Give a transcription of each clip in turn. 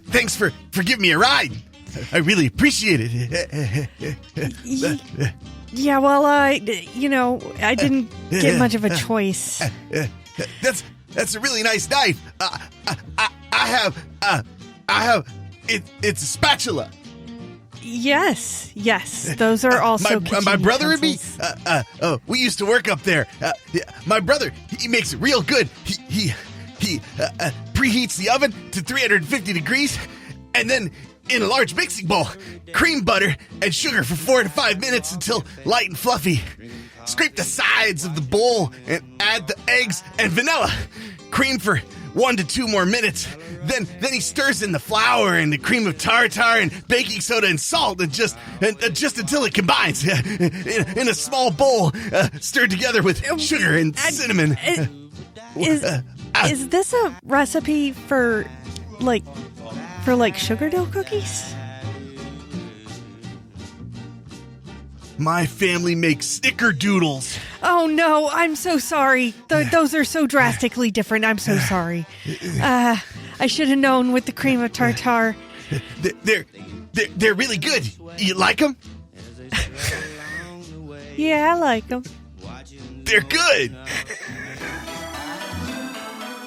Thanks for giving me a ride. I really appreciate it. Yeah, well, I didn't get much of a choice. That's a really nice knife. I have it's a spatula. Yes, those are also my brother utensils. and me. We used to work up there. My brother, he makes it real good. He preheats the oven to 350 degrees, and then in a large mixing bowl, cream butter and sugar for 4 to 5 minutes until light and fluffy. Scrape the sides of the bowl and add the eggs and vanilla. Cream for 1 to 2 more minutes. Then he stirs in the flour and the cream of tartar and baking soda and salt and just until it combines in a small bowl, stirred together with sugar and cinnamon. Is this a recipe for sugar dough cookies? My family makes snickerdoodles. Oh no, I'm so sorry. Those are so drastically different. I'm so sorry. I should have known with the cream of tartar. They're really good. You like them? Yeah, I like them. They're good.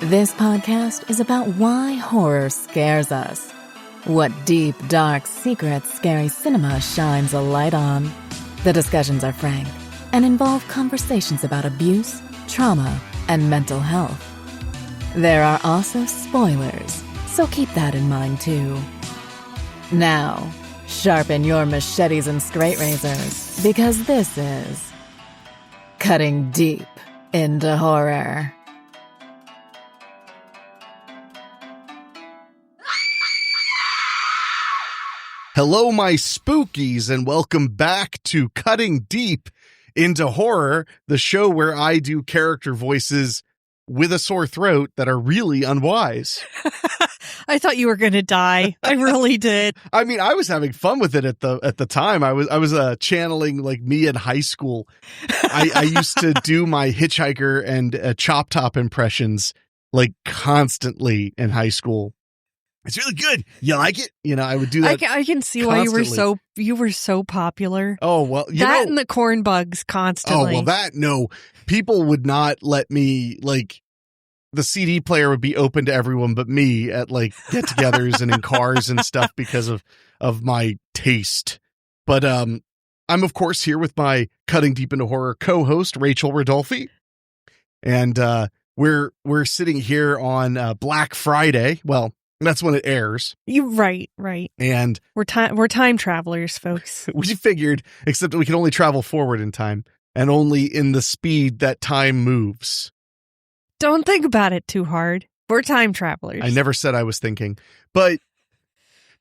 This podcast is about why horror scares us. What deep, dark, secret, scary cinema shines a light on. The discussions are frank and involve conversations about abuse, trauma, and mental health. There are also spoilers, so keep that in mind too. Now, sharpen your machetes and straight razors, because this is Cutting Deep into Horror. Hello, my spookies, and welcome back to Cutting Deep into Horror, the show where I do character voices with a sore throat that are really unwise. I thought you were going to die. I really did. I mean, I was having fun with it at the time. I was channeling like me in high school. I used to do my Hitchhiker and Chop Top impressions like constantly in high school. It's really good. You like it? You know, I would do that. I can see constantly. why you were so popular. Oh, well, and the corn bugs constantly. Oh, well, no. People would not let me, like, the CD player would be open to everyone but me at, like, get-togethers and in cars and stuff because of my taste. But I'm, of course, here with my Cutting Deep into Horror co-host, Rachel Rodolfi. And we're sitting here on Black Friday. Well, that's when it airs. You right. And we're time travelers, folks. We figured, except that we can only travel forward in time and only in the speed that time moves. Don't think about it too hard. We're time travelers. I never said I was thinking. But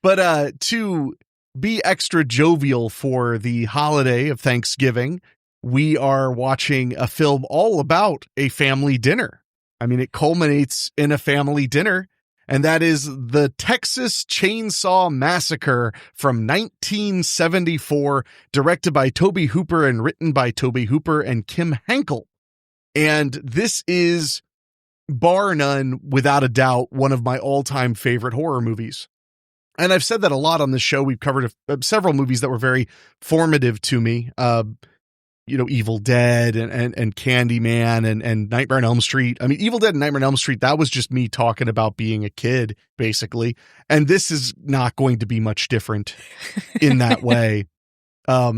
to be extra jovial for the holiday of Thanksgiving, we are watching a film all about a family dinner. I mean, it culminates in a family dinner. And that is the Texas Chainsaw Massacre from 1974, directed by Tobe Hooper and written by Tobe Hooper and Kim Henkel. And this is, bar none, without a doubt, one of my all-time favorite horror movies. And I've said that a lot on this show. We've covered several movies that were very formative to me. Evil Dead and Candyman and Nightmare on Elm Street. I mean, Evil Dead and Nightmare on Elm Street, that was just me talking about being a kid, basically. And this is not going to be much different in that way. But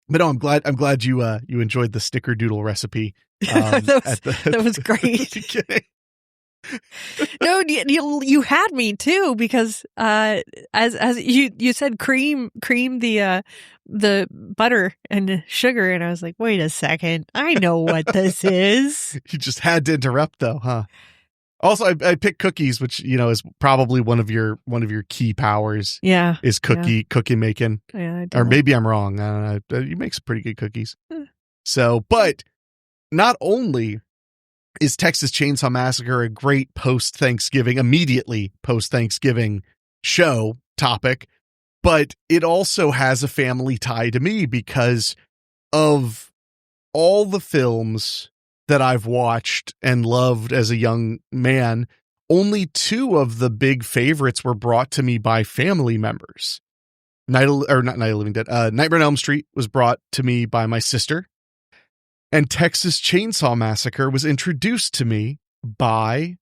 no, I'm glad you enjoyed the snickerdoodle recipe. That was great. No, you had me too, because as you said, cream the butter and sugar, and I was like, wait a second, I know what this is. You just had to interrupt, though, huh? Also, I picked cookies, which is probably one of your key powers. Yeah, is cookie making. Yeah, or maybe I'm wrong. I don't know. You make some pretty good cookies. So, but not only is Texas Chainsaw Massacre a great immediately post-Thanksgiving show topic, but it also has a family tie to me because of all the films that I've watched and loved as a young man. only 2 of the big favorites were brought to me by family members. Nightmare on Elm Street was brought to me by my sister, and Texas Chainsaw Massacre was introduced to me by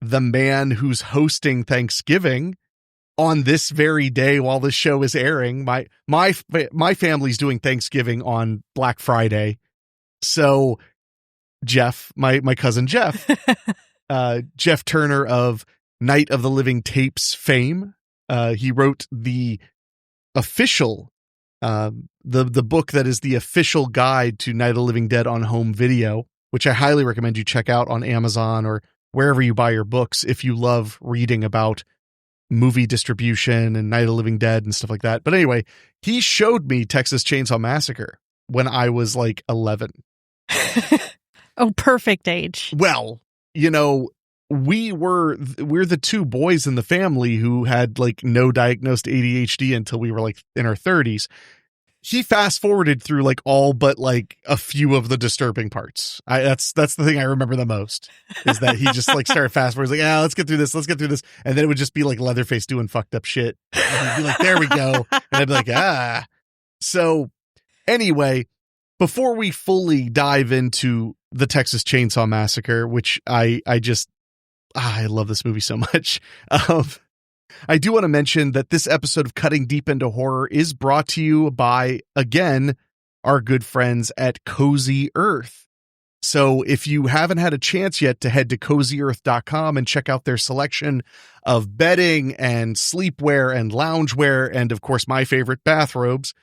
the man who's hosting Thanksgiving on this very day while this show is airing. My family's doing Thanksgiving on Black Friday. So Jeff, my cousin Jeff, Jeff Turner of Night of the Living Tapes fame, he wrote the official, the book that is the official guide to Night of the Living Dead on home video, which I highly recommend you check out on Amazon or wherever you buy your books if you love reading about movie distribution and Night of the Living Dead and stuff like that. But anyway, he showed me Texas Chainsaw Massacre when I was like 11. Oh, perfect age. Well, you know, we're the 2 boys in the family who had like no diagnosed ADHD until we were like in our 30s. He fast forwarded through like all but like a few of the disturbing parts. That's the thing I remember the most, is that he just like started fast forward. He's like, let's get through this. And then it would just be like Leatherface doing fucked up shit. And he'd be like, there we go. And I'd be like, So anyway, before we fully dive into the Texas Chainsaw Massacre, which I love this movie so much. I do want to mention that this episode of Cutting Deep into Horror is brought to you by, again, our good friends at Cozy Earth. So if you haven't had a chance yet to head to CozyEarth.com and check out their selection of bedding and sleepwear and loungewear and, of course, my favorite, bathrobes,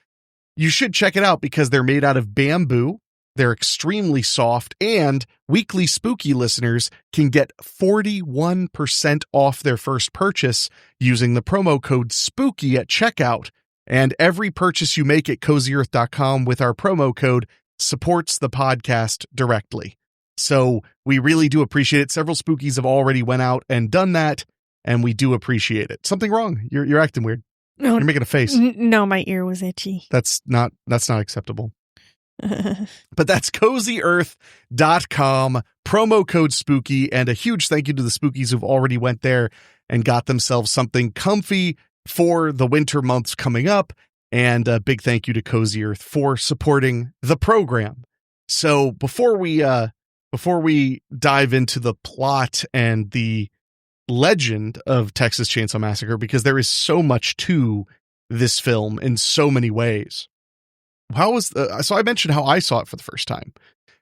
you should check it out because they're made out of bamboo. They're extremely soft, and Weekly Spooky listeners can get 41% off their first purchase using the promo code SPOOKY at checkout. And every purchase you make at CozyEarth.com with our promo code supports the podcast directly. So we really do appreciate it. Several spookies have already went out and done that, and we do appreciate it. Something wrong? You're acting weird. No, you're making a face. No, my ear was itchy. That's not acceptable. But that's CozyEarth.com, promo code SPOOKY, and a huge thank you to the spookies who've already went there and got themselves something comfy for the winter months coming up. And a big thank you to Cozy Earth for supporting the program. So before we dive into the plot and the legend of Texas Chainsaw Massacre, because there is so much to this film in so many ways. So I mentioned how I saw it for the first time.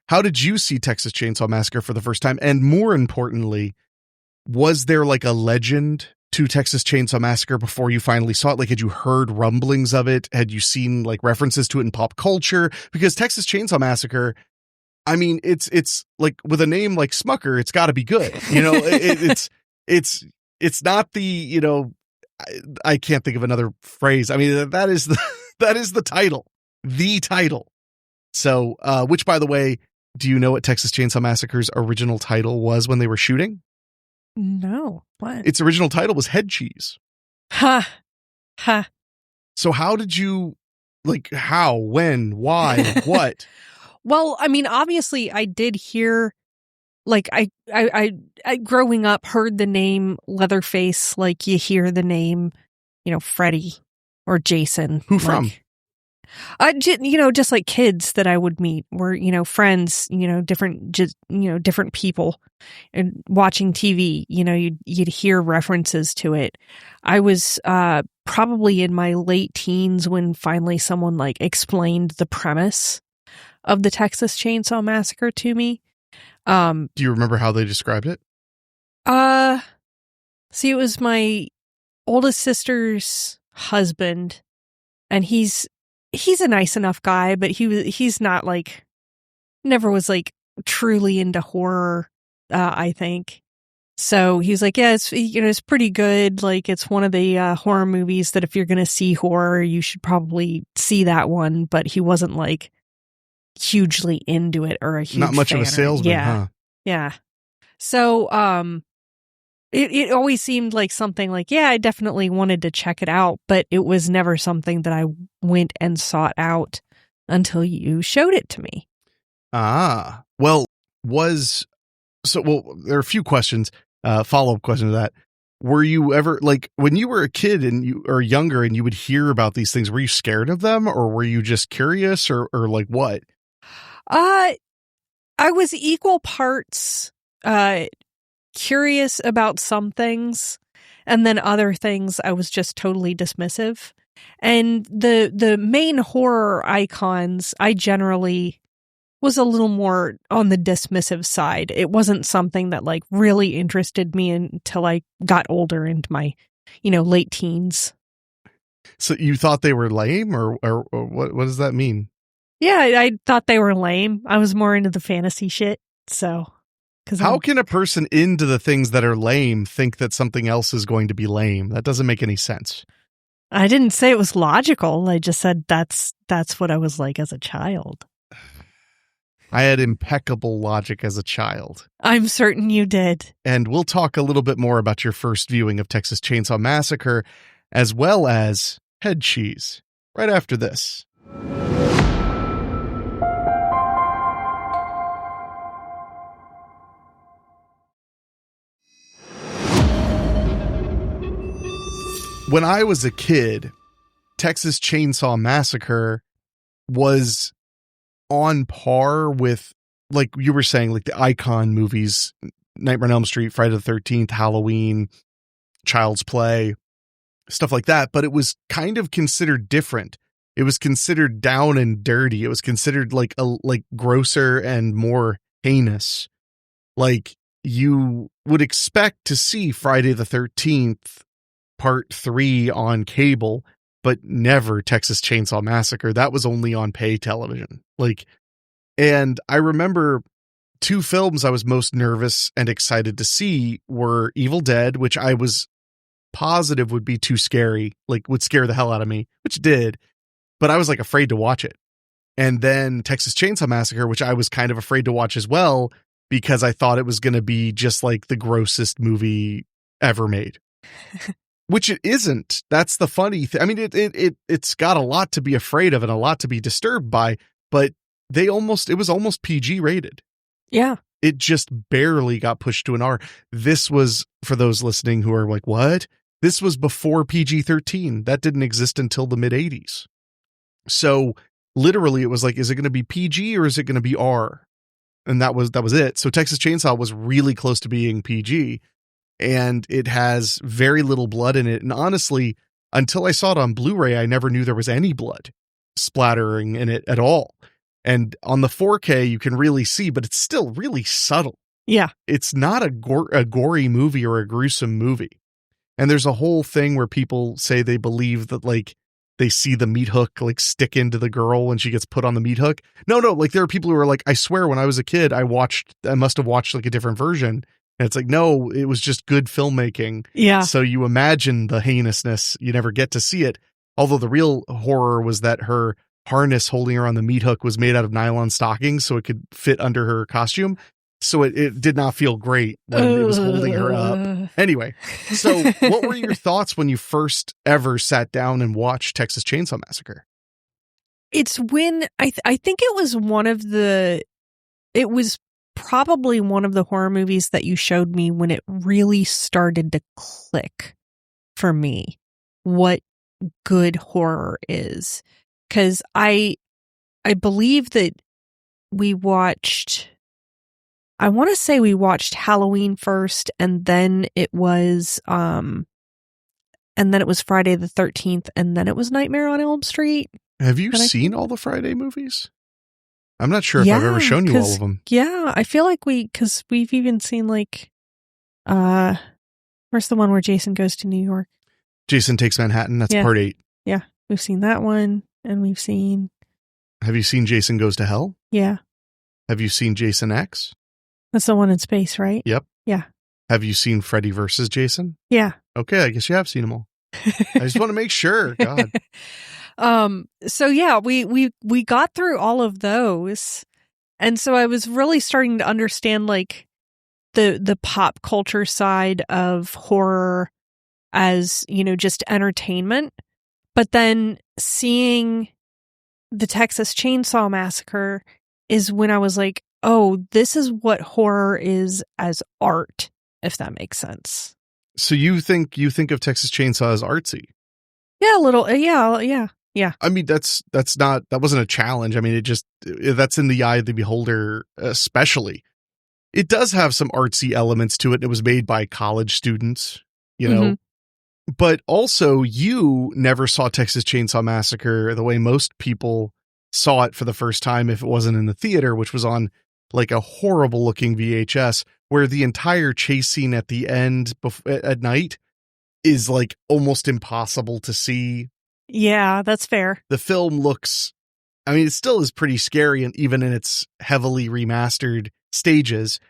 How did you see Texas Chainsaw Massacre for the first time? And more importantly, was there like a legend to Texas Chainsaw Massacre before you finally saw it? Like, had you heard rumblings of it? Had you seen like references to it in pop culture? Because Texas Chainsaw Massacre, I mean, it's like with a name like Smucker, it's got to be good. You know, it's not the, you know, I can't think of another phrase. I mean, that is the title. The title. So, which, by the way, do you know what Texas Chainsaw Massacre's original title was when they were shooting? No. What? Its original title was Head Cheese. Ha. So how did you, like, how, when, why, what? Well, I mean, obviously I did hear, like, I growing up heard the name Leatherface, like you hear the name, you know, Freddy or Jason. Who from? You know, just like kids that I would meet were, you know, friends, you know, different people, and watching TV, you know, you'd hear references to it. I was probably in my late teens when finally someone like explained the premise of the Texas Chainsaw Massacre to me. Do you remember how they described it? See, it was my oldest sister's husband, and he's a nice enough guy, but he's not like, never was like truly into horror, I think. So he was like, yeah, it's pretty good. Like, it's one of the horror movies that if you're going to see horror, you should probably see that one. But he wasn't like hugely into it or a huge not much fan of a salesman, huh? Yeah. So, it always seemed like something like, yeah, I definitely wanted to check it out, but it was never something that I went and sought out until you showed it to me. Well, there are a few questions. follow-up question to that. Were you ever, like, when you were a kid and you or younger and you would hear about these things, were you scared of them, or were you just curious, or like what? I was equal parts curious about some things, and then other things I was just totally dismissive. And the main horror icons, I generally was a little more on the dismissive side. It wasn't something that like really interested me until I got older, into my, late teens. So you thought they were lame, or what does that mean? Yeah, I thought they were lame. I was more into the fantasy shit. So, how can a person into the things that are lame think that something else is going to be lame? That doesn't make any sense. I didn't say it was logical. I just said that's what I was like as a child. I had impeccable logic as a child. I'm certain you did. And we'll talk a little bit more about your first viewing of Texas Chainsaw Massacre, as well as head cheese, right after this. When I was a kid, Texas Chainsaw Massacre was on par with, like you were saying, like the icon movies, Nightmare on Elm Street, Friday the 13th, Halloween, Child's Play, stuff like that. But it was kind of considered different. It was considered down and dirty. It was considered like grosser and more heinous. Like you would expect to see Friday the 13th Part 3 on cable, but never Texas Chainsaw Massacre. That was only on pay television. And I remember two films I was most nervous and excited to see were Evil Dead, which I was positive would be too scary, like would scare the hell out of me, which it did, but I was like afraid to watch it. And then Texas Chainsaw Massacre, which I was kind of afraid to watch as well, because I thought it was going to be just like the grossest movie ever made. Which it isn't. That's the funny thing. I mean, it's got a lot to be afraid of and a lot to be disturbed by, but it was almost PG rated. Yeah. It just barely got pushed to an R. This was, for those listening who are like, what? This was before PG-13. That didn't exist until the mid 80s. So literally it was like, is it going to be PG or is it going to be R? And that was it. So Texas Chainsaw was really close to being PG. And it has very little blood in it. And honestly, until I saw it on Blu-ray, I never knew there was any blood splattering in it at all. And on the 4K, you can really see, but it's still really subtle. Yeah. It's not a gory movie or a gruesome movie. And there's a whole thing where people say they believe that, like, they see the meat hook, like, stick into the girl when she gets put on the meat hook. No, like, there are people who are like, I swear when I was a kid, I must have watched, like, a different version. And it's like, no, it was just good filmmaking. Yeah. So you imagine the heinousness. You never get to see it. Although the real horror was that her harness holding her on the meat hook was made out of nylon stockings, so it could fit under her costume. So it did not feel great when it was holding her up. Anyway, so what were your thoughts when you first ever sat down and watched Texas Chainsaw Massacre? It's when I think it was probably one of the horror movies that you showed me when it really started to click for me what good horror is. Because I believe that we watched Halloween first, and then it was Friday the 13th, and then it was Nightmare on Elm Street. Have you seen all the Friday movies? I'm not sure if I've ever shown you all of them. Yeah, I feel like because we've even seen, like, where's the one where Jason goes to New York? Jason Takes Manhattan. That's part 8. Yeah, we've seen that one, and we've seen. Have you seen Jason Goes to Hell? Yeah. Have you seen Jason X? That's the one in space, right? Yep. Yeah. Have you seen Freddy vs. Jason? Yeah. Okay, I guess you have seen them all. I just want to make sure. God. So yeah, we got through all of those. And so I was really starting to understand, like, the pop culture side of horror as, just entertainment. But then seeing the Texas Chainsaw Massacre is when I was like, oh, this is what horror is as art. if that makes sense. So you think of Texas Chainsaw as artsy? Yeah, a little. Yeah. I mean, that wasn't a challenge. I mean, that's in the eye of the beholder, especially. It does have some artsy elements to it. It was made by college students, but also you never saw Texas Chainsaw Massacre the way most people saw it for the first time if it wasn't in the theater, which was on like a horrible looking VHS where the entire chase scene at the end at night is like almost impossible to see. Yeah, that's fair. The film looks, I mean, it still is pretty scary, and even in its heavily remastered stages,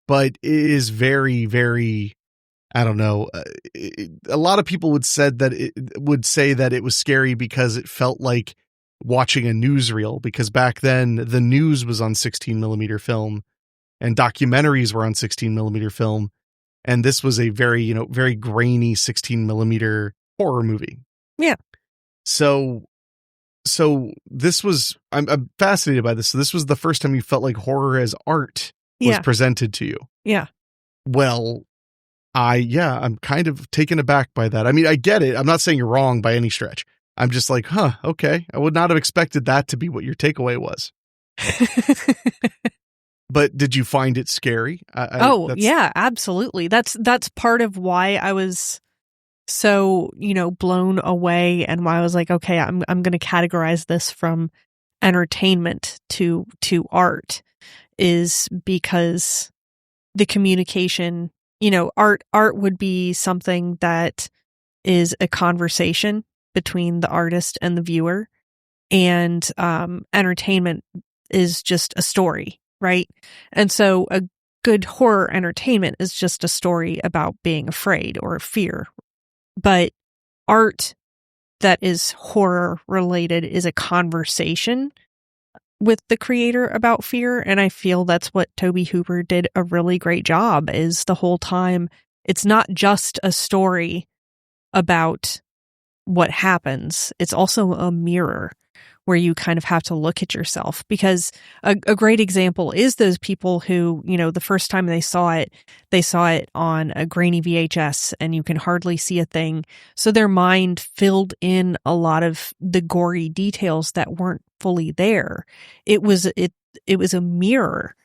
but it is very, very, I don't know. A lot of people would say that it was scary because it felt like watching a newsreel, because back then the news was on 16 millimeter film and documentaries were on 16 millimeter film. And this was a very, very grainy 16 millimeter horror movie. Yeah. So this was, I'm fascinated by this. So this was the first time you felt like horror as art was presented to you. Yeah. Well, I'm kind of taken aback by that. I mean, I get it. I'm not saying you're wrong by any stretch. I'm just like, okay. I would not have expected that to be what your takeaway was. But did you find it scary? Yeah, absolutely. That's part of why I was so, blown away, and why I was like, okay, I'm going to categorize this from entertainment to art, is because the communication, art would be something that is a conversation between the artist and the viewer, and entertainment is just a story, right? And so a good horror entertainment is just a story about being afraid or fear. But art that is horror related is a conversation with the creator about fear. And I feel that's what Tobe Hooper did a really great job, is the whole time it's not just a story about what happens. It's also a mirror where you kind of have to look at yourself, because a great example is those people who, the first time they saw it on a grainy VHS and you can hardly see a thing. So their mind filled in a lot of the gory details that weren't fully there. It was a mirror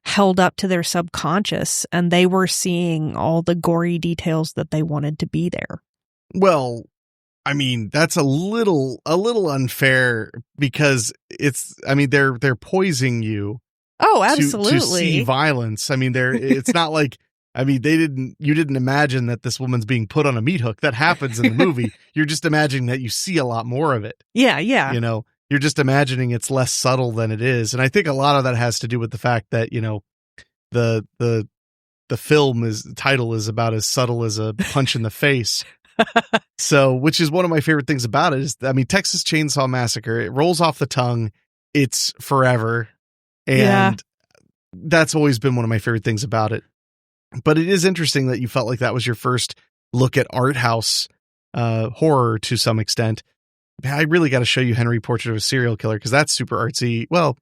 held up to their subconscious, and they were seeing all the gory details that they wanted to be there. Well, I mean, that's a little unfair, because they're poisoning you. Oh, absolutely. To see violence. I mean, it's not like, you didn't imagine that this woman's being put on a meat hook. That happens in the movie. You're just imagining that you see a lot more of it. Yeah. You're just imagining it's less subtle than it is. And I think a lot of that has to do with the fact that, the film title is about as subtle as a punch in the face. So, which is one of my favorite things about it is, Texas Chainsaw Massacre, it rolls off the tongue. It's forever. And that's always been one of my favorite things about it. But it is interesting that you felt like that was your first look at art house horror to some extent. I really got to show you Henry Portrait of a Serial Killer, because that's super artsy. Well,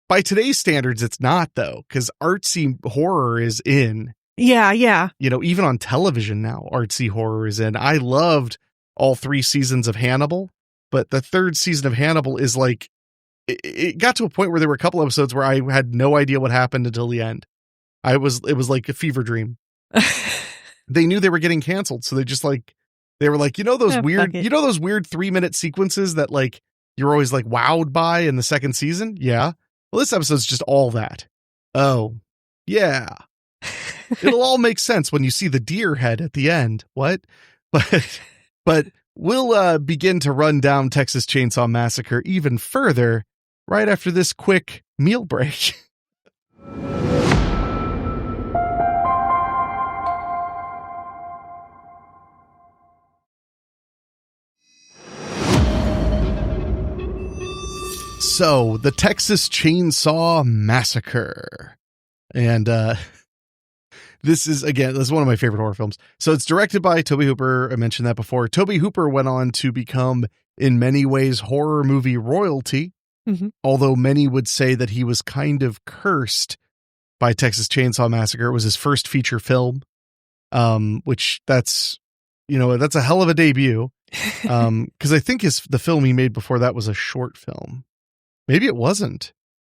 by today's standards, it's not, though, because artsy horror is in. Yeah. Even on television now, artsy horror is in. I loved all 3 seasons of Hannibal, but the 3rd season of Hannibal is like, it got to a point where there were a couple episodes where I had no idea what happened until the end. It was like a fever dream. They knew they were getting canceled, so they were like, those weird 3-minute sequences that like you're always like wowed by in the 2nd season. Yeah. Well, this episode's just all that. Oh, yeah. It'll all make sense when you see the deer head at the end. What? But we'll begin to run down Texas Chainsaw Massacre even further right after this quick meal break. So, the Texas Chainsaw Massacre. And this is one of my favorite horror films. So it's directed by Tobe Hooper. I mentioned that before. Tobe Hooper went on to become, in many ways, horror movie royalty. Mm-hmm. Although many would say that he was kind of cursed by Texas Chainsaw Massacre. It was his first feature film, which that's a hell of a debut. Because I think the film he made before that was a short film. Maybe it wasn't.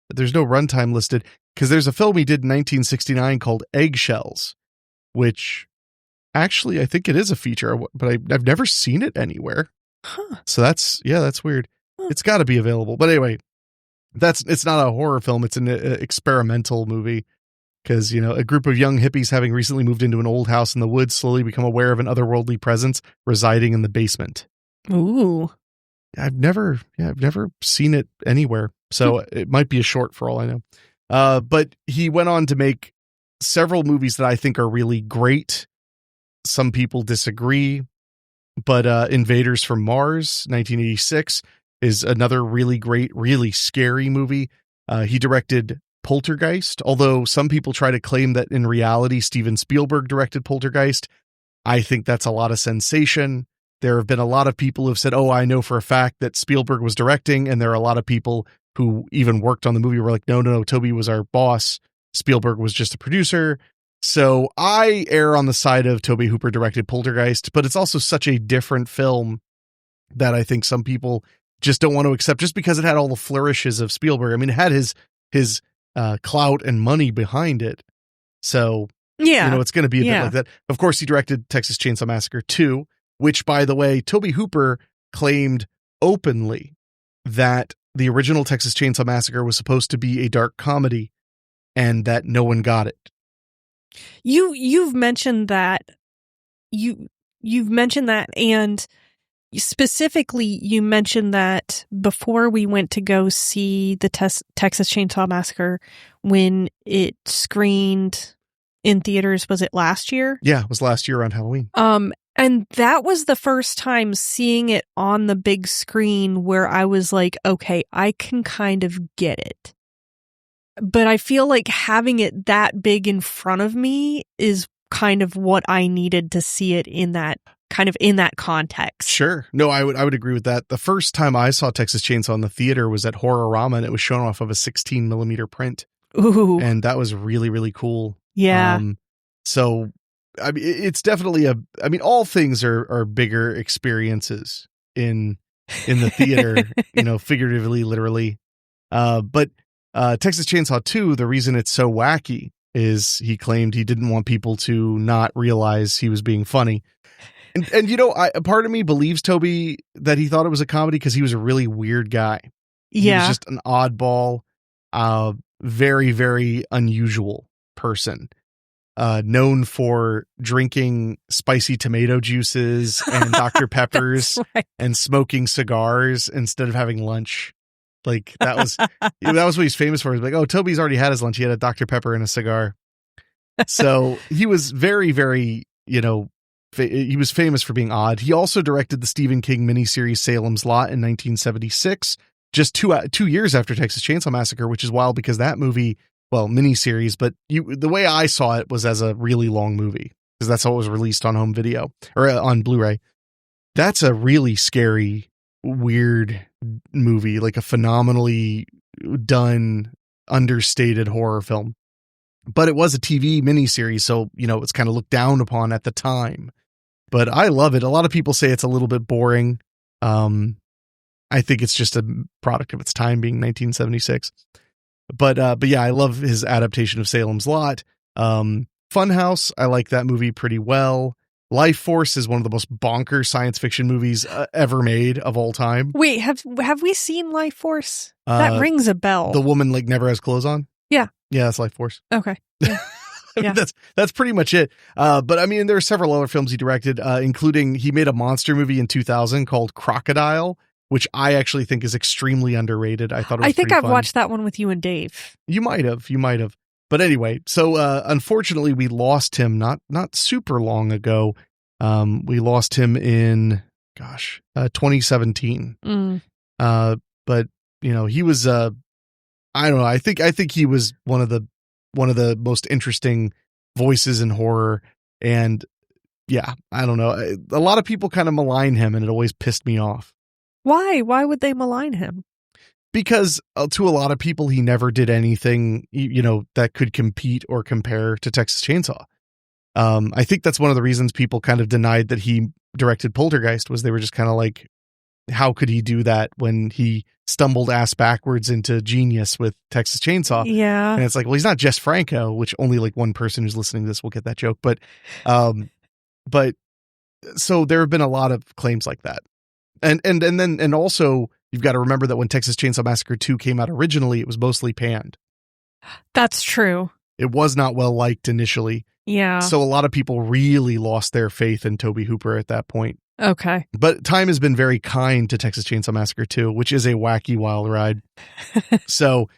There's no runtime listed, because there's a film he did in 1969 called Eggshells, which actually I think it is a feature, but I've never seen it anywhere. Huh. So that's weird. Huh. It's got to be available. But anyway, it's not a horror film. It's an experimental movie, because, a group of young hippies having recently moved into an old house in the woods slowly become aware of an otherworldly presence residing in the basement. Ooh. I've never seen it anywhere. So it might be a short for all I know. But he went on to make several movies that I think are really great. Some people disagree, but Invaders from Mars, 1986, is another really great, really scary movie. He directed Poltergeist, although some people try to claim that in reality Steven Spielberg directed Poltergeist. I think that's a lot of sensation. There have been a lot of people who've said, I know for a fact that Spielberg was directing, and there are a lot of people who even worked on the movie were like, no, Toby was our boss. Spielberg was just a producer. So I err on the side of Tobe Hooper directed Poltergeist, but it's also such a different film that I think some people just don't want to accept, just because it had all the flourishes of Spielberg. I mean, it had his clout and money behind it. So, it's going to be a bit like that. Of course, he directed Texas Chainsaw Massacre 2, which, by the way, Tobe Hooper claimed openly that the original Texas Chainsaw Massacre was supposed to be a dark comedy and that no one got it. You've mentioned that. You've mentioned that, and specifically you mentioned that before we went to go see the Texas Chainsaw Massacre when it screened in theaters. Was it last year? Yeah, it was last year around Halloween. And that was the first time seeing it on the big screen where I was like, okay, I can kind of get it. But I feel like having it that big in front of me is kind of what I needed to see it in that context. Sure. No, I would agree with that. The first time I saw Texas Chainsaw in the theater was at Horrorama, and it was shown off of a 16 millimeter print. Ooh. And that was really, really cool. Yeah. So I mean, it's definitely all things are bigger experiences in the theater, figuratively, literally. But Texas Chainsaw 2, the reason it's so wacky is he claimed he didn't want people to not realize he was being funny. And a part of me believes Toby that he thought it was a comedy because he was a really weird guy. Yeah. He was just an oddball, very, very unusual person. Known for drinking spicy tomato juices and Dr. Peppers and smoking cigars instead of having lunch. Like that was what he's famous for. He's like, Toby's already had his lunch. He had a Dr. Pepper and a cigar. So he was very, very, he was famous for being odd. He also directed the Stephen King miniseries Salem's Lot in 1976, just 2 years after Texas Chainsaw Massacre, which is wild because that movie, miniseries, but the way I saw it was as a really long movie, because that's how it was released on home video or on Blu-ray. That's a really scary, weird movie, like a phenomenally done, understated horror film. But it was a TV miniseries, so it's kind of looked down upon at the time. But I love it. A lot of people say it's a little bit boring. I think it's just a product of its time, being 1976. But yeah, I love his adaptation of Salem's Lot. Funhouse, I like that movie pretty well. Life Force is one of the most bonkers science fiction movies ever made of all time. Wait, have we seen Life Force? That rings a bell. The woman never has clothes on? Yeah. Yeah, that's Life Force. Okay. Yeah. That's pretty much it. But I mean, there are several other films he directed, including he made a monster movie in 2000 called Crocodile, which I actually think is extremely underrated. I thought it was I think pretty I've fun. watched that one with you and Dave. You might have. But anyway, so unfortunately we lost him not super long ago. We lost him in 2017. But he was I don't know. I think he was one of the most interesting voices in horror, and yeah, I don't know. A lot of people kind of malign him, and it always pissed me off. Why? Why would they malign him? Because to a lot of people, he never did anything, that could compete or compare to Texas Chainsaw. I think that's one of the reasons people kind of denied that he directed Poltergeist, was they were just kind of like, how could he do that when he stumbled ass backwards into genius with Texas Chainsaw? Yeah. And it's like, well, he's not Jess Franco, which only like one person who's listening to this will get that joke. But so there have been a lot of claims like that. And also you've got to remember that when Texas Chainsaw Massacre 2 came out originally, it was mostly panned. That's true. It was not well liked initially. Yeah. So a lot of people really lost their faith in Tobe Hooper at that point. Okay. But time has been very kind to Texas Chainsaw Massacre 2, which is a wacky, wild ride. So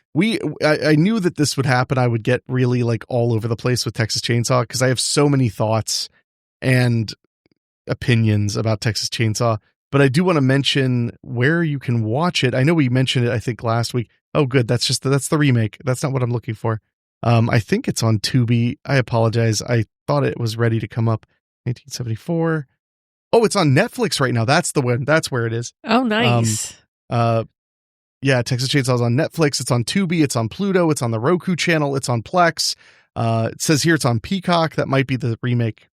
I knew that this would happen. I would get really like all over the place with Texas Chainsaw because I have so many thoughts and opinions about Texas Chainsaw. But I do want to mention where you can watch it. I know we mentioned it, I think, last week. Oh, good. That's the remake. That's not what I'm looking for. I think it's on Tubi. I apologize. I thought it was ready to come up. 1974. Oh, it's on Netflix right now. That's the one. That's where it is. Oh, nice. Yeah, Texas Chainsaw is on Netflix. It's on Tubi. It's on Pluto. It's on the Roku channel. It's on Plex. It says here it's on Peacock. That might be the remake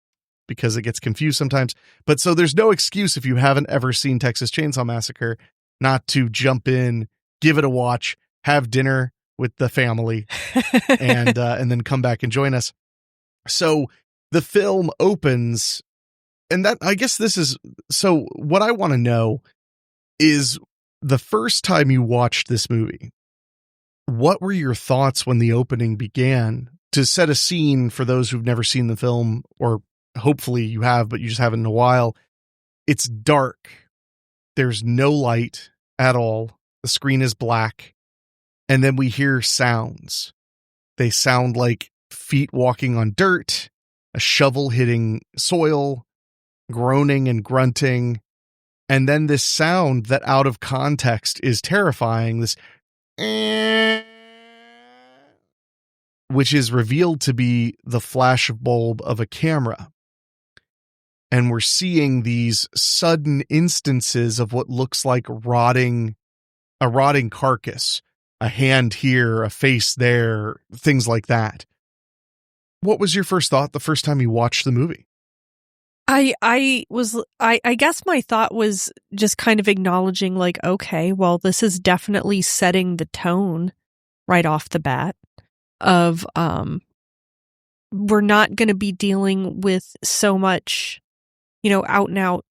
because it gets confused sometimes. But so there's no excuse if you haven't ever seen Texas Chainsaw Massacre not to jump in, give it a watch, have dinner with the family, and then come back and join us. So the film opens, and that, I guess this is, so what I want to know is the first time you watched this movie, what were your thoughts when the opening began? To set a scene for those who've never seen the film, or hopefully you have, but you just haven't in a while. It's dark. There's no light at all. The screen is black. And then we hear sounds. They sound like feet walking on dirt, a shovel hitting soil, groaning and grunting. And then this sound that out of context is terrifying, this which is revealed to be the flash bulb of a camera. And we're seeing these sudden instances of what looks like a rotting carcass, a hand here, a face there, things like that. What was your first thought the first time you watched the movie? I guess my thought was just kind of acknowledging like, okay, well, this is definitely setting the tone right off the bat of, we're not going to be dealing with so much, out and out.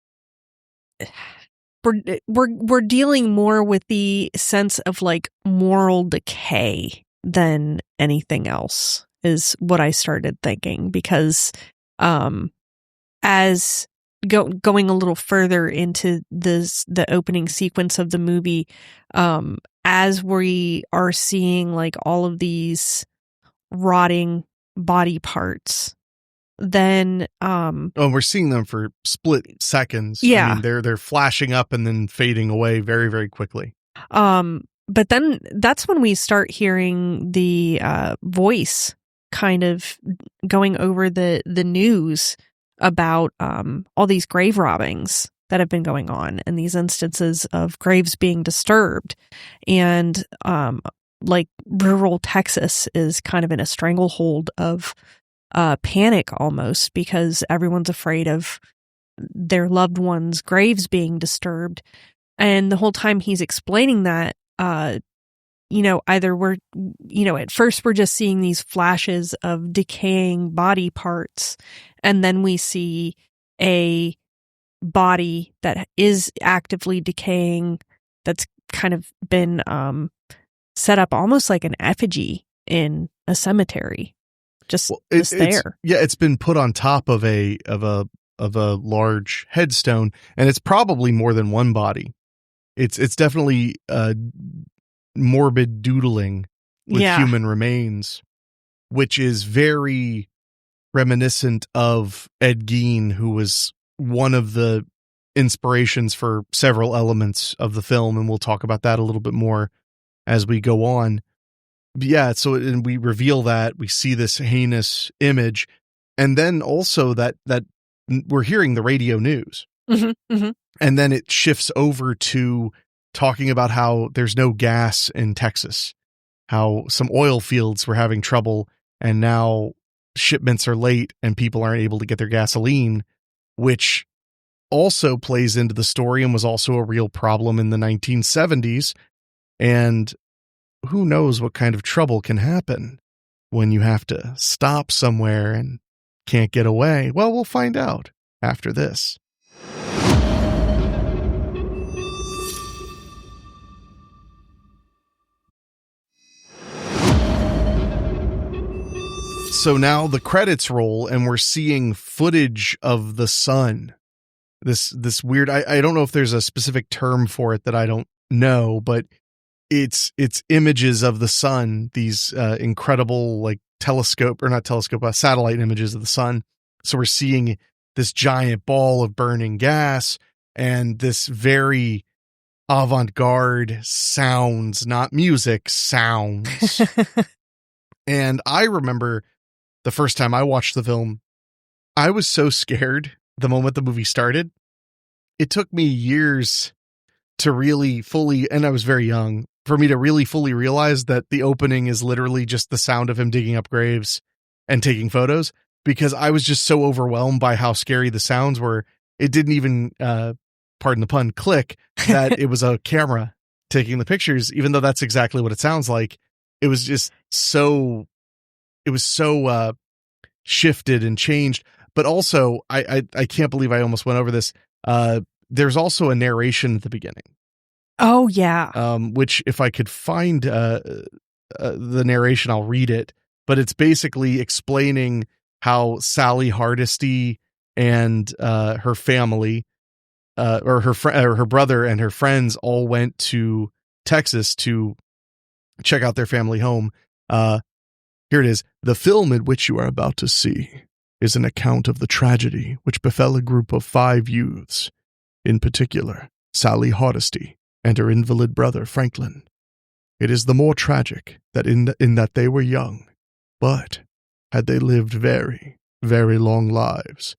We're dealing more with the sense of like moral decay than anything else is what I started thinking, because, as going a little further into the opening sequence of the movie, as we are seeing like all of these rotting body parts, then we're seeing them for split seconds. Yeah, I mean, they're flashing up and then fading away very, very quickly. But then that's when we start hearing the voice kind of going over the news about all these grave robbings that have been going on and these instances of graves being disturbed. And like rural Texas is kind of in a stranglehold of panic almost, because everyone's afraid of their loved ones' graves being disturbed. And the whole time he's explaining that, either we're, at first we're just seeing these flashes of decaying body parts, and then we see a body that is actively decaying that's kind of been set up almost like an effigy in a cemetery. Just there. It's been put on top of a large headstone, and it's probably more than one body. It's definitely morbid doodling with human remains, which is very reminiscent of Ed Gein, who was one of the inspirations for several elements of the film, and we'll talk about that a little bit more as we go on. But yeah, so and we reveal that we see this heinous image, and then also that we're hearing the radio news, mm-hmm. and then it shifts over to talking about how there's no gas in Texas, how some oil fields were having trouble, and now shipments are late and people aren't able to get their gasoline, which also plays into the story and was also a real problem in the 1970s. And who knows what kind of trouble can happen when you have to stop somewhere and can't get away. Well, we'll find out after this. So now the credits roll and we're seeing footage of the sun. This weird, I don't know if there's a specific term for it that I don't know, but it's images of the sun, these incredible like satellite images of the sun. So we're seeing this giant ball of burning gas and this very avant-garde sounds, not music, sounds. And I remember the first time I watched the film, I was so scared the moment the movie started. It took me years to really fully, and I was very young, for me to really fully realize that the opening is literally just the sound of him digging up graves and taking photos, because I was just so overwhelmed by how scary the sounds were. It didn't even, pardon the pun, click that it was a camera taking the pictures, even though that's exactly what it sounds like. It was just so shifted and changed. But also, I can't believe I almost went over this. There's also a narration at the beginning. Oh, yeah. Which if I could find the narration, I'll read it. But it's basically explaining how Sally Hardesty and her family, or her brother and her friends all went to Texas to check out their family home. Here it is. The film in which you are about to see is an account of the tragedy which befell a group of 5 youths, in particular, Sally Hardesty and her invalid brother, Franklin. It is the more tragic that in that they were young, but had they lived very, very long lives,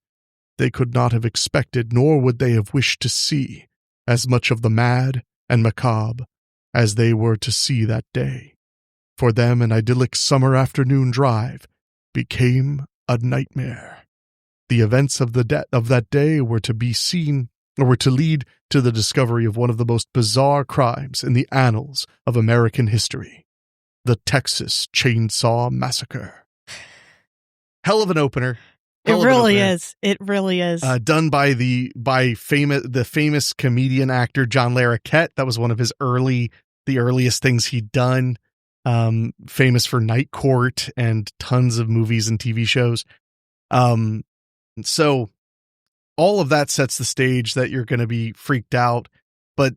they could not have expected, nor would they have wished to see, as much of the mad and macabre as they were to see that day. For them, an idyllic summer afternoon drive became a nightmare. The events of that day were to lead to the discovery of one of the most bizarre crimes in the annals of American history, the Texas Chainsaw Massacre. Hell of an opener. It really is. It really is. Done by the famous comedian actor John Larroquette. That was one of his the earliest things he'd done. Famous for Night Court and tons of movies and TV shows. So all of that sets the stage that you're going to be freaked out. But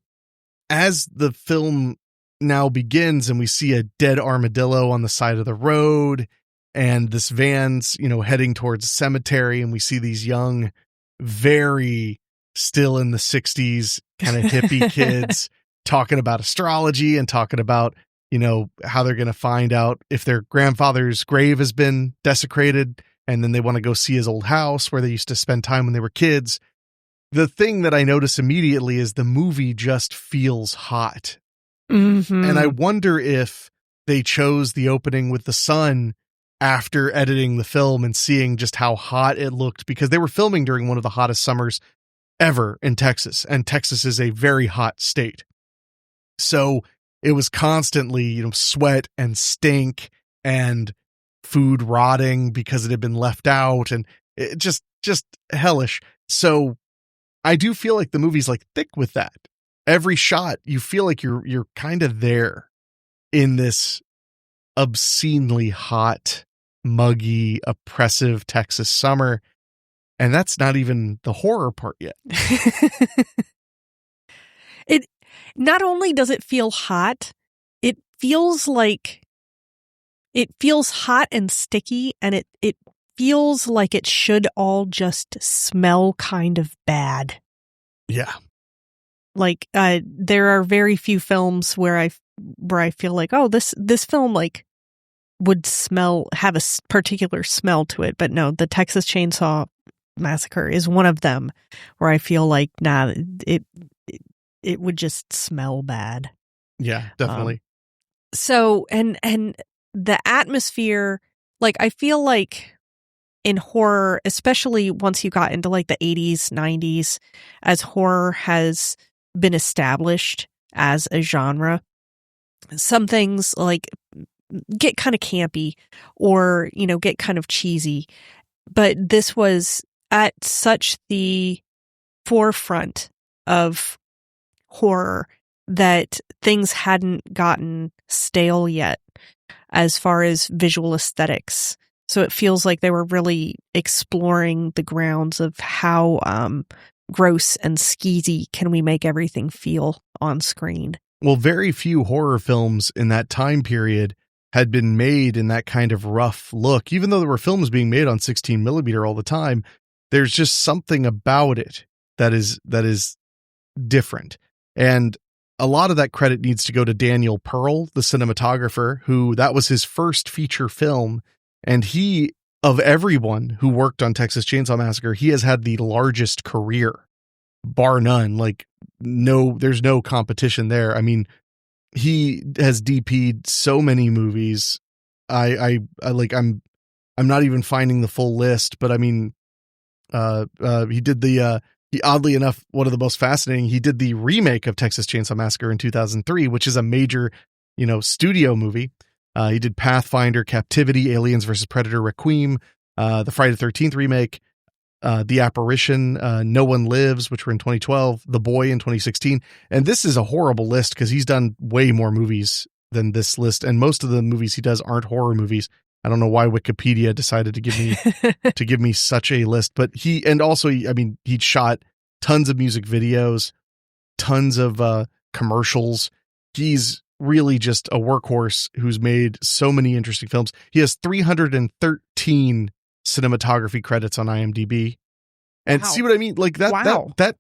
as the film now begins and we see a dead armadillo on the side of the road and this van's, heading towards a cemetery, and we see these young, very still in the 60s kind of hippie kids talking about astrology and talking about, how they're going to find out if their grandfather's grave has been desecrated, and then they want to go see his old house where they used to spend time when they were kids. The thing that I notice immediately is the movie just feels hot. Mm-hmm. And I wonder if they chose the opening with the sun after editing the film and seeing just how hot it looked, because they were filming during one of the hottest summers ever in Texas, and Texas is a very hot state. So it was constantly, sweat and stink and food rotting because it had been left out, and it just hellish. So I do feel like the movie's like thick with that. Every shot, you feel like you're kind of there in this obscenely hot, muggy, oppressive Texas summer. And that's not even the horror part yet. It not only does it feel hot, it feels hot and sticky, and it feels like it should all just smell kind of bad. Yeah. Like there are very few films where I feel like, oh, this film would have a particular smell to it, but no, the Texas Chainsaw Massacre is one of them where I feel like, nah, it would just smell bad. Yeah, definitely. So, and the atmosphere, like, I feel like in horror, especially once you got into like the 80s, 90s, as horror has been established as a genre, some things like get kind of campy or, you know, get kind of cheesy. But this was at such the forefront of horror that things hadn't gotten stale yet as far as visual aesthetics. So it feels like they were really exploring the grounds of how gross and skeezy can we make everything feel on screen. Well, very few horror films in that time period had been made in that kind of rough look. Even though there were films being made on 16 millimeter all the time, there's just something about it that is different. And a lot of that credit needs to go to Daniel Pearl, the cinematographer, who that was his first feature film. And he, of everyone who worked on Texas Chainsaw Massacre, he has had the largest career, bar none. Like, no, there's no competition there. I mean, he has DP'd so many movies. I'm not even finding the full list, but I mean, he did oddly enough, one of the most fascinating, he did the remake of Texas Chainsaw Massacre in 2003, which is a major, you know, studio movie. He did Pathfinder, Captivity, Aliens vs. Predator, Requiem, the Friday the 13th remake, The Apparition, No One Lives, which were in 2012, The Boy in 2016. And this is a horrible list because he's done way more movies than this list. And most of the movies he does aren't horror movies. I don't know why Wikipedia decided to give me such a list, but he shot tons of music videos, tons of commercials. He's really just a workhorse who's made so many interesting films. He has 313 cinematography credits on IMDb. And wow. See what I mean? Like that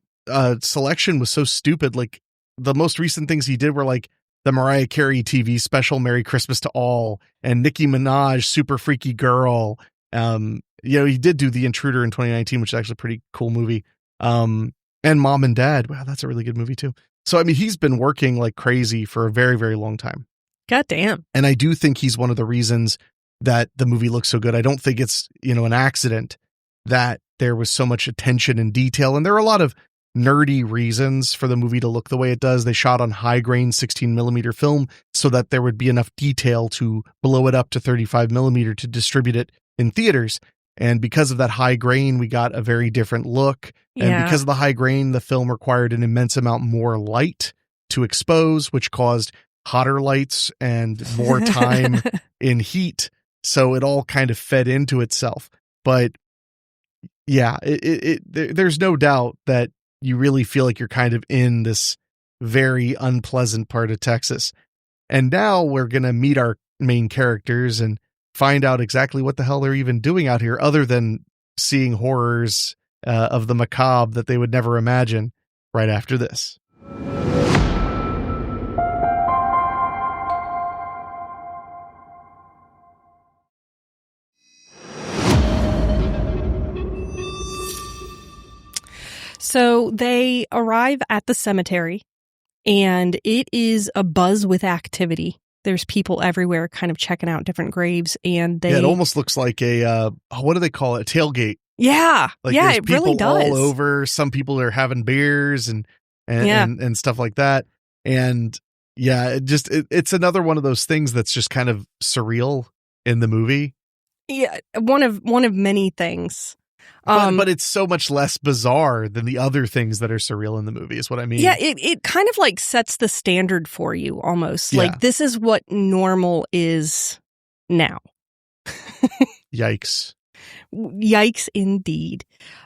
selection was so stupid. Like the most recent things he did were like the Mariah Carey TV special, Merry Christmas to All, and Nicki Minaj, Super Freaky Girl. You know, he did do The Intruder in 2019, which is actually a pretty cool movie. And Mom and Dad. Wow, that's a really good movie too. So, I mean, he's been working like crazy for a very, very long time. God damn. And I do think he's one of the reasons that the movie looks so good. I don't think it's, you know, an accident that there was so much attention and detail. And there are a lot of nerdy reasons for the movie to look the way it does. They shot on high grain 16 millimeter film so that there would be enough detail to blow it up to 35 millimeter to distribute it in theaters. And because of that high grain, we got a very different look. Yeah. And because of the high grain, the film required an immense amount more light to expose, which caused hotter lights and more time in heat. So it all kind of fed into itself. But yeah, there's no doubt that you really feel like you're kind of in this very unpleasant part of Texas. And now we're going to meet our main characters and find out exactly what the hell they're even doing out here, other than seeing horrors of the macabre that they would never imagine, right after this. So they arrive at the cemetery, and it is abuzz with activity. There's people everywhere kind of checking out different graves, and it almost looks like a, what do they call it? A tailgate. Yeah. Like yeah, it really does. All over. Some people are having beers and stuff like that. And yeah, it's another one of those things that's just kind of surreal in the movie. Yeah. One of many things. But it's so much less bizarre than the other things that are surreal in the movie is what I mean. Yeah, it kind of like sets the standard for you almost. Yeah. Like this is what normal is now. Yikes. Yikes indeed.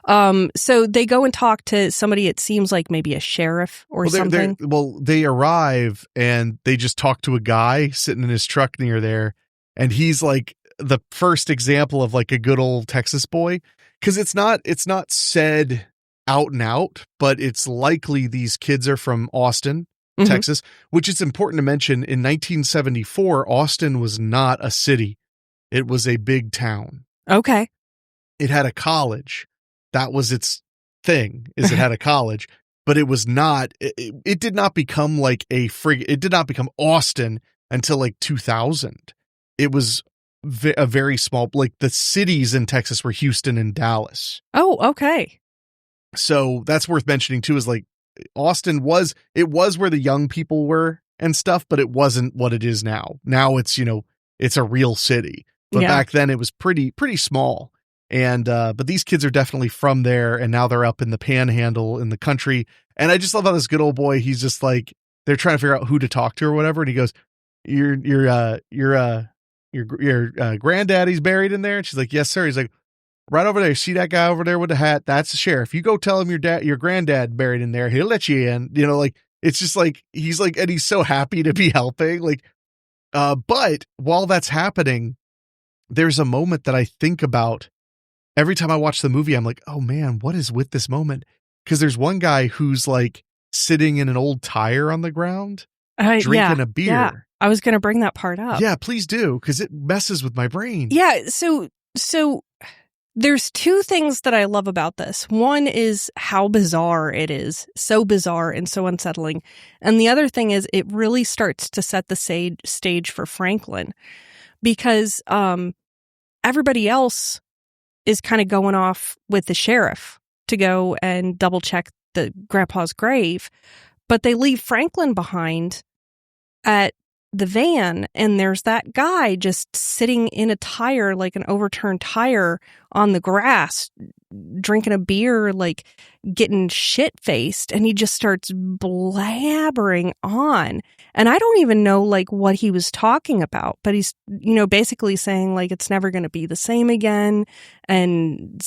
So they go and talk to somebody, it seems like maybe a sheriff or something. They arrive and they just talk to a guy sitting in his truck near there. And he's like the first example of like a good old Texas boy. Because it's not said out and out, but it's likely these kids are from Austin, mm-hmm. Texas, which is important to mention. In 1974, Austin was not a city. It was a big town. Okay. It had a college. That was its thing, is it had a college. but it was not, it did not become like it did not become Austin until like 2000. It was a very small, like the cities in Texas were Houston and Dallas. Oh, okay. So that's worth mentioning too, is like Austin was where the young people were and stuff, but it wasn't what it is now. Now it's, it's a real city, but back then it was pretty small. And, but these kids are definitely from there, and now they're up in the panhandle in the country. And I just love how this good old boy, he's just like, they're trying to figure out who to talk to or whatever. And he goes, your granddaddy's buried in there. And she's like, yes, sir. He's like, right over there. See that guy over there with the hat? That's the sheriff. You go tell him your granddad buried in there. He'll let you in. Like, it's just like, he's like, and he's so happy to be helping. Like, but while that's happening, there's a moment that I think about every time I watch the movie. I'm like, oh man, what is with this moment? Because there's one guy who's like sitting in an old tire on the ground, drinking a beer. Yeah. I was going to bring that part up. Yeah, please do. Because it messes with my brain. Yeah. So there's two things that I love about this. One is how bizarre it is. So bizarre and so unsettling. And the other thing is it really starts to set the stage for Franklin, because everybody else is kind of going off with the sheriff to go and double check the grandpa's grave. But they leave Franklin behind at the van, and there's that guy just sitting in a tire, like an overturned tire on the grass, drinking a beer, like getting shit-faced, and he just starts blabbering on. And I don't even know like what he was talking about, but he's, basically saying like it's never going to be the same again, and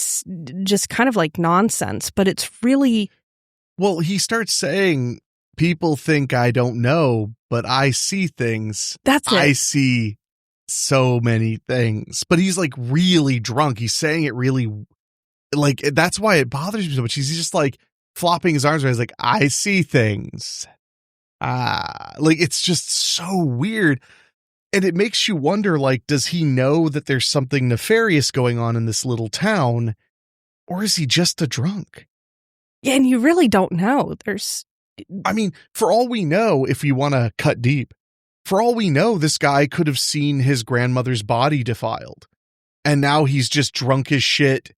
just kind of like nonsense. But it's really... Well, he starts saying, people think I don't know, but I see things. That's it. I see so many things. But he's like really drunk. He's saying it really, like, that's why it bothers me so much. He's just like flopping his arms around. He's like, I see things. Like, it's just so weird. And it makes you wonder, like, does he know that there's something nefarious going on in this little town? Or is he just a drunk? Yeah, and you really don't know. I mean, for all we know, if you want to cut deep, for all we know, this guy could have seen his grandmother's body defiled. And now he's just drunk as shit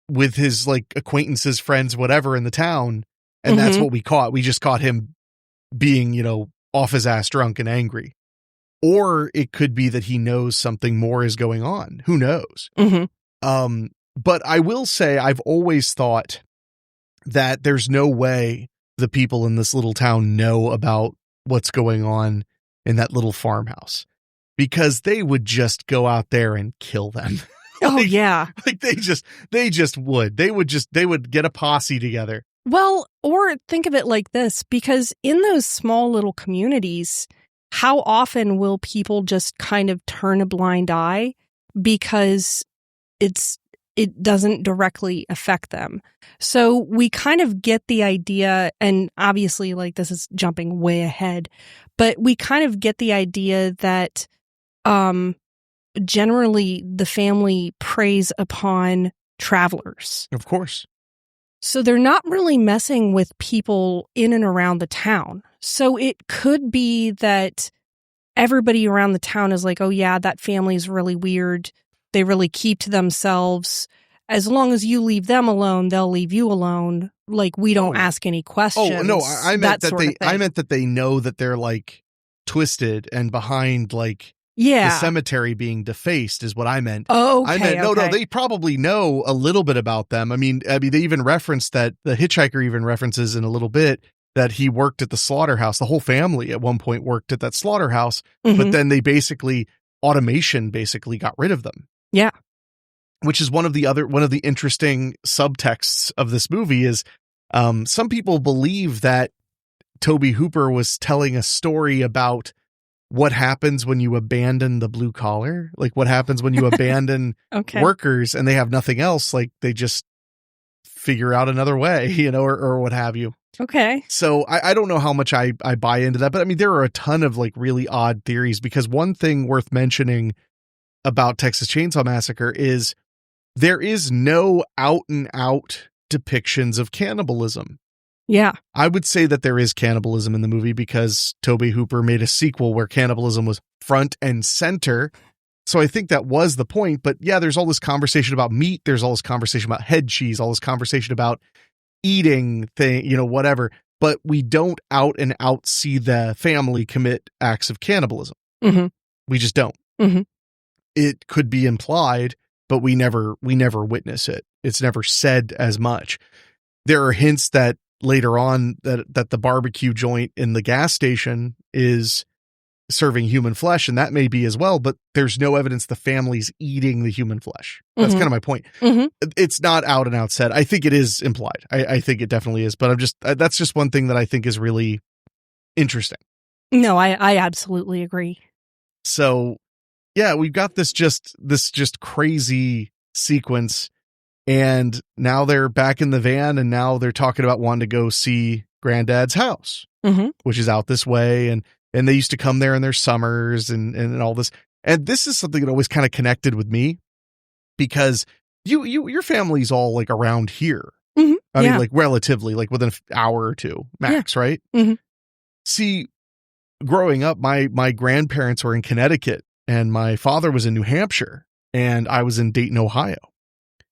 with his like acquaintances, friends, whatever in the town. And that's what we caught. We just caught him being, off his ass drunk and angry. Or it could be that he knows something more is going on. Who knows? But I will say, I've always thought that there's no way the people in this little town know about what's going on in that little farmhouse, because they would just go out there and kill them. Oh yeah. Like they just would. They would get a posse together. Well, or think of it like this, because in those small little communities, how often will people just kind of turn a blind eye because it doesn't directly affect them? So we kind of get the idea, and obviously like this is jumping way ahead, but we kind of get the idea that generally the family preys upon travelers. Of course. So they're not really messing with people in and around the town. So it could be that everybody around the town is like, oh yeah, that family's really weird. They really keep to themselves. As long as you leave them alone, they'll leave you alone. Like, we don't ask any questions. Oh no, I meant that they know that they're like twisted and behind like the cemetery being defaced is what I meant. Oh, okay. I meant no, they probably know a little bit about them. I mean, they even referenced that the hitchhiker even references in a little bit that he worked at the slaughterhouse. The whole family at one point worked at that slaughterhouse, but then they automation got rid of them. Yeah. Which is one of the interesting subtexts of this movie is some people believe that Tobe Hooper was telling a story about what happens when you abandon the blue collar, like what happens when you abandon workers and they have nothing else, like they just figure out another way, or what have you. Okay. So I don't know how much I buy into that, but I mean, there are a ton of like really odd theories, because one thing worth mentioning about Texas Chainsaw Massacre is there is no out and out depictions of cannibalism. Yeah. I would say that there is cannibalism in the movie because Tobe Hooper made a sequel where cannibalism was front and center. So I think that was the point. But yeah, there's all this conversation about meat. There's all this conversation about head cheese, all this conversation about eating thing, whatever. But we don't out and out see the family commit acts of cannibalism. Mm-hmm. We just don't. Mm-hmm. It could be implied, but we never witness it. It's never said as much. There are hints that later on that the barbecue joint in the gas station is serving human flesh, and that may be as well, but there's no evidence the family's eating the human flesh. That's kind of my point. Mm-hmm. It's not out and out said. I think it is implied. I think it definitely is, but that's just one thing that I think is really interesting. No, I absolutely agree. So yeah, we've got this just crazy sequence, and now they're back in the van, and now they're talking about wanting to go see Granddad's house, which is out this way. And they used to come there in their summers and all this. And this is something that always kind of connected with me because your family's all like around here. Mm-hmm. I mean, like relatively, like within an hour or two max, right? Mm-hmm. See, growing up, my grandparents were in Connecticut and my father was in New Hampshire and I was in Dayton, Ohio.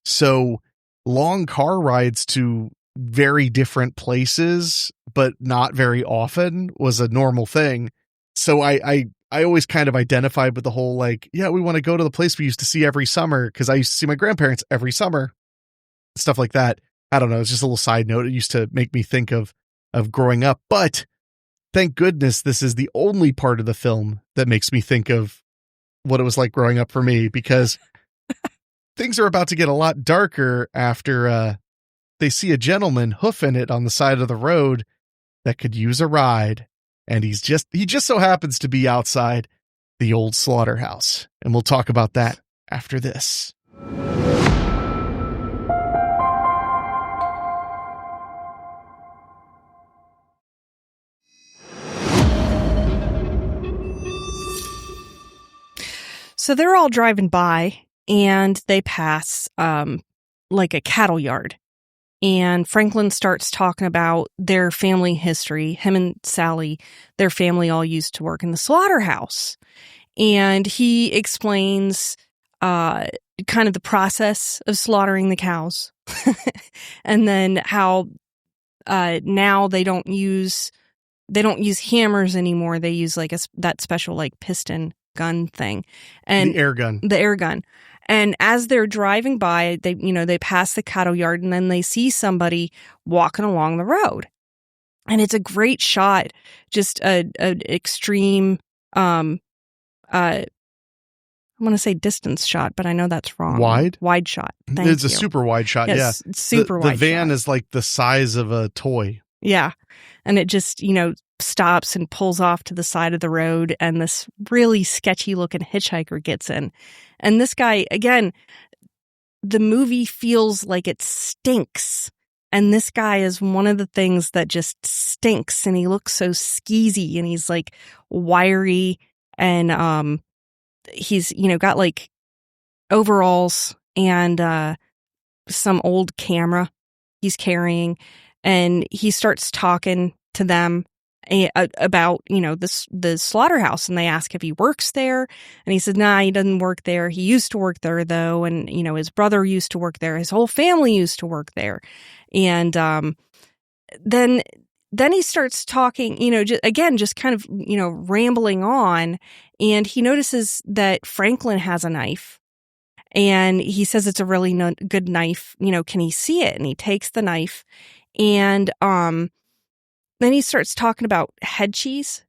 So long car rides to very different places, but not very often, was a normal thing. So I always kind of identified with the whole, like, yeah, we want to go to the place we used to see every summer because I used to see my grandparents every summer, stuff like that. I don't know. It's just a little side note. It used to make me think of growing up, but thank goodness this is the only part of the film that makes me think of what it was like growing up for me, because things are about to get a lot darker after they see a gentleman hoofing it on the side of the road that could use a ride. And he just so happens to be outside the old slaughterhouse. And we'll talk about that after this. So they're all driving by and they pass like a cattle yard. And Franklin starts talking about their family history. Him and Sally, their family all used to work in the slaughterhouse. And he explains kind of the process of slaughtering the cows. And then how now they don't use hammers anymore. They use like that special like piston gun thing. And the air gun. And as they're driving by, they pass the cattle yard and then they see somebody walking along the road. And it's a great shot, just an extreme, I want to say distance shot, but I know that's wrong. Wide shot. It's a super wide shot. Yes, yeah. Super wide. The van shot. is like the size of a toy. Yeah. And it just, stops and pulls off to the side of the road, and this really sketchy looking hitchhiker gets in. And this guy, again, the movie feels like it stinks. And this guy is one of the things that just stinks, and he looks so skeezy, and he's like wiry, and he's, got like overalls and some old camera he's carrying, and he starts talking to them about, the slaughterhouse, and they ask if he works there, and he said, nah, he doesn't work there. He used to work there though. And, his brother used to work there. His whole family used to work there. And, then he starts talking, just kind of, rambling on, and he notices that Franklin has a knife, and he says it's a really good knife. Can he see it? And he takes the knife, and, then he starts talking about head cheese.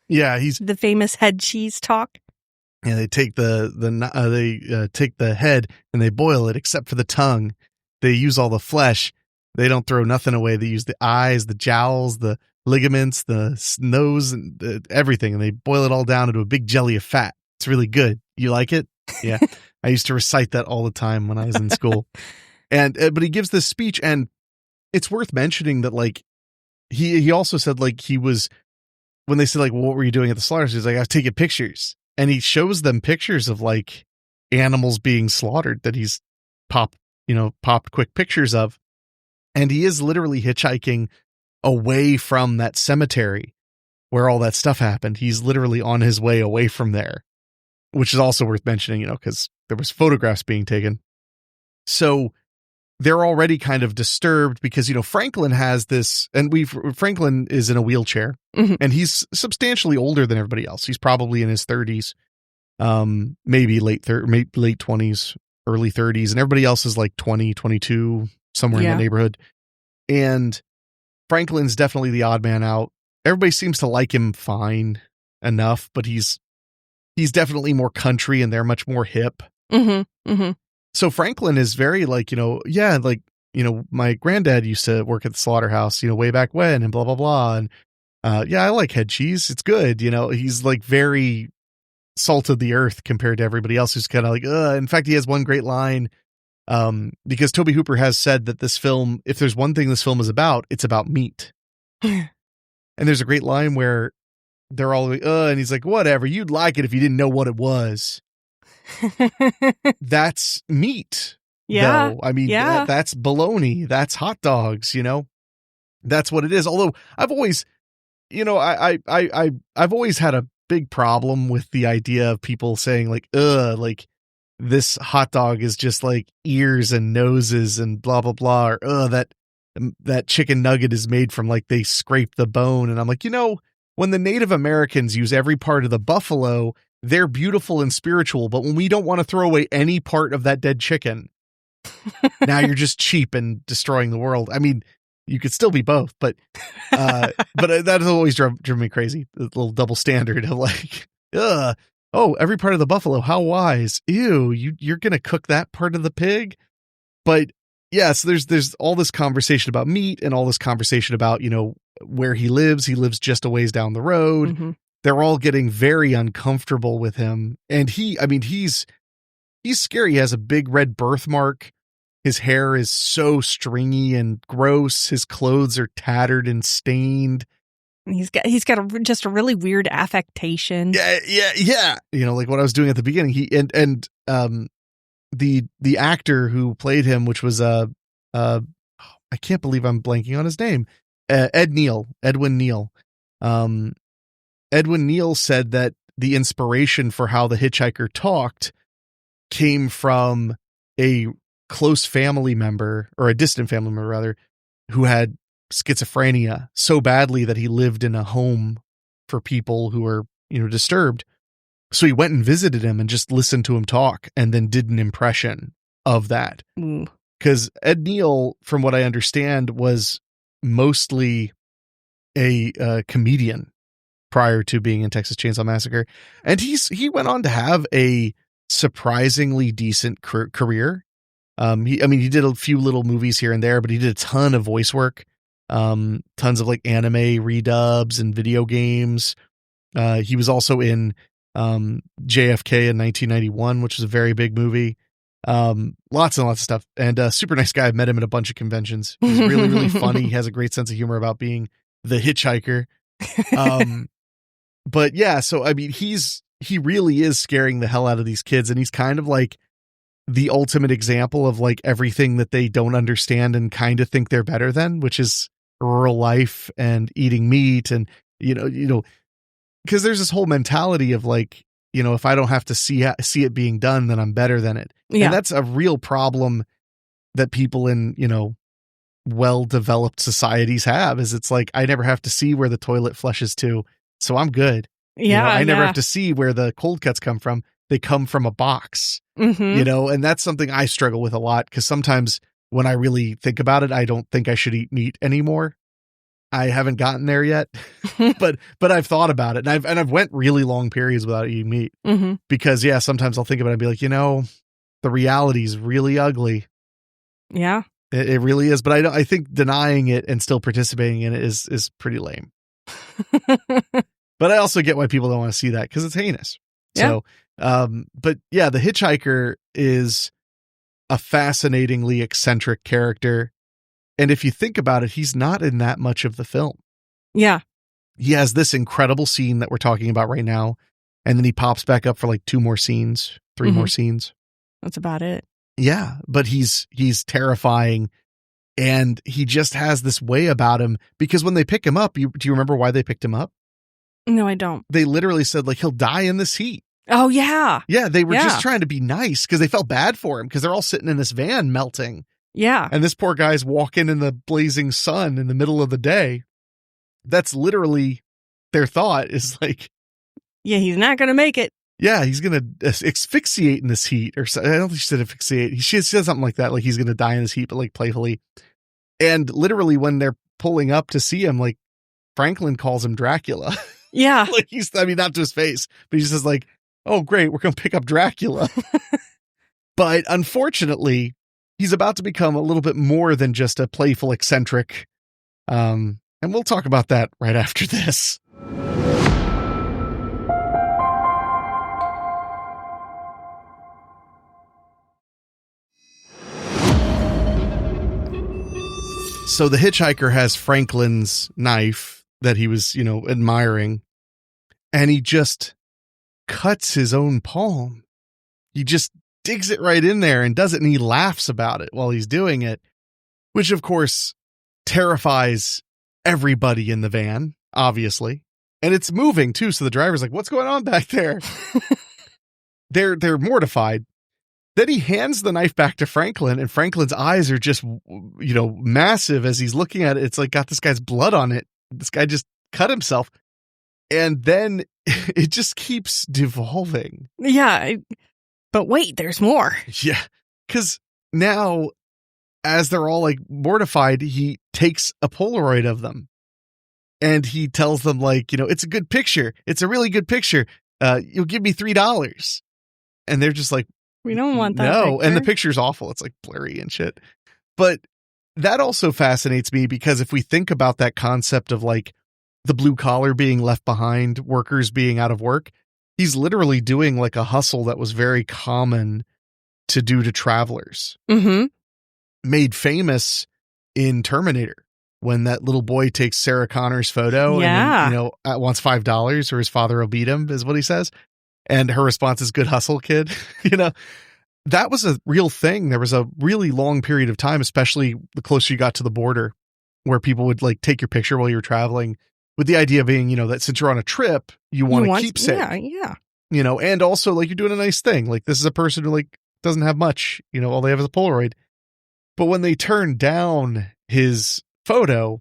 Yeah, he's the famous head cheese talk. Yeah, they take take the head and they boil it, except for the tongue. They use all the flesh. They don't throw nothing away. They use the eyes, the jowls, the ligaments, the nose, and everything, and they boil it all down into a big jelly of fat. It's really good. You like it? Yeah, I used to recite that all the time when I was in school. And but he gives this speech, and it's worth mentioning that like. He also said, like, he was, when they said, like, well, what were you doing at the slaughterhouse? He's like, I was taking pictures. And he shows them pictures of, like, animals being slaughtered that he's popped quick pictures of. And he is literally hitchhiking away from that cemetery where all that stuff happened. He's literally on his way away from there, which is also worth mentioning, because there was photographs being taken. So they're already kind of disturbed because, Franklin has this, and Franklin is in a wheelchair, and he's substantially older than everybody else. He's probably in his 30s, maybe late 20s, early 30s, and everybody else is like 20, 22, somewhere in the neighborhood. And Franklin's definitely the odd man out. Everybody seems to like him fine enough, but he's definitely more country and they're much more hip. So Franklin is very like, my granddad used to work at the slaughterhouse, way back when, and blah, blah, blah. And I like head cheese. It's good. He's like very salt of the earth compared to everybody else who's kind of like, in fact, he has one great line, because Tobe Hooper has said that this film, if there's one thing this film is about, it's about meat. And there's a great line where they're all like, and he's like, whatever, you'd like it if you didn't know what it was. That's meat. Yeah. Though. I mean, that's bologna. That's hot dogs, that's what it is. Although I've always, I've always had a big problem with the idea of people saying like, like this hot dog is just like ears and noses and blah, blah, blah. Or, that chicken nugget is made from like, they scrape the bone. And I'm like, when the Native Americans use every part of the buffalo, they're beautiful and spiritual. But when we don't want to throw away any part of that dead chicken, now you're just cheap and destroying the world. I mean, you could still be both, but that has always driven me crazy. The little double standard of like, every part of the buffalo, how wise. Ew, you're going to cook that part of the pig? But yes, there's all this conversation about meat and all this conversation about, where he lives. He lives just a ways down the road. They're all getting very uncomfortable with him. And he's scary. He has a big red birthmark. His hair is so stringy and gross. His clothes are tattered and stained. He's got just a really weird affectation. Yeah. Like what I was doing at the beginning. The actor who played him, which was I can't believe I'm blanking on his name. Edwin Neal. Edwin Neal said that the inspiration for how the hitchhiker talked came from a close family member, or a distant family member rather, who had schizophrenia so badly that he lived in a home for people who were, disturbed. So he went and visited him and just listened to him talk and then did an impression of that. Because Ed Neal, from what I understand, was mostly a comedian prior to being in Texas Chainsaw Massacre. And he went on to have a surprisingly decent career. He did a few little movies here and there, but he did a ton of voice work, tons of like anime redubs and video games. He was also in JFK in 1991, which was a very big movie. Lots and lots of stuff, and super nice guy. I've met him at a bunch of conventions. He's really, really funny. He has a great sense of humor about being the hitchhiker. But yeah, so I mean, he really is scaring the hell out of these kids, and he's kind of like the ultimate example of like everything that they don't understand and kind of think they're better than, which is rural life and eating meat, and because there's this whole mentality of like, if I don't have to see it being done, then I'm better than it. Yeah. And that's a real problem that people in, well-developed societies have, is it's like, I never have to see where the toilet flushes to, so I'm good. Yeah. I never have to see where the cold cuts come from. They come from a box, and that's something I struggle with a lot, because sometimes when I really think about it, I don't think I should eat meat anymore. I haven't gotten there yet, but I've thought about it, and I've went really long periods without eating meat, because sometimes I'll think about it and be like, the reality is really ugly. Yeah, it really is. But I think denying it and still participating in it is pretty lame. But I also get why people don't want to see that, because it's heinous. Yeah. So, but yeah, the hitchhiker is a fascinatingly eccentric character. And if you think about it, he's not in that much of the film. Yeah. He has this incredible scene that we're talking about right now. And then he pops back up for like 2 more scenes, 3 more scenes. That's about it. Yeah. But he's terrifying And he just has this way about him because when they pick him up, do you remember why they picked him up? No, I don't. They literally said, like, he'll die in this heat. Oh, yeah. Yeah, they were just trying to be nice because they felt bad for him because they're all sitting in this van melting. Yeah. And this poor guy's walking in the blazing sun in the middle of the day. That's literally their thought is like, yeah, he's not going to make it. Yeah, he's going to asphyxiate in this heat. Or I don't think she said asphyxiate. She said something like that, like he's going to die in this heat, but like playfully. And literally when they're pulling up to see him, like Franklin calls him Dracula. Yeah. Like not to his face, but he says like, oh, great, we're going to pick up Dracula. But unfortunately, he's about to become a little bit more than just a playful eccentric. And we'll talk about that right after this. So the hitchhiker has Franklin's knife that he was, admiring, and he just cuts his own palm. He just digs it right in there and does it, and he laughs about it while he's doing it, which of course terrifies everybody in the van, obviously. And it's moving too, so the driver's like, what's going on back there? They're mortified. Then he hands the knife back to Franklin, and Franklin's eyes are just, massive as he's looking at it. It's like got this guy's blood on it. This guy just cut himself. And then it just keeps devolving. Yeah. But wait, there's more. Yeah. Because now, as they're all like mortified, he takes a Polaroid of them. And he tells them like, it's a good picture. It's a really good picture. You'll give me $3. And they're just like, we don't want that. No, picture. And the picture's awful. It's like blurry and shit. But that also fascinates me because if we think about that concept of like the blue collar being left behind, workers being out of work, he's literally doing like a hustle that was very common to do to travelers. Mm-hmm. Made famous in Terminator when that little boy takes Sarah Connor's photo and then, wants $5 or his father will beat him is what he says. And her response is, good hustle, kid. That was a real thing. There was a really long period of time, especially the closer you got to the border, where people would like take your picture while you were traveling with the idea being, that since you're on a trip, you want to keep safe. Yeah. And also like you're doing a nice thing. Like this is a person who like doesn't have much, all they have is a Polaroid. But when they turn down his photo,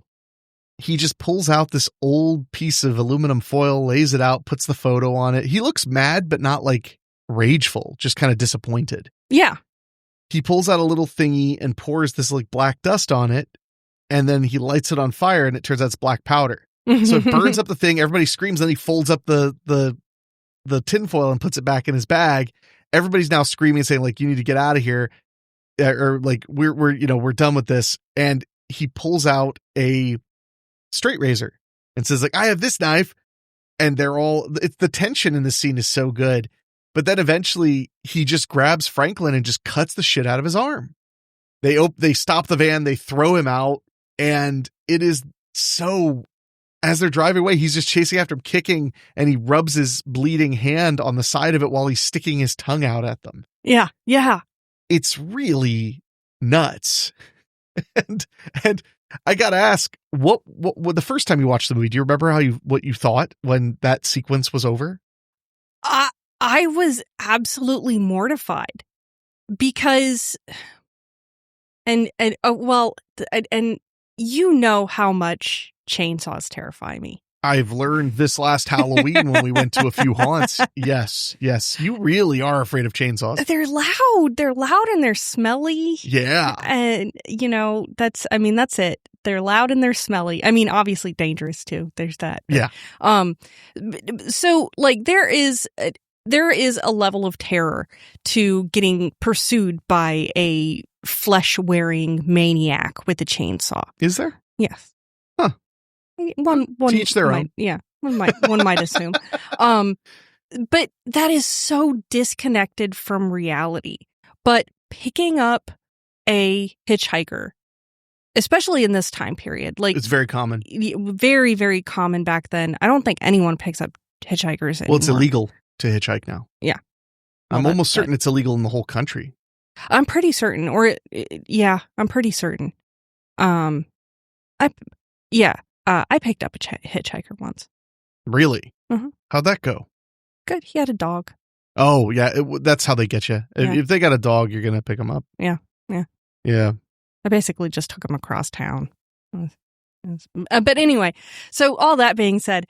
he just pulls out this old piece of aluminum foil, lays it out, puts the photo on it. He looks mad, but not like rageful, just kind of disappointed. Yeah. He pulls out a little thingy and pours this like black dust on it. And then he lights it on fire and it turns out it's black powder. So it burns up the thing. Everybody screams. Then he folds up the tinfoil and puts it back in his bag. Everybody's now screaming, saying like, you need to get out of here. Or like, we're done with this. And he pulls out a straight razor and says like, I have this knife. And it's the tension in this scene is so good. But then eventually he just grabs Franklin and just cuts the shit out of his arm. They stop the van, they throw him out. And it is so, as they're driving away, he's just chasing after him, kicking, and he rubs his bleeding hand on the side of it while he's sticking his tongue out at them. Yeah. Yeah. It's really nuts. And I got to ask, what the first time you watched the movie, do you remember what you thought when that sequence was over? I was absolutely mortified because, and how much chainsaws terrify me. I've learned this last Halloween when we went to a few haunts. Yes. You really are afraid of chainsaws. They're loud and they're smelly. Yeah. And that's it. They're loud and they're smelly. I mean, obviously dangerous too. There's that. Yeah. So like there is a level of terror to getting pursued by a flesh-wearing maniac with a chainsaw. Is there? Yes. Huh. One Teach their own. Yeah. One might assume. But that is so disconnected from reality. But picking up a hitchhiker, especially in this time period, like it's very common. Very, very common back then. I don't think anyone picks up hitchhikers anymore. Well, it's illegal to hitchhike now. Yeah. I'm almost certain it's illegal in the whole country. I'm pretty certain. I'm pretty certain. I picked up a hitchhiker once. Really? Mm-hmm. How'd that go? Good. He had a dog. Oh, yeah. That's how they get you. Yeah. If they got a dog, you're going to pick them up. Yeah. I basically just took him across town. But anyway, so all that being said,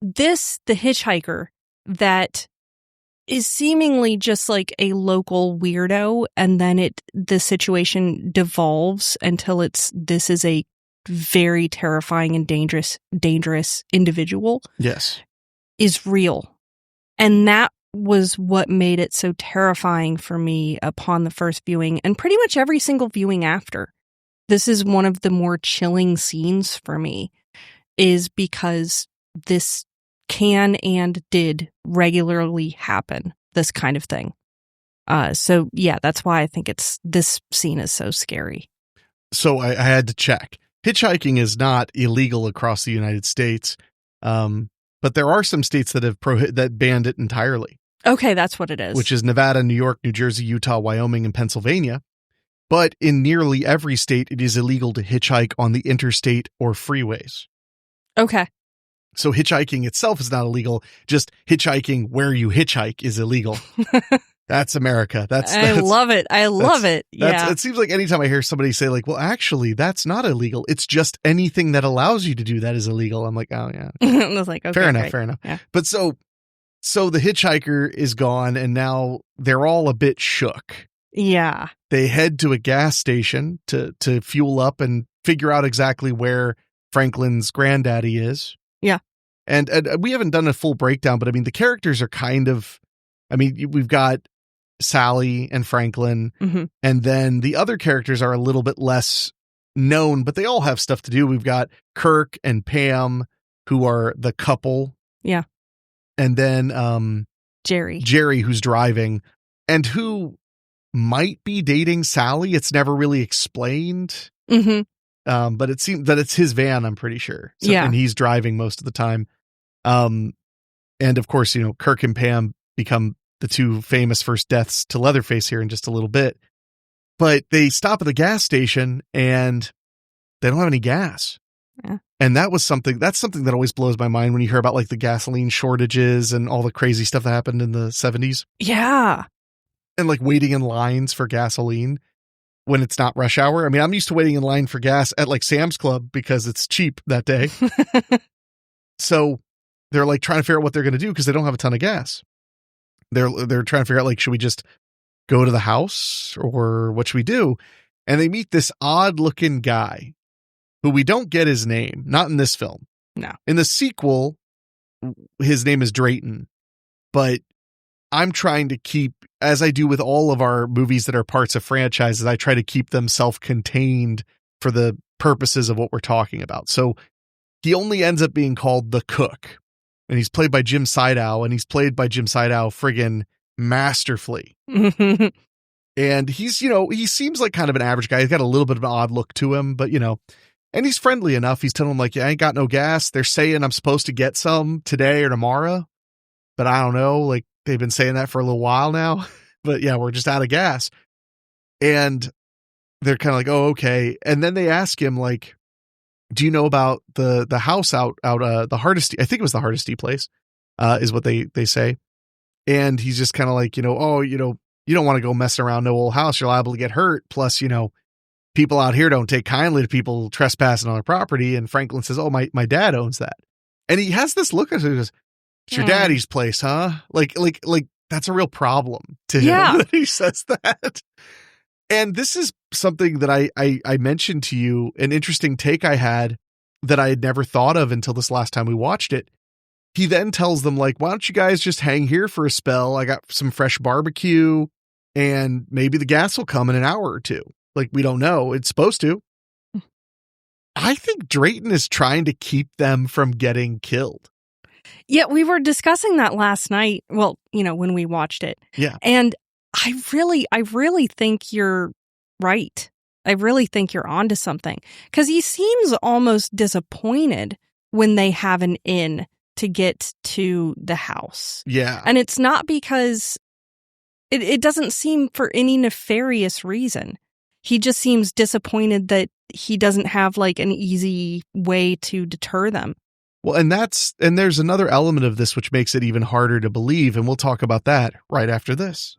the hitchhiker that is seemingly just like a local weirdo, and then the situation devolves until this is a very terrifying and dangerous individual. Yes. Is real. And that was what made it so terrifying for me upon the first viewing, and pretty much every single viewing after. This is one of the more chilling scenes for me, is because this can and did regularly happen, this kind of thing. So yeah, that's why I think this scene is so scary. So I had to check. Hitchhiking is not illegal across the United States, but there are some states that have that banned it entirely. Okay, that's what it is. Which is Nevada, New York, New Jersey, Utah, Wyoming, and Pennsylvania. But in nearly every state, it is illegal to hitchhike on the interstate or freeways. Okay. So hitchhiking itself is not illegal. Just hitchhiking where you hitchhike is illegal. That's America. I love it. I love it. Yeah. It seems like anytime I hear somebody say like, well, actually, that's not illegal. It's just anything that allows you to do that is illegal. I'm like, oh, yeah. I was like, okay, fair enough. Yeah. But so the hitchhiker is gone, and now they're all a bit shook. Yeah. They head to a gas station to fuel up and figure out exactly where Franklin's granddaddy is. Yeah. And we haven't done a full breakdown, but I mean, the characters are we've got Sally and Franklin, mm-hmm. and then the other characters are a little bit less known, but they all have stuff to do. We've got Kirk and Pam, who are the couple. Yeah. And then Jerry, who's driving, and who might be dating Sally. It's never really explained. Mm-hmm. But it seems that it's his van, I'm pretty sure. So, yeah. And he's driving most of the time. And of course, Kirk and Pam become the two famous first deaths to Leatherface here in just a little bit. But they stop at the gas station and they don't have any gas. Yeah. And that's something that always blows my mind when you hear about like the gasoline shortages and all the crazy stuff that happened in the 70s. Yeah. And like waiting in lines for gasoline when it's not rush hour. I mean, I'm used to waiting in line for gas at like Sam's Club because it's cheap that day. So they're like trying to figure out what they're going to do because they don't have a ton of gas. They're trying to figure out like, should we just go to the house or what should we do? And they meet this odd looking guy who we don't get his name, not in this film. No. In the sequel, his name is Drayton, but I'm trying to keep, as I do with all of our movies that are parts of franchises, I try to keep them self-contained for the purposes of what we're talking about. So he only ends up being called the Cook, and he's played by Jim Sydow, and he's played by Jim Sydow friggin' masterfully. And he's, he seems like kind of an average guy. He's got a little bit of an odd look to him, but and he's friendly enough. He's telling him like, yeah, I ain't got no gas. They're saying I'm supposed to get some today or tomorrow, but I don't know. Like they've been saying that for a little while now, but yeah, we're just out of gas. And they're kind of like, oh, okay. And then they ask him like, do you know about the house out the Hardesty? I think it was the Hardesty place, is what they say. And he's just kind of like, oh, you don't want to go messing around no old house. You're liable to get hurt. Plus, people out here don't take kindly to people trespassing on their property. And Franklin says, oh, my dad owns that. And he has this look at him. He goes, it's your daddy's place, huh? Like that's a real problem to him that he says that. And this is something that I mentioned to you, an interesting take I had that I had never thought of until this last time we watched it. He then tells them like, why don't you guys just hang here for a spell? I got some fresh barbecue and maybe the gas will come in an hour or two. Like, we don't know. It's supposed to. I think Drayton is trying to keep them from getting killed. Yeah, we were discussing that last night. Well, when we watched it. Yeah. And I really think you're right. I really think you're onto something. Because he seems almost disappointed when they have an inn to get to the house. Yeah. And it's not because it doesn't seem for any nefarious reason. He just seems disappointed that he doesn't have like an easy way to deter them. Well, and there's another element of this which makes it even harder to believe, and we'll talk about that right after this.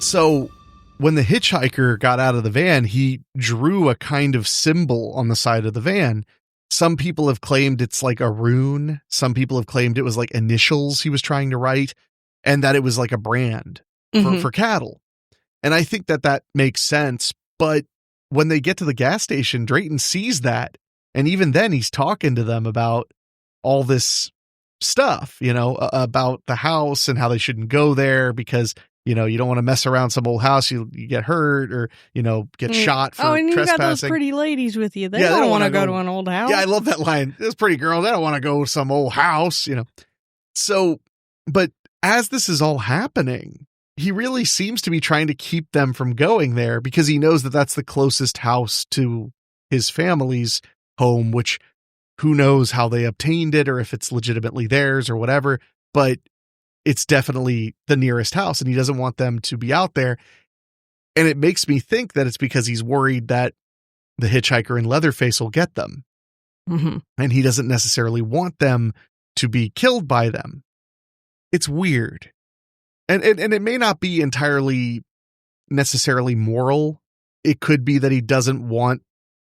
So when the hitchhiker got out of the van, he drew a kind of symbol on the side of the van. Some people have claimed it's like a rune. Some people have claimed it was like initials he was trying to write, and that it was like a brand for cattle. And I think that makes sense. But when they get to the gas station, Drayton sees that. And even then he's talking to them about all this stuff, about the house and how they shouldn't go there because, you don't want to mess around some old house. You get hurt or, get shot for trespassing. Oh, and you got those pretty ladies with you. They don't want to go to an old house. Yeah, I love that line. Those pretty girls, they don't want to go to some old house, So, but as this is all happening, he really seems to be trying to keep them from going there because he knows that that's the closest house to his family's home, which who knows how they obtained it or if it's legitimately theirs or whatever, but it's definitely the nearest house and he doesn't want them to be out there. And it makes me think that it's because he's worried that the hitchhiker and Leatherface will get them. Mm-hmm. And he doesn't necessarily want them to be killed by them. It's weird. And it may not be entirely necessarily moral. It could be that he doesn't want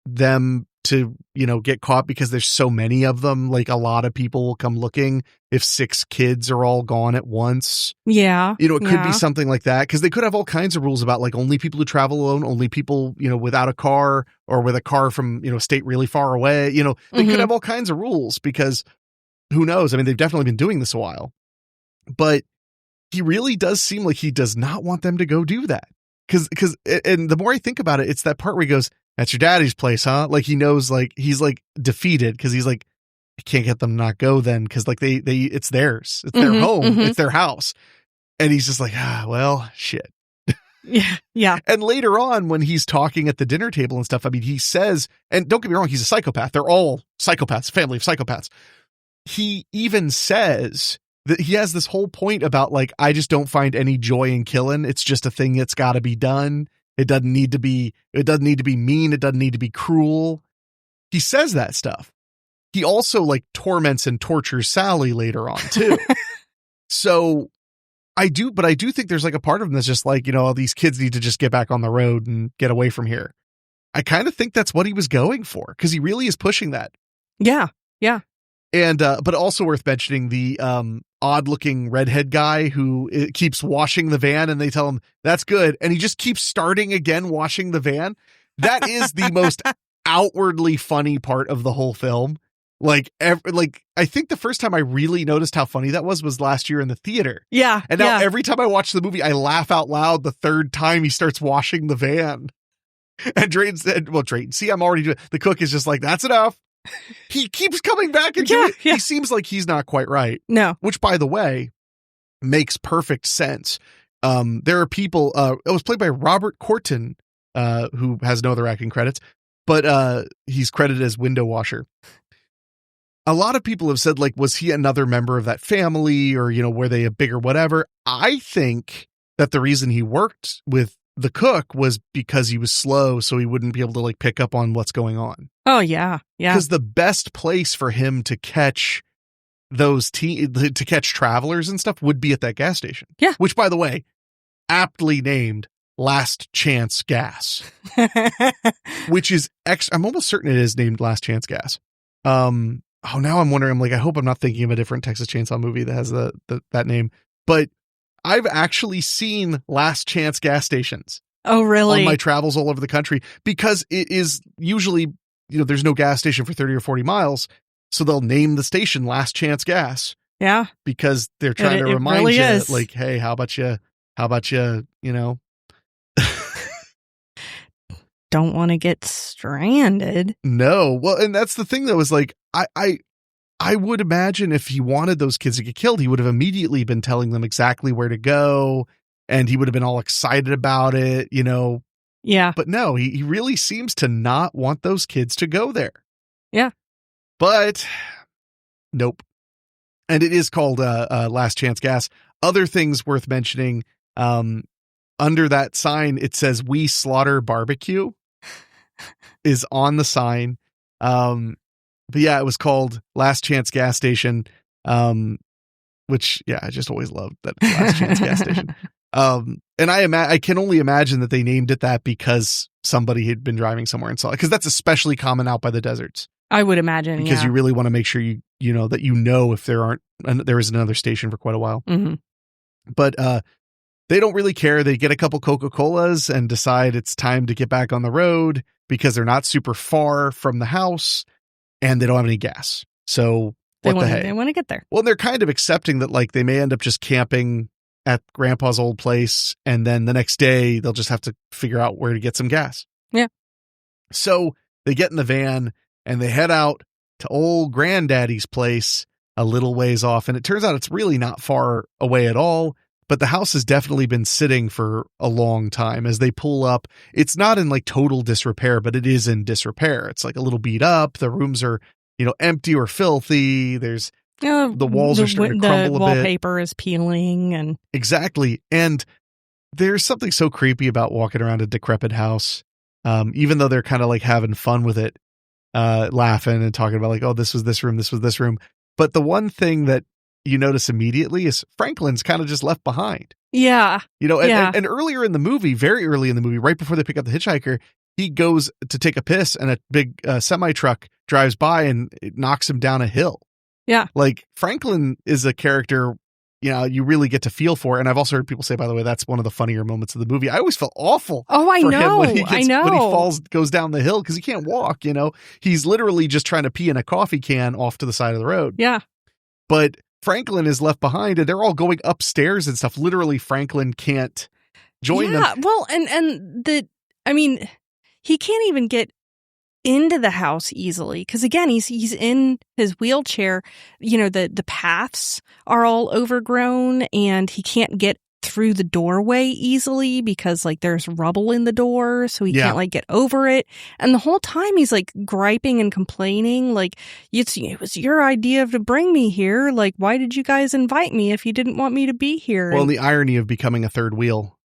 them to, get caught because there's so many of them. Like a lot of people will come looking if 6 kids are all gone at once. Yeah. It could be something like that because they could have all kinds of rules about like only people who travel alone, only people, without a car or with a car from, a state really far away. They could have all kinds of rules because who knows? I mean, they've definitely been doing this a while, but he really does seem like he does not want them to go do that. And the more I think about it, it's that part where he goes, "That's your daddy's place, huh?" Like he knows, like he's like defeated because he's like, I can't get them to not go then because like they it's theirs, it's their home, it's their house, and he's just like, well, shit. Yeah. And later on, when he's talking at the dinner table and stuff, I mean, he says, and don't get me wrong, he's a psychopath. They're all psychopaths, family of psychopaths. He even says that he has this whole point about like, I just don't find any joy in killing. It's just a thing that's got to be done. It doesn't need to be mean. It doesn't need to be cruel. He says that stuff. He also like torments and tortures Sally later on too. So I do think there's like a part of him that's just like, these kids need to just get back on the road and get away from here. I kind of think that's what he was going for because he really is pushing that. Yeah. Yeah. And, but also worth mentioning the, odd looking redhead guy who keeps washing the van and they tell him that's good. And he just keeps starting again, washing the van. That is the most outwardly funny part of the whole film. I think the first time I really noticed how funny that was last year in the theater. Yeah. And now every time I watch the movie, I laugh out loud the third time he starts washing the van. And Drayton said, see, I'm already doing, the cook is just like, that's enough. He keeps coming back and doing it. He seems like he's not quite right. No. Which, by the way, makes perfect sense. There are people, it was played by Robert Corton, who has no other acting credits, but he's credited as window washer. A lot of people have said, like, was he another member of that family or, were they a big or whatever? I think that the reason he worked with the cook was because he was slow, so he wouldn't be able to like pick up on what's going on. Oh yeah. Yeah. Because the best place for him to catch to catch travelers and stuff would be at that gas station. Yeah. Which, by the way, aptly named Last Chance Gas, which is I'm almost certain it is named Last Chance Gas. Now I'm wondering, I hope I'm not thinking of a different Texas Chainsaw movie that has that name, but I've actually seen Last Chance gas stations. Oh, really? On my travels all over the country because it is usually, there's no gas station for 30 or 40 miles. So they'll name the station Last Chance Gas. Yeah. Because they're trying to remind really you is. like, hey, how about you, don't want to get stranded. No. Well, and that's the thing though, is like, I would imagine if he wanted those kids to get killed, he would have immediately been telling them exactly where to go and he would have been all excited about it, Yeah. But no, he really seems to not want those kids to go there. Yeah. But nope. And it is called Last Chance Gas. Other things worth mentioning, under that sign, it says "We Slaughter Barbecue" is on the sign. But yeah, it was called Last Chance Gas Station, which, yeah, I just always loved that it's Last Chance Gas Station. And I can only imagine that they named it that because somebody had been driving somewhere and saw it, because that's especially common out by the deserts. I would imagine, because you really want to make sure you know that if there is another station for quite a while. Mm-hmm. But they don't really care. They get a couple Coca-Colas and decide it's time to get back on the road because they're not super far from the house and they don't have any gas. So what the heck? They want to get there. Well, they're kind of accepting that, like, they may end up just camping at Grandpa's old place, and then the next day they'll just have to figure out where to get some gas. Yeah. So they get in the van and they head out to old Granddaddy's place a little ways off. And it turns out it's really not far away at all, but the house has definitely been sitting for a long time. As they pull up, it's not in like total disrepair, but it is in disrepair. It's like a little beat up. The rooms are, empty or filthy. There's the walls are starting to crumble a bit. The wallpaper is peeling and exactly. And there's something so creepy about walking around a decrepit house. Even though they're kind of like having fun with it, laughing and talking about like, oh, this was this room, this was this room. But the one thing that you notice immediately is Franklin's kind of just left behind. Yeah. And earlier in the movie, very early in the movie, right before they pick up the hitchhiker, he goes to take a piss and a big semi truck drives by and it knocks him down a hill. Yeah. Like, Franklin is a character, you really get to feel for. And I've also heard people say, by the way, that's one of the funnier moments of the movie. I always felt awful. Oh, I know. When he goes down the hill because he can't walk, he's literally just trying to pee in a coffee can off to the side of the road. Yeah. But Franklin is left behind and they're all going upstairs and stuff. Literally, Franklin can't join them. Yeah. Well, he can't even get into the house easily because, again, he's in his wheelchair. The paths are all overgrown and he can't get through the doorway easily because like there's rubble in the door, so he can't like get over it. And the whole time he's like griping and complaining like, it was your idea to bring me here, like why did you guys invite me if you didn't want me to be here? Well, and the irony of becoming a third wheel.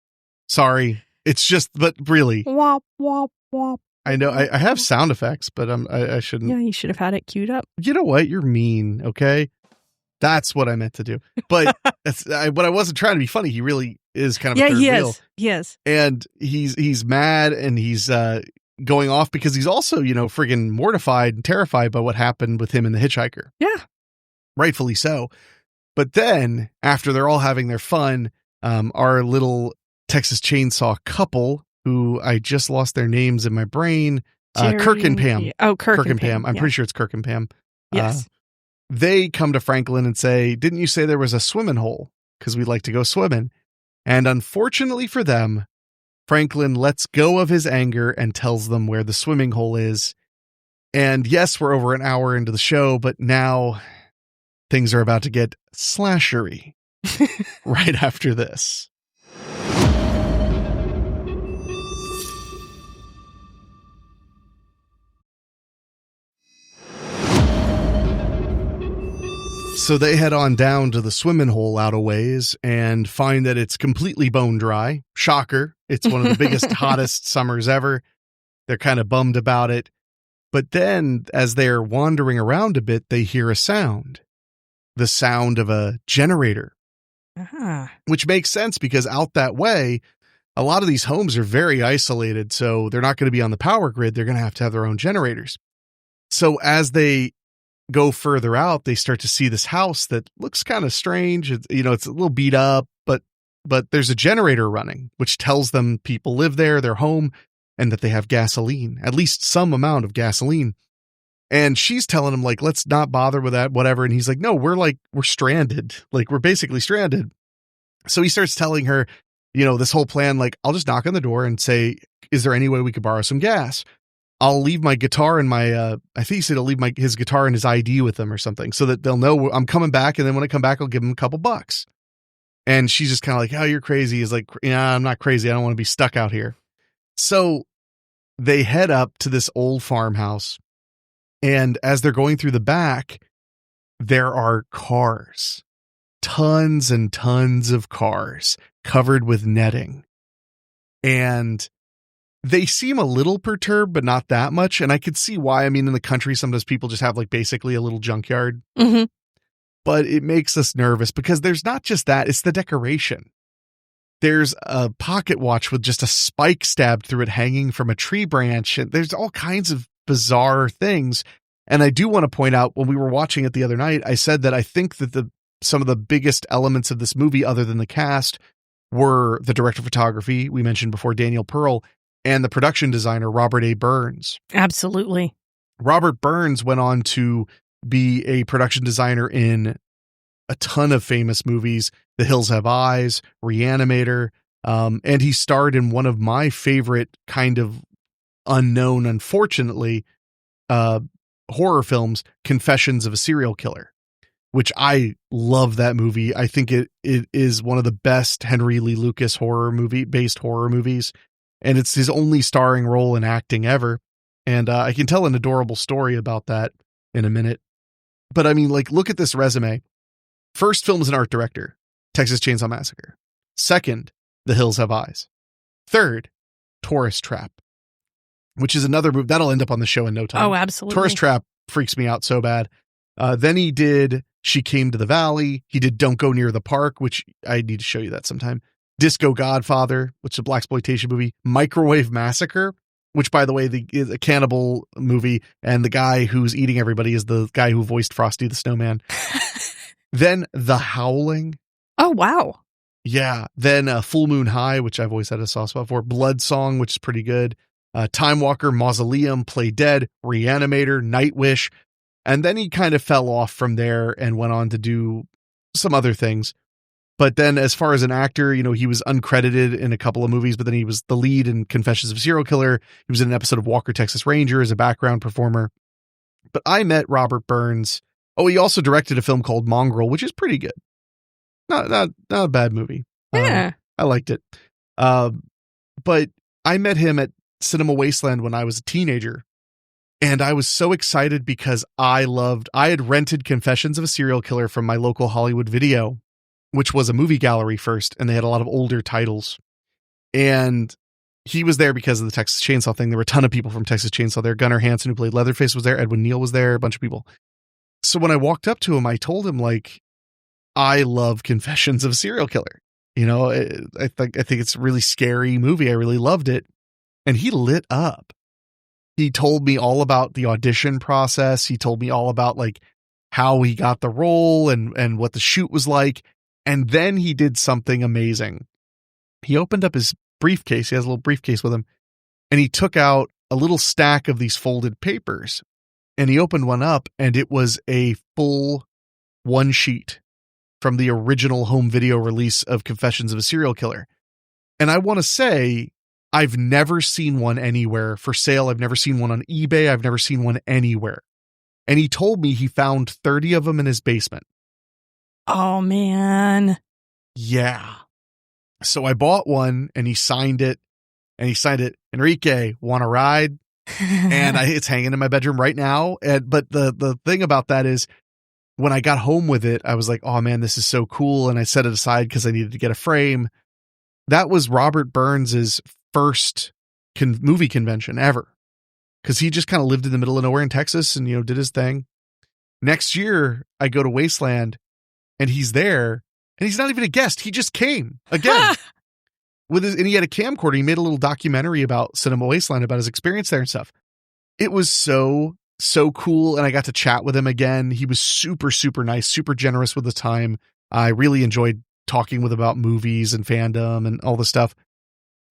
Sorry, it's just, but really, wop wop wop. I know I have sound effects, but I shouldn't. Yeah, you should have had it queued up. You know what? You're mean. Okay. That's what I meant to do. But but I wasn't trying to be funny. He really is kind of a third wheel. He is. And he's mad and he's going off because he's also, friggin' mortified and terrified by what happened with him and the hitchhiker. Yeah. Rightfully so. But then after they're all having their fun, our little Texas Chainsaw couple, who I just lost their names in my brain, Kirk and Pam. Oh, Kirk and Pam. I'm pretty sure it's Kirk and Pam. Yes. They come to Franklin and say, didn't you say there was a swimming hole? Because we'd like to go swimming. And unfortunately for them, Franklin lets go of his anger and tells them where the swimming hole is. And yes, we're over an hour into the show, but now things are about to get slashery right after this. So they head on down to the swimming hole out a ways and find that it's completely bone dry. Shocker. It's one of the biggest, hottest summers ever. They're kind of bummed about it. But then as they're wandering around a bit, they hear a sound. The sound of a generator. Uh-huh. Which makes sense because out that way, a lot of these homes are very isolated. So they're not going to be on the power grid. They're going to have their own generators. So as they go further out, they start to see this house that looks kind of strange. It's, it's a little beat up, but there's a generator running, which tells them people live there, they're home, and that they have gasoline, at least some amount of gasoline. And she's telling him like, let's not bother with that, whatever. And he's like, no, we're stranded. Like, we're basically stranded. So he starts telling her, this whole plan, like, I'll just knock on the door and say, is there any way we could borrow some gas? I'll leave my guitar and I think he said he'll leave his guitar and his ID with them or something so that they'll know I'm coming back. And then when I come back, I'll give them a couple bucks. And she's just kind of like, oh, you're crazy. He's like, yeah, I'm not crazy. I don't want to be stuck out here. So they head up to this old farmhouse. And as they're going through the back, there are cars, tons and tons of cars covered with netting. And they seem a little perturbed, but not that much. And I could see why. I mean, in the country, sometimes people just have like basically a little junkyard. Mm-hmm. But it makes us nervous because there's not just that, it's the decoration. There's a pocket watch with just a spike stabbed through it hanging from a tree branch. And there's all kinds of bizarre things. And I do want to point out, when we were watching it the other night, I said that I think that some of the biggest elements of this movie, other than the cast, were the director of photography, we mentioned before, Daniel Pearl, and the production designer, Robert A. Burns. Absolutely. Robert Burns went on to be a production designer in a ton of famous movies, The Hills Have Eyes, Reanimator, and he starred in one of my favorite kind of unknown, unfortunately, horror films, Confessions of a Serial Killer, which I love that movie. I think it is one of the best Henry Lee Lucas based horror movies, and it's his only starring role in acting ever. And I can tell an adorable story about that in a minute. But I mean, like, look at this resume. First film as an art director, Texas Chainsaw Massacre. Second, The Hills Have Eyes. Third, Tourist Trap, which is another movie that'll end up on the show in no time. Oh, absolutely. Tourist Trap freaks me out so bad. Then he did She Came to the Valley. He did Don't Go Near the Park, which I need to show you that sometime. Disco Godfather, which is a blaxploitation movie. Microwave Massacre, which, by the way, is a cannibal movie, and the guy who's eating everybody is the guy who voiced Frosty the Snowman. Then The Howling. Oh, wow. Yeah. Then Full Moon High, which I've always had a soft spot for. Blood Song, which is pretty good. Time Walker, Mausoleum, Play Dead, Reanimator, Nightwish. And then he kind of fell off from there and went on to do some other things. But then as far as an actor, you know, he was uncredited in a couple of movies, but then he was the lead in Confessions of a Serial Killer. He was in an episode of Walker, Texas Ranger as a background performer. But I met Robert Burns. Oh, he also directed a film called Mongrel, which is pretty good. Not a bad movie. Yeah. I liked it. But I met him at Cinema Wasteland when I was a teenager. And I was so excited because I had rented Confessions of a Serial Killer from my local Hollywood Video, which was a movie gallery first, and they had a lot of older titles. And he was there because of the Texas Chainsaw thing. There were a ton of people from Texas Chainsaw there. Gunnar Hansen, who played Leatherface, was there. Edwin Neal was there. A bunch of people. So when I walked up to him, I told him, like, I love Confessions of a Serial Killer. You know, I think it's a really scary movie. I really loved it. And he lit up. He told me all about the audition process. He told me all about, like, how he got the role and what the shoot was like. And then he did something amazing. He opened up his briefcase. He has a little briefcase with him. And he took out a little stack of these folded papers. And he opened one up, and it was a full one sheet from the original home video release of Confessions of a Serial Killer. And I want to say, I've never seen one anywhere for sale. I've never seen one on eBay. I've never seen one anywhere. And he told me he found 30 of them in his basement. Oh, man. Yeah. So I bought one, and he signed it. Enrique, want to ride? And it's hanging in my bedroom right now. But the thing about that is, when I got home with it, I was like, oh man, this is so cool. And I set it aside because I needed to get a frame. That was Robert Burns's first movie convention ever. Because he just kind of lived in the middle of nowhere in Texas and, you know, did his thing. Next year, I go to Wasteland and he's there, and he's not even a guest. He just came again. And he had a camcorder. He made a little documentary about Cinema Wasteland, about his experience there and stuff. It was so cool. And I got to chat with him again. He was super, super nice, super generous with the time. I really enjoyed talking with him about movies and fandom and all the stuff.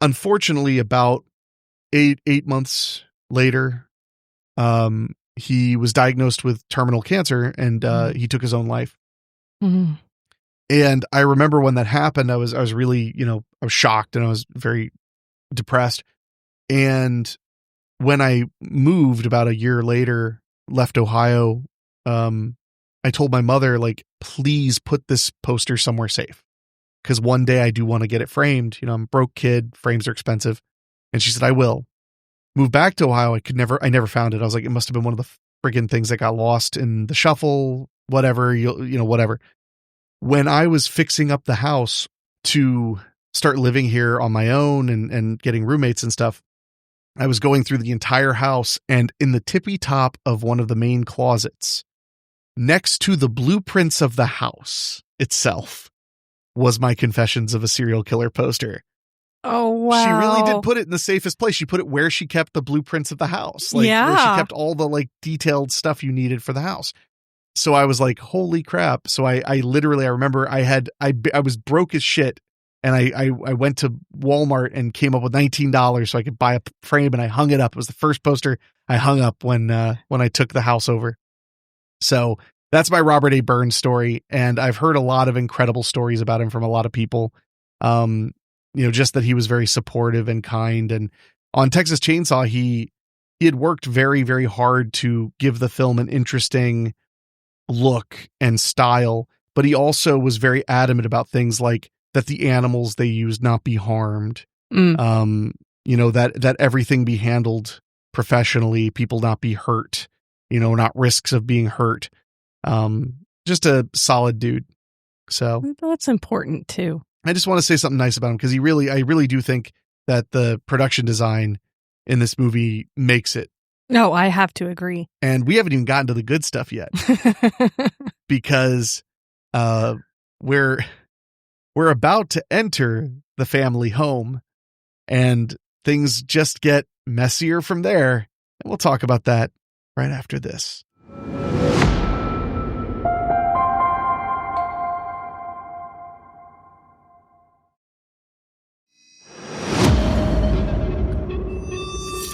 Unfortunately, about eight months later, he was diagnosed with terminal cancer, and he took his own life. Mm-hmm. And I remember when that happened, I was really, you know, I was shocked and I was very depressed. And when I moved about a year later, left Ohio, I told my mother, like, please put this poster somewhere safe. Because one day I do want to get it framed. You know, I'm a broke kid. Frames are expensive. And she said, I will. Moved back to Ohio. I never found it. I was like, it must have been one of the friggin' things that got lost in the shuffle, whatever, whatever. When I was fixing up the house to start living here on my own and getting roommates and stuff, I was going through the entire house, and in the tippy top of one of the main closets, next to the blueprints of the house itself, was my Confessions of a Serial Killer poster. Oh, wow. She really did put it in the safest place. She put it where she kept the blueprints of the house. Where she kept all the detailed stuff you needed for the house. So I was like, holy crap. So I remember I was broke as shit. And I went to Walmart and came up with $19 so I could buy a frame, and I hung it up. It was the first poster I hung up when I took the house over. So that's my Robert A. Burns story. And I've heard a lot of incredible stories about him from a lot of people. Just that he was very supportive and kind. And on Texas Chainsaw, he had worked very, very hard to give the film an interesting look and style. But he also was very adamant about things like that the animals they used not be harmed. That everything be handled professionally, people not be hurt, not risks of being hurt. Just a solid dude. So that's important too. I just want to say something nice about him because I really do think that the production design in this movie makes it. No, I have to agree. And we haven't even gotten to the good stuff yet because we're about to enter the family home and things just get messier from there. And we'll talk about that right after this.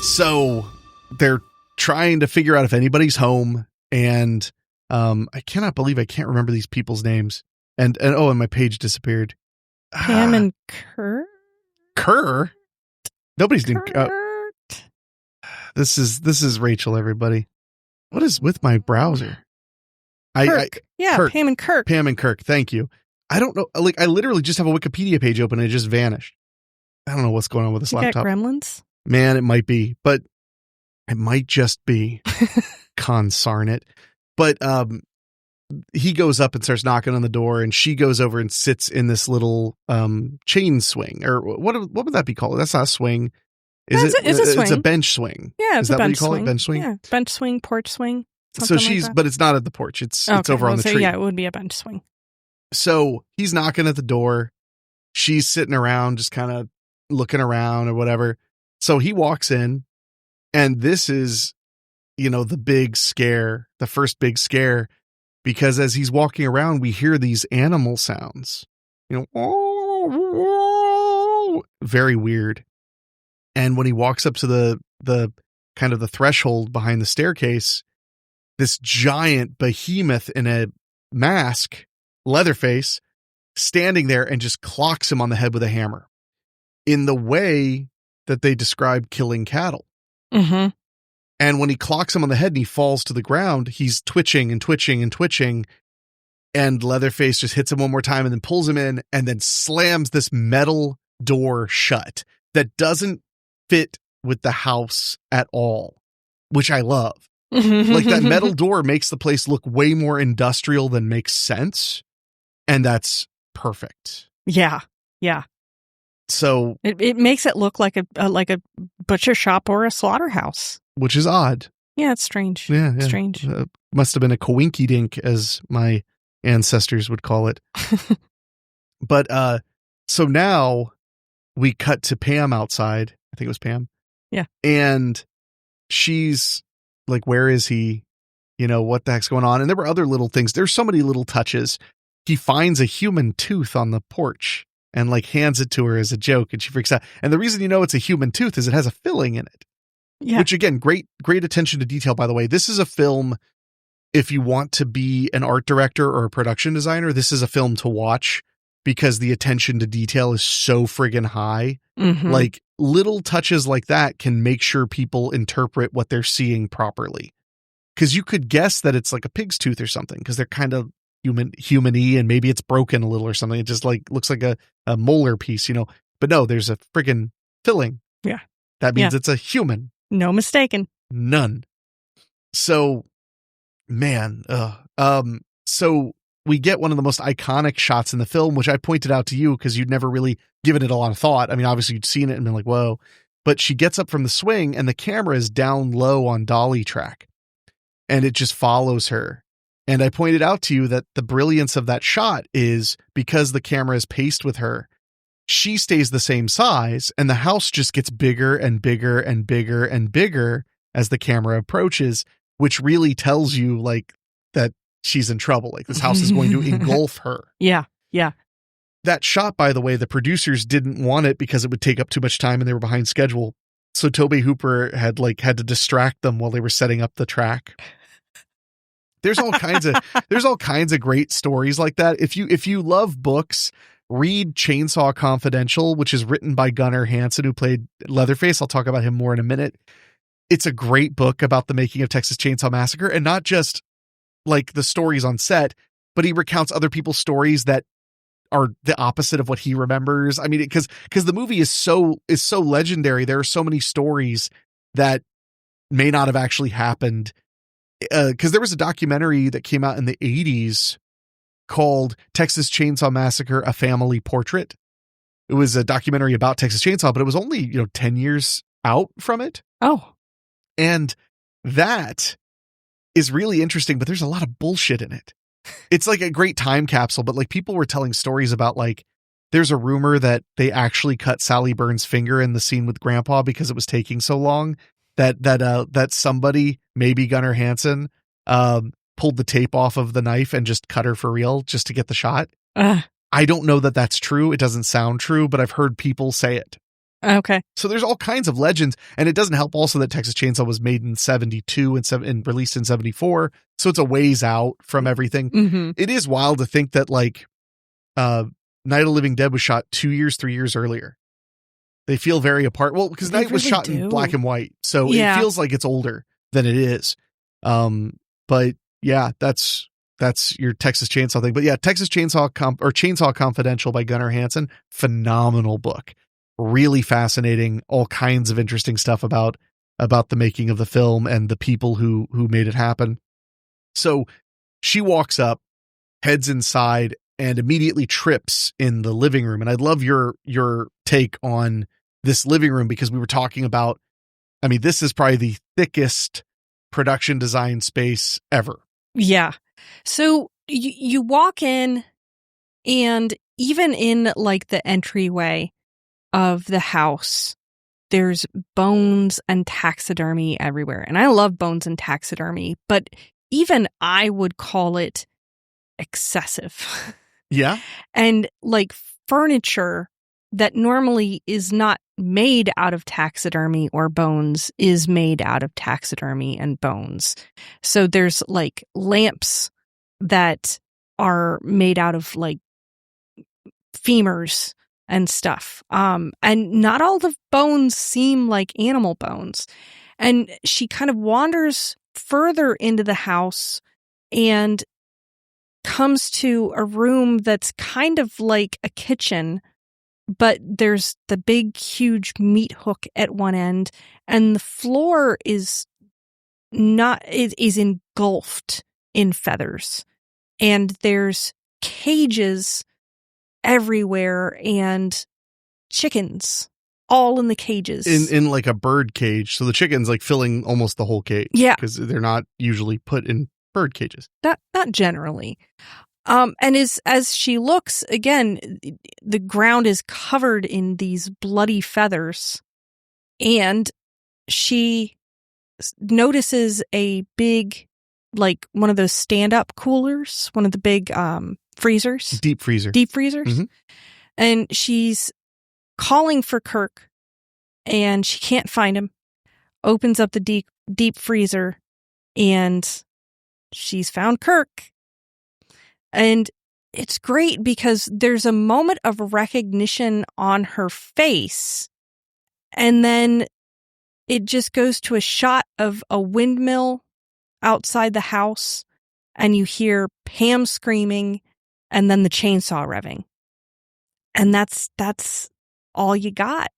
So they're trying to figure out if anybody's home, and I cannot believe I can't remember these people's names. And my page disappeared. Pam and Kurt. Kerr? Nobody's named. This is Rachel. Everybody, what is with my browser? Kirk. Kirk. Pam and Kirk. Pam and Kirk. Thank you. I don't know. I literally just have a Wikipedia page open and it just vanished. I don't know what's going on with this laptop. Gremlins. Man, it might be, but it might just be. Consarn it. But he goes up and starts knocking on the door, and she goes over and sits in this little chain swing, or what would that be called? That's not a swing. It's a swing. It's a bench swing. Yeah, it's a bench swing. Bench swing? Yeah, bench swing, porch swing. So but it's not at the porch. It's over on the tree. Yeah, it would be a bench swing. So he's knocking at the door. She's sitting around, just kind of looking around or whatever. So he walks in, and this is, the big scare, the first big scare, because as he's walking around, we hear these animal sounds, very weird. And when he walks up to the kind of the threshold behind the staircase, this giant behemoth in a mask, Leatherface, standing there and just clocks him on the head with a hammer in the way that they describe killing cattle. Mm-hmm. And when he clocks him on the head and he falls to the ground, he's twitching and twitching and twitching. And Leatherface just hits him one more time and then pulls him in and then slams this metal door shut that doesn't fit with the house at all, which I love. Like, that metal door makes the place look way more industrial than makes sense. And that's perfect. Yeah. Yeah. So it makes it look like a butcher shop or a slaughterhouse, which is odd. Yeah, it's strange. Yeah. Strange. Must have been a coinky dink, as my ancestors would call it. But so now we cut to Pam outside. I think it was Pam. Yeah. And she's like, where is he? What the heck's going on? And there were other little things. There's so many little touches. He finds a human tooth on the porch and hands it to her as a joke, and she freaks out. And the reason it's a human tooth is it has a filling in it. Yeah. Which, again, great attention to detail, by the way. This is a film, if you want to be an art director or a production designer, this is a film to watch because the attention to detail is so friggin' high. Mm-hmm. Little touches like that can make sure people interpret what they're seeing properly. Because you could guess that it's like a pig's tooth or something, because they're kind of human-y, and maybe it's broken a little or something. It just looks like a molar piece, But no, there's a friggin' filling. Yeah. That means it's a human. No mistaken. None. So Man. So we get one of the most iconic shots in the film, which I pointed out to you because you'd never really given it a lot of thought. I mean, obviously you'd seen it and been like, whoa. But she gets up from the swing and the camera is down low on dolly track and it just follows her. And I pointed out to you that the brilliance of that shot is because the camera is paced with her, she stays the same size and the house just gets bigger and bigger and bigger and bigger as the camera approaches, which really tells you like that she's in trouble. Like this house is going to engulf her. Yeah. Yeah. That shot, by the way, the producers didn't want it because it would take up too much time and they were behind schedule. So Tobe Hooper had to distract them while they were setting up the track. There's all kinds of great stories like that. If you love books, read Chainsaw Confidential, which is written by Gunnar Hansen, who played Leatherface. I'll talk about him more in a minute. It's a great book about the making of Texas Chainsaw Massacre, and not just like the stories on set, but he recounts other people's stories that are the opposite of what he remembers. I mean, because the movie is so legendary. There are so many stories that may not have actually happened. Because there was a documentary that came out in the 80s called Texas Chainsaw Massacre, A Family Portrait. It was a documentary about Texas Chainsaw, but it was only, 10 years out from it. Oh. And that is really interesting, but there's a lot of bullshit in it. It's like a great time capsule, but like people were telling stories about like, there's a rumor that they actually cut Sally Burns' finger in the scene with Grandpa because it was taking so long that somebody, maybe Gunnar Hansen, pulled the tape off of the knife and just cut her for real just to get the shot. I don't know that that's true. It doesn't sound true, but I've heard people say it. Okay. So there's all kinds of legends, and it doesn't help also that Texas Chainsaw was made in 72 and released in 74. So it's a ways out from everything. Mm-hmm. It is wild to think that like, Night of the Living Dead was shot 2 years, 3 years earlier. They feel very apart. Well, because Night was shot in black and white. So it feels like it's older than it is. But yeah, that's your Texas Chainsaw thing. But yeah, Texas Chainsaw Confidential by Gunnar Hansen. Phenomenal book. Really fascinating. All kinds of interesting stuff about the making of the film and the people who made it happen. So she walks up, heads inside, and immediately trips in the living room. And I'd love your take on this living room, because we were talking about, I mean, this is probably the thickest production design space ever. Yeah. So you walk in, and even in like the entryway of the house, there's bones and taxidermy everywhere. And I love bones and taxidermy, but even I would call it excessive. Yeah. And like furniture that normally is not made out of taxidermy or bones is made out of taxidermy and bones. So there's like lamps that are made out of like femurs and stuff. And not all the bones seem like animal bones. And she kind of wanders further into the house and comes to a room that's kind of like a kitchen, but there's the big, huge meat hook at one end, and the floor is engulfed in feathers, and there's cages everywhere and chickens all in the cages in like a bird cage. So the chicken's like filling almost the whole cage. Yeah, because they're not usually put in bird cages. Not generally. And as she looks again, the ground is covered in these bloody feathers, and she notices a big, like one of those stand-up coolers, one of the big freezers, deep freezers, mm-hmm. And she's calling for Kirk, and she can't find him. Opens up the deep freezer, and she's found Kirk. And it's great because there's a moment of recognition on her face, and then it just goes to a shot of a windmill outside the house, and you hear Pam screaming, and then the chainsaw revving. And that's all you got.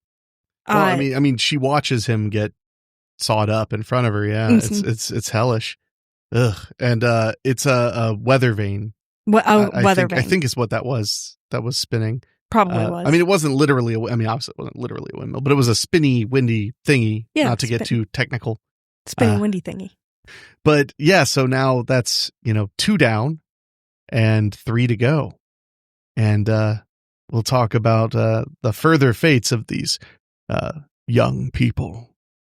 Well, I mean, she watches him get sawed up in front of her. Yeah, mm-hmm. it's hellish. Ugh. And it's a weather vane. Weather vane. I think is what that was spinning. Probably was. I mean, it wasn't literally, obviously it wasn't literally a windmill, but it was a spinny, windy thingy, not to get too technical. Spinny, windy thingy. But yeah, so now that's, 2 down and 3 to go. And we'll talk about the further fates of these young people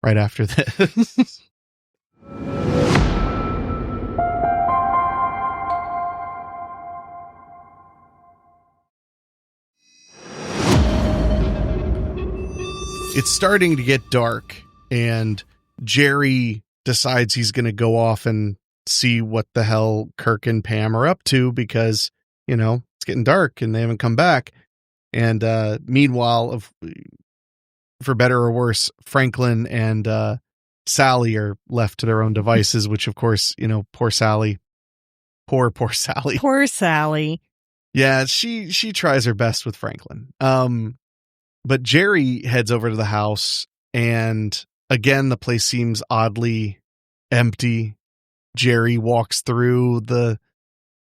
right after this. It's starting to get dark, and Jerry decides he's going to go off and see what the hell Kirk and Pam are up to because, it's getting dark and they haven't come back. And meanwhile, for better or worse, Franklin and Sally are left to their own devices, which, of course, poor Sally. Poor Sally. Poor Sally. Yeah, she tries her best with Franklin. But Jerry heads over to the house, and again, the place seems oddly empty. Jerry walks through the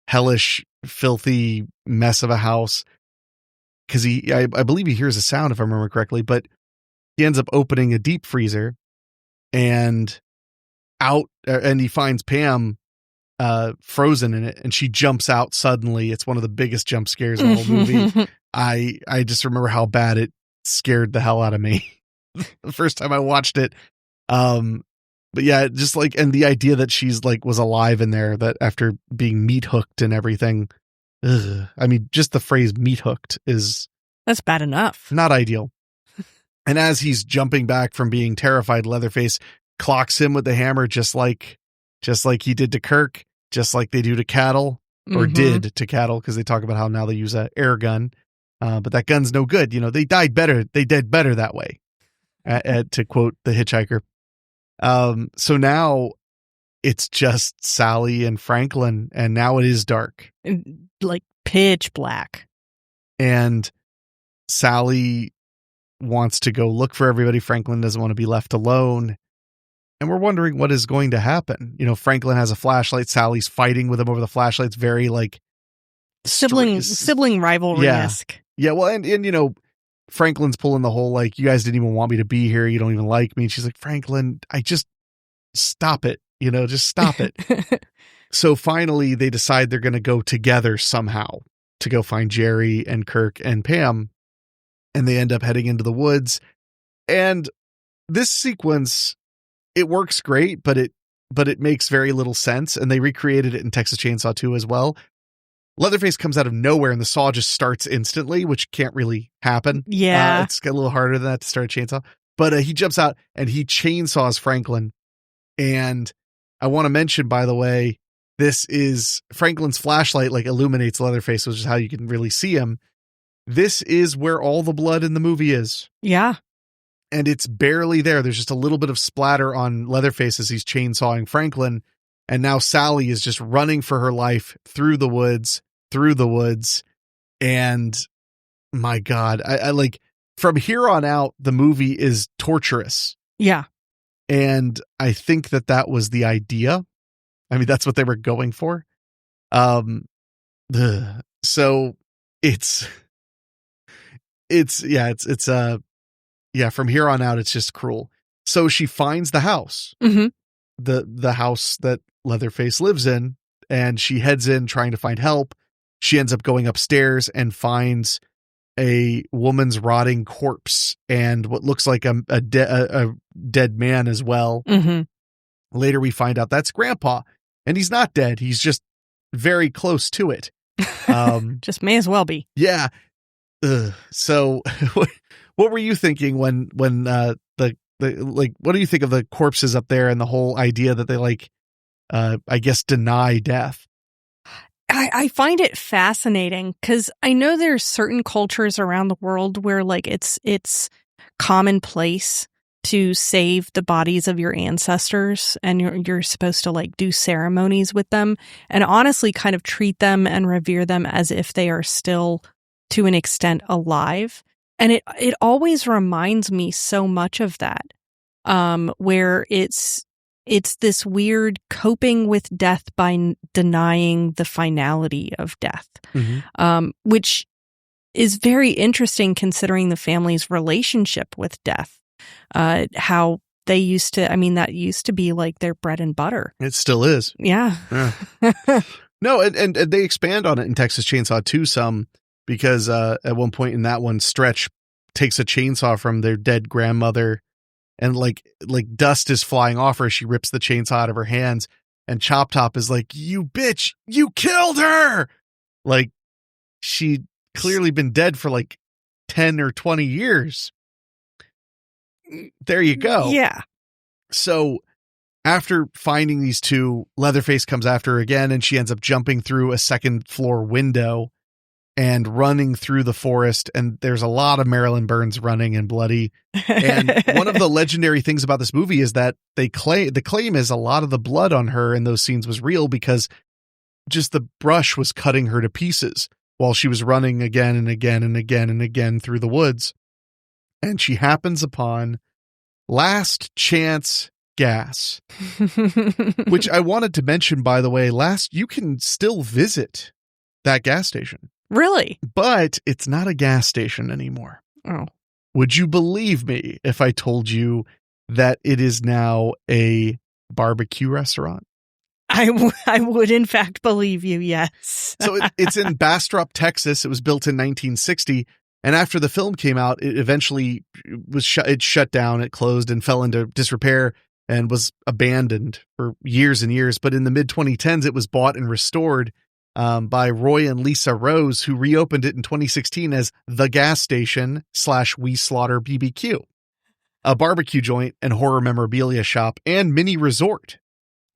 hellish, filthy mess of a house because I believe he hears a sound, if I remember correctly, but he ends up opening a deep freezer and he finds Pam frozen in it, and she jumps out suddenly. It's one of the biggest jump scares in the whole movie. I just remember how bad it scared the hell out of me the first time I watched it. But yeah, just and the idea that she's was alive in there, that after being meat hooked and everything. Ugh. I mean, just the phrase meat hooked that's bad enough. Not ideal. And as he's jumping back from being terrified, Leatherface clocks him with the hammer, just like he did to Kirk, just like they do to cattle, or did to cattle, because they talk about how now they use a air gun. But that gun's no good. They died better. They did better that way, to quote The Hitchhiker. So now it's just Sally and Franklin, and now it is dark. Pitch black. And Sally wants to go look for everybody. Franklin doesn't want to be left alone. And we're wondering what is going to happen. Franklin has a flashlight. Sally's fighting with him over the flashlight. It's very sibling rivalry-esque. Yeah, well, and Franklin's pulling the whole, you guys didn't even want me to be here. You don't even like me. And she's like, Franklin, stop it. Just stop it. So finally, they decide they're going to go together somehow to go find Jerry and Kirk and Pam. And they end up heading into the woods. And this sequence, it works great, but it makes very little sense. And they recreated it in Texas Chainsaw 2 as well. Leatherface comes out of nowhere and the saw just starts instantly, which can't really happen. Yeah. It's a little harder than that to start a chainsaw. But he jumps out and he chainsaws Franklin. And I want to mention, by the way, this is Franklin's flashlight, illuminates Leatherface, which is how you can really see him. This is where all the blood in the movie is. Yeah. And it's barely there. There's just a little bit of splatter on Leatherface as he's chainsawing Franklin. And now Sally is just running for her life through the woods. And my God, I from here on out, the movie is torturous. Yeah. And I think that was the idea. I mean, that's what they were going for. So from here on out, it's just cruel. So she finds the house, the house that Leatherface lives in, and she heads in trying to find help. She ends up going upstairs and finds a woman's rotting corpse and what looks like a dead man as well. Later, we find out that's Grandpa, and he's not dead. He's just very close to it. Just may as well be. Yeah. So what were you thinking when what do you think of the corpses up there and the whole idea that they I guess deny death? I find it fascinating because I know there's certain cultures around the world where it's commonplace to save the bodies of your ancestors, and you're supposed to do ceremonies with them and honestly kind of treat them and revere them as if they are still to an extent alive. And it always reminds me so much of that, where it's it's this weird coping with death by denying the finality of death, which is very interesting considering the family's relationship with death. How they used to, that used to be like their bread and butter. It still is. Yeah. No, and they expand on it in Texas Chainsaw 2 some, because at one point in that one, Stretch takes a chainsaw from their dead grandmother, and like dust is flying off her. She rips the chainsaw out of her hands, and Chop Top is like, "You bitch, you killed her!" Like, she'd clearly been dead for like 10 or 20 years. There you go. Yeah. So after finding these two, Leatherface comes after her again, and she ends up jumping through a second floor window and running through the forest. And there's a lot of Marilyn Burns running and bloody. And one of the legendary things about this movie is that the claim is a lot of the blood on her in those scenes was real, because just the brush was cutting her to pieces while she was running again and again and again and again through the woods. And she happens upon Last Chance Gas, which I wanted to mention, by the way, you can still visit that gas station. Really? But it's not a gas station anymore. Oh. Would you believe me if I told you that it is now a barbecue restaurant? I would in fact believe you, yes. So it's in Bastrop, Texas. It was built in 1960. And after the film came out, it eventually was shut down. It closed and fell into disrepair and was abandoned for years and years. But in the mid-2010s, it was bought and restored by Roy and Lisa Rose, who reopened it in 2016 as The Gas Station / We Slaughter BBQ, a barbecue joint and horror memorabilia shop and mini resort.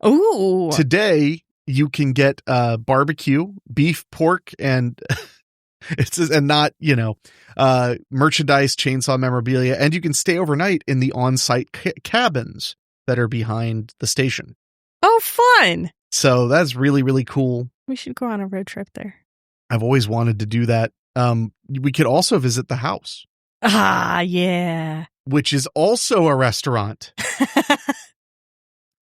Ooh. Today, you can get barbecue, beef, pork, and not, merchandise, chainsaw memorabilia, and you can stay overnight in the on-site cabins that are behind the station. Oh, fun. So that's really, really cool. We should go on a road trip there. I've always wanted to do that. We could also visit the house. Ah, yeah. Which is also a restaurant.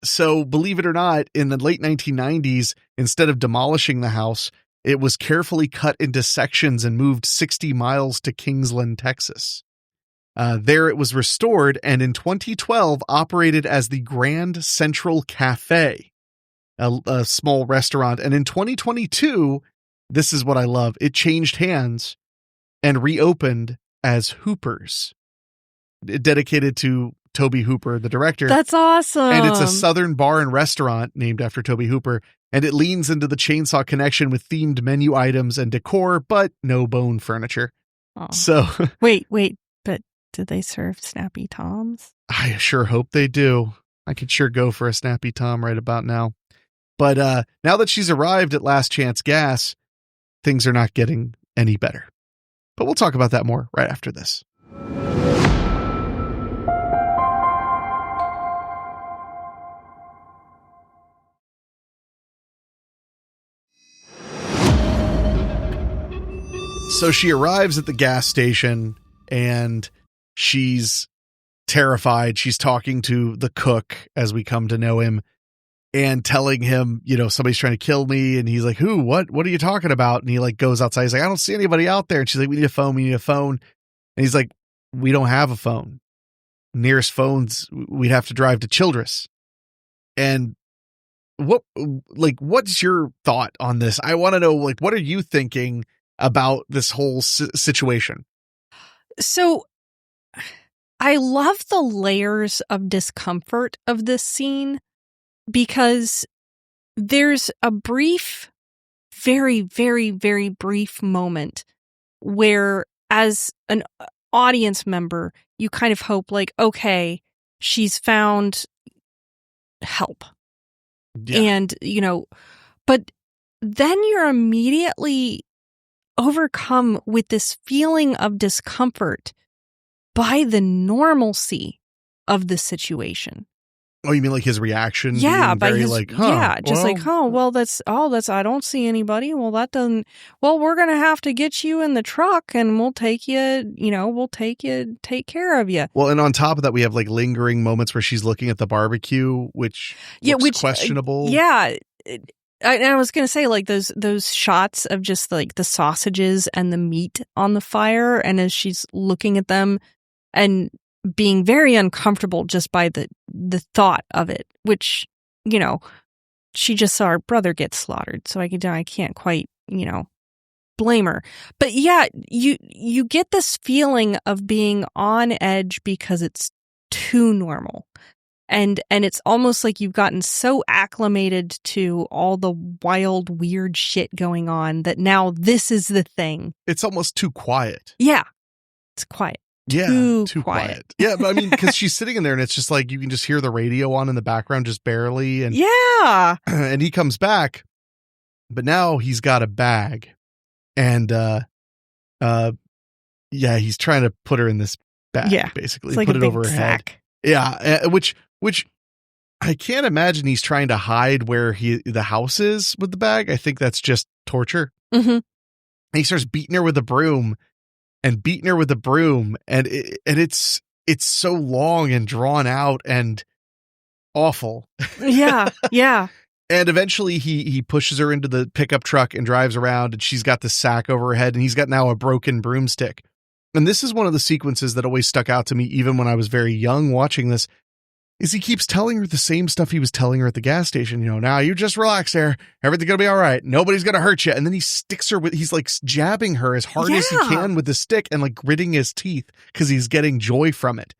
So believe it or not, in the late 1990s, instead of demolishing the house, it was carefully cut into sections and moved 60 miles to Kingsland, Texas. There it was restored, and in 2012 operated as the Grand Central Cafe, a small restaurant. And in 2022, this is what I love, it changed hands and reopened as Hooper's, dedicated to Tobe Hooper, the director. That's awesome. And it's a Southern bar and restaurant named after Tobe Hooper. And it leans into the chainsaw connection with themed menu items and decor, but no bone furniture. Oh. So wait, but do they serve Snappy Toms? I sure hope they do. I could sure go for a Snappy Tom right about now. But now that she's arrived at Last Chance Gas, things are not getting any better. But we'll talk about that more right after this. So she arrives at the gas station and she's terrified. She's talking to the cook, as we come to know him, and telling him, somebody's trying to kill me. And he's like, who? What are you talking about? And he goes outside. He's like, I don't see anybody out there. And she's like, we need a phone. And he's like, we don't have a phone. Nearest phones, we'd have to drive to Childress. And what's your thought on this? I want to know, what are you thinking about this whole situation? So I love the layers of discomfort of this scene, because there's a brief, very, very, very brief moment where, as an audience member, you kind of hope okay, she's found help. Yeah. And, but then you're immediately overcome with this feeling of discomfort by the normalcy of the situation. Oh, you mean like his reaction? Yeah, being very like, huh? Yeah, just like, that's I don't see anybody. Well, that doesn't. Well, we're gonna have to get you in the truck, and we'll take you. Take care of you. Well, and on top of that, we have like lingering moments where she's looking at the barbecue, which looks questionable. I was gonna say, like, those shots of just like the sausages and the meat on the fire, and as she's looking at them and being very uncomfortable just by the thought of it, which, she just saw her brother get slaughtered, so I can't quite, blame her. But yeah, you get this feeling of being on edge because it's too normal. And it's almost like you've gotten so acclimated to all the wild, weird shit going on that now this is the thing. It's almost too quiet. Yeah, it's quiet. Yeah, too quiet. Yeah, but I mean, because she's sitting in there and it's just like you can just hear the radio on in the background just barely. And yeah. And he comes back, but now he's got a bag. And he's trying to put her in this bag, basically. It's like put a it big over her sack. head. Yeah, which I can't imagine he's trying to hide where the house is with the bag. I think that's just torture. Mm-hmm. And he starts beating her with a broom. And it's so long and drawn out and awful. Yeah. And eventually he pushes her into the pickup truck and drives around, and she's got the sack over her head, and he's got now a broken broomstick. And this is one of the sequences that always stuck out to me, even when I was very young watching this, is he keeps telling her the same stuff he was telling her at the gas station. Now you just relax there. Everything's going to be all right. Nobody's going to hurt you. And then he sticks her he's like jabbing her as hard as he can with the stick and like gritting his teeth because he's getting joy from it.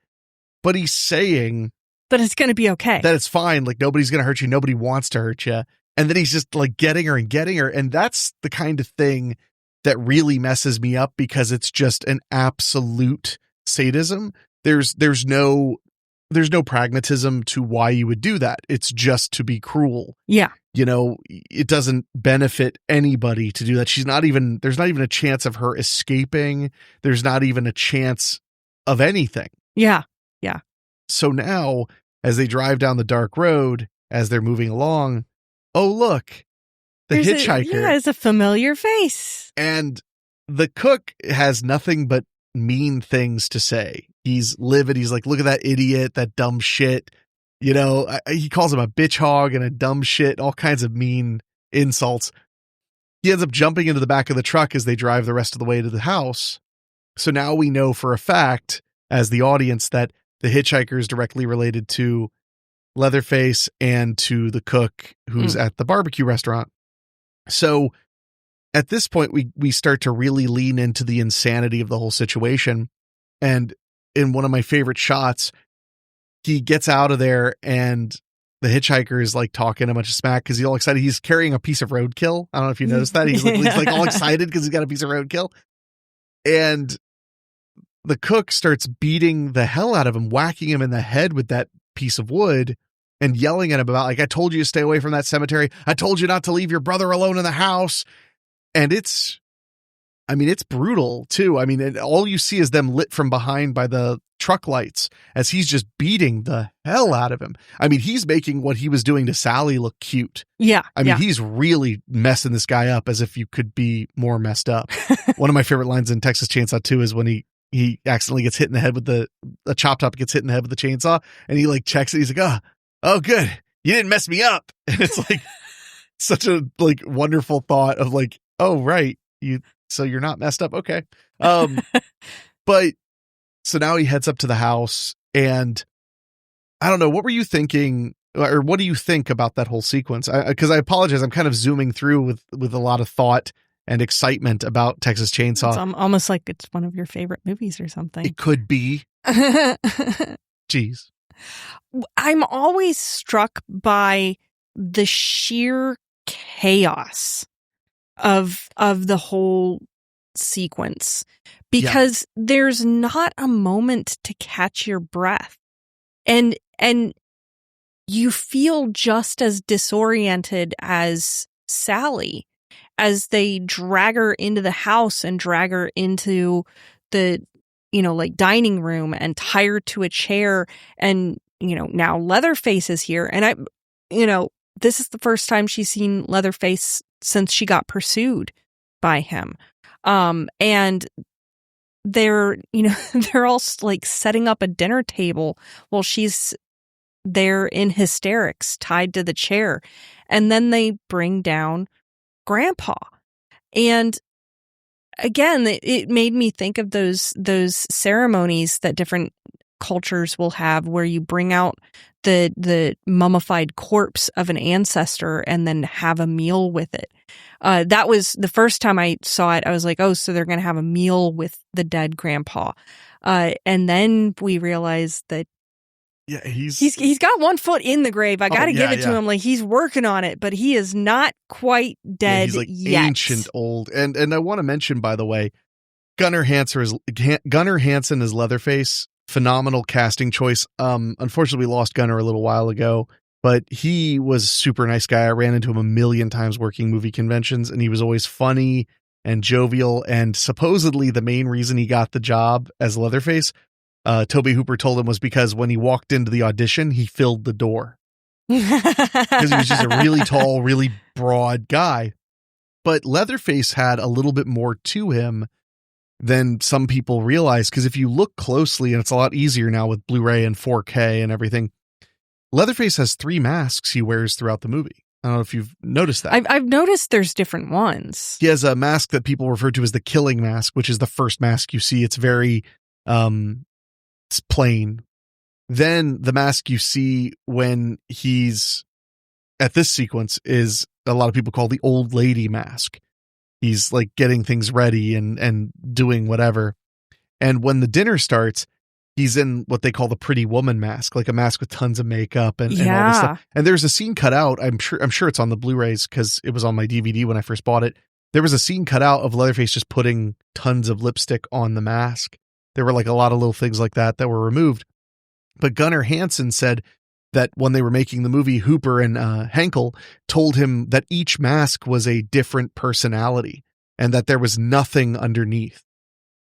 But he's saying that it's going to be okay. That it's fine. Like nobody's going to hurt you. Nobody wants to hurt you. And then he's just like getting her. And that's the kind of thing that really messes me up because it's just an absolute sadism. There's no pragmatism to why you would do that. It's just to be cruel. Yeah. It doesn't benefit anybody to do that. There's not even a chance of her escaping. There's not even a chance of anything. Yeah. So now, as they drive down the dark road, as they're moving along, oh, look, the hitchhiker. It's a familiar face. And the cook has nothing but mean things to say. He's livid. He's like, look at that idiot, that dumb shit. He calls him a bitch hog and a dumb shit, all kinds of mean insults. He ends up jumping into the back of the truck as they drive the rest of the way to the house. So now we know for a fact, as the audience, that the hitchhiker is directly related to Leatherface and to the cook who's at the barbecue restaurant. So at this point, we start to really lean into the insanity of the whole situation. And in one of my favorite shots, he gets out of there and the hitchhiker is like talking a bunch of smack because he's all excited. He's carrying a piece of roadkill. I don't know if you noticed that. He's like all excited because he's got a piece of roadkill. And the cook starts beating the hell out of him, whacking him in the head with that piece of wood and yelling at him about, like, I told you to stay away from that cemetery. I told you not to leave your brother alone in the house. And it's brutal too. I mean, all you see is them lit from behind by the truck lights as he's just beating the hell out of him. I mean, he's making what he was doing to Sally look cute. Yeah. I mean, he's really messing this guy up as if you could be more messed up. One of my favorite lines in Texas Chainsaw 2 is when he accidentally gets hit in the head with the chop top gets hit in the head with the chainsaw, and he like checks it. He's like, oh, good. You didn't mess me up. And it's like such a like wonderful thought of like, oh, right. So you're not messed up. Okay. But so now he heads up to the house, and I don't know, what were you thinking, or what do you think about that whole sequence? Because I apologize. I'm kind of zooming through with a lot of thought and excitement about Texas Chainsaw. It's almost like it's one of your favorite movies or something. It could be. Jeez. I'm always struck by the sheer chaos of the whole sequence, because there's not a moment to catch your breath, and you feel just as disoriented as Sally as they drag her into the house and drag her into the like dining room and tie her to a chair and now Leatherface is here. And this is the first time she's seen Leatherface since she got pursued by him. And they're all like setting up a dinner table while she's there in hysterics, tied to the chair. And then they bring down Grandpa. And again, it made me think of those ceremonies that different cultures will have where you bring out the mummified corpse of an ancestor and then have a meal with it. That was the first time I saw it. I was like, oh, so they're going to have a meal with the dead grandpa. And then we realized that he's got one foot in the grave. I got to give it to him. Like, he's working on it, but he is not quite dead he's like yet. Ancient old. And I want to mention, by the way, Gunnar Hansen as Leatherface. Phenomenal casting choice. Unfortunately, we lost Gunnar a little while ago, but he was a super nice guy. I ran into him a million times working movie conventions, and he was always funny and jovial. And supposedly the main reason he got the job as Leatherface, Tobe Hooper told him, was because when he walked into the audition, he filled the door. Because he was just a really tall, really broad guy. But Leatherface had a little bit more to him than some people realize, because if you look closely, and it's a lot easier now with Blu-ray and 4K and everything, Leatherface has 3 masks he wears throughout the movie. I don't know if you've noticed that. I've noticed there's different ones. He has a mask that people refer to as the killing mask, which is the first mask you see. It's very it's plain. Then the mask you see when he's at this sequence is a lot of people call the old lady mask. He's like getting things ready and doing whatever. And when the dinner starts, he's in what they call the pretty woman mask, like a mask with tons of makeup and all this stuff. And there's a scene cut out. I'm sure it's on the Blu-rays because it was on my DVD when I first bought it. There was a scene cut out of Leatherface just putting tons of lipstick on the mask. There were like a lot of little things like that were removed. But Gunnar Hansen said that when they were making the movie, Hooper and Henkel told him that each mask was a different personality and that there was nothing underneath,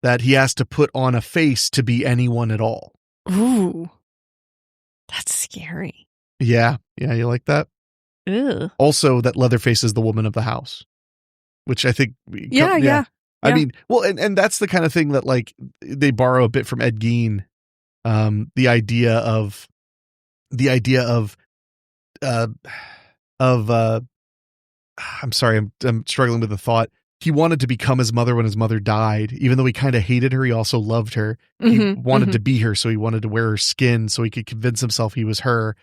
that he has to put on a face to be anyone at all. Ooh, that's scary. Yeah. Yeah. You like that? Ew. Also, that Leatherface is the woman of the house, which I think. Yeah. I mean, well, and that's the kind of thing that like they borrow a bit from Ed Gein. The idea of I'm sorry, I'm struggling with the thought. He wanted to become his mother when his mother died. Even though he kind of hated her, he also loved her. He wanted to be her, so he wanted to wear her skin so he could convince himself he was her.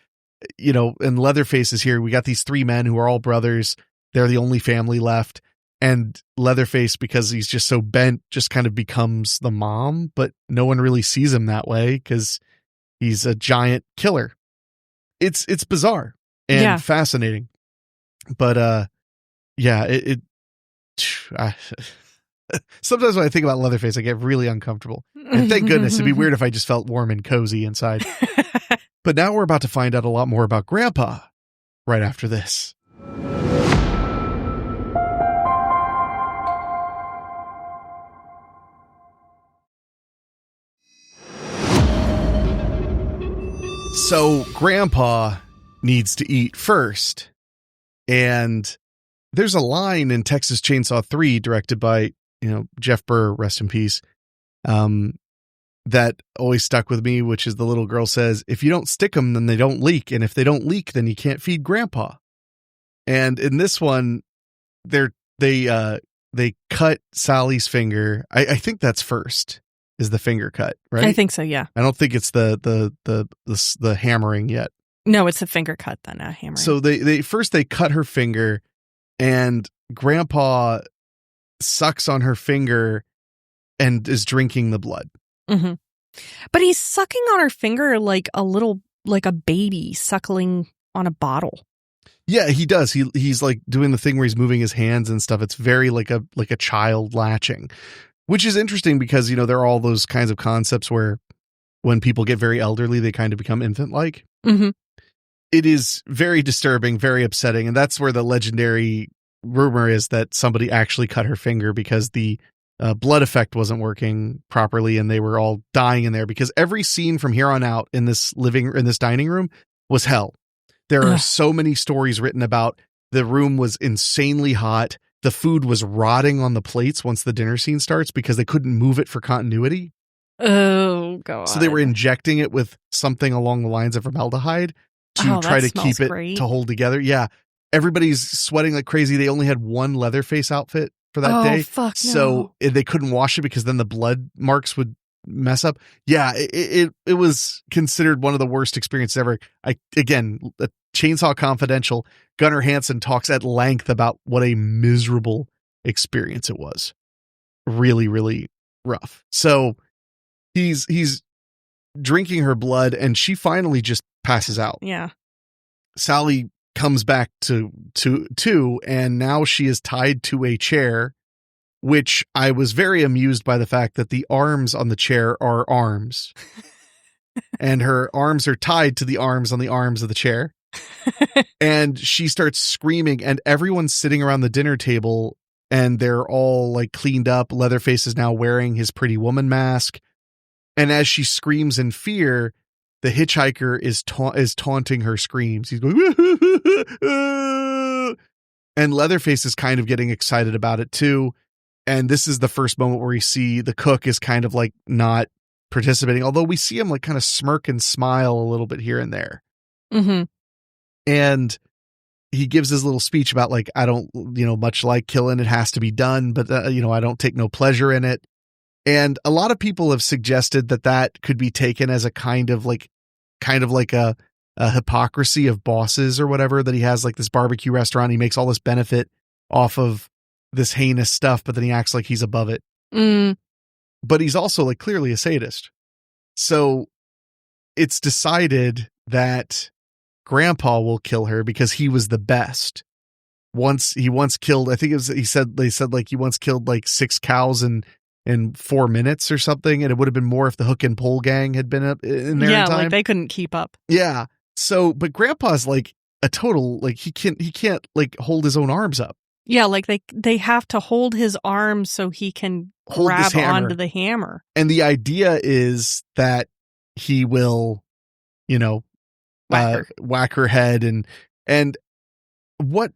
And Leatherface is here. We got these 3 men who are all brothers. They're the only family left. And Leatherface, because he's just so bent, just kind of becomes the mom, but no one really sees him that way because he's a giant killer. It's bizarre and fascinating. But sometimes when I think about Leatherface, I get really uncomfortable. And thank goodness, it'd be weird if I just felt warm and cozy inside. But now we're about to find out a lot more about Grandpa right after this. So Grandpa needs to eat first. And there's a line in Texas Chainsaw 3 directed by, Jeff Burr, rest in peace, that always stuck with me, which is the little girl says, if you don't stick them, then they don't leak. And if they don't leak, then you can't feed Grandpa. And in this one, they cut Sally's finger. I think that's first. Is the finger cut, right? I think so, yeah. I don't think it's the hammering yet. No, it's a finger cut, then, not hammering. So they cut her finger, and Grandpa sucks on her finger and is drinking the blood. Mm-hmm. But he's sucking on her finger like a baby suckling on a bottle. Yeah, he does. He's like doing the thing where he's moving his hands and stuff. It's very like a child latching. Which is interesting because, there are all those kinds of concepts where when people get very elderly, they kind of become infant-like. Mm-hmm. It is very disturbing, very upsetting. And that's where the legendary rumor is that somebody actually cut her finger because the blood effect wasn't working properly, and they were all dying in there, because every scene from here on out in this dining room was hell. There are so many stories written about the room was insanely hot. The food was rotting on the plates once the dinner scene starts because they couldn't move it for continuity. Oh, God. So they were injecting it with something along the lines of formaldehyde to try to keep it to hold together. Yeah. Everybody's sweating like crazy. They only had one Leatherface outfit for that day. Fuck so they couldn't wash it because then the blood marks would mess up. Yeah, it was considered one of the worst experiences ever. Chainsaw Confidential, Gunnar Hansen talks at length about what a miserable experience it was. Really, really rough. So he's drinking her blood, and she finally just passes out. Yeah. Sally comes back to and now she is tied to a chair, which I was very amused by the fact that the arms on the chair are arms. And her arms are tied to the arms on the arms of the chair. And she starts screaming, and everyone's sitting around the dinner table, and they're all like cleaned up. Leatherface is now wearing his Pretty Woman mask. And as she screams in fear, the hitchhiker is taunting her screams. He's going, and Leatherface is kind of getting excited about it too. And this is the first moment where we see the cook is kind of like not participating, although we see him like kind of smirk and smile a little bit here and there. Mm-hmm. And he gives his little speech about like, I don't, much like killing, it has to be done, but I don't take no pleasure in it. And a lot of people have suggested that could be taken as a kind of like a hypocrisy of bosses or whatever, that he has like this barbecue restaurant. He makes all this benefit off of this heinous stuff, but then he acts like he's above it. Mm. But he's also like clearly a sadist. So it's decided that Grandpa will kill her because he was the best. He once killed, I think they said like he once killed like 6 cows in 4 minutes or something. And it would have been more if the hook and pole gang had been up in there in time. Like they couldn't keep up. Yeah. So, but Grandpa's like a total, like he can't like hold his own arms up. Yeah. Like they have to hold his arms so he can grab onto the hammer. And the idea is that he will, whack her head and what,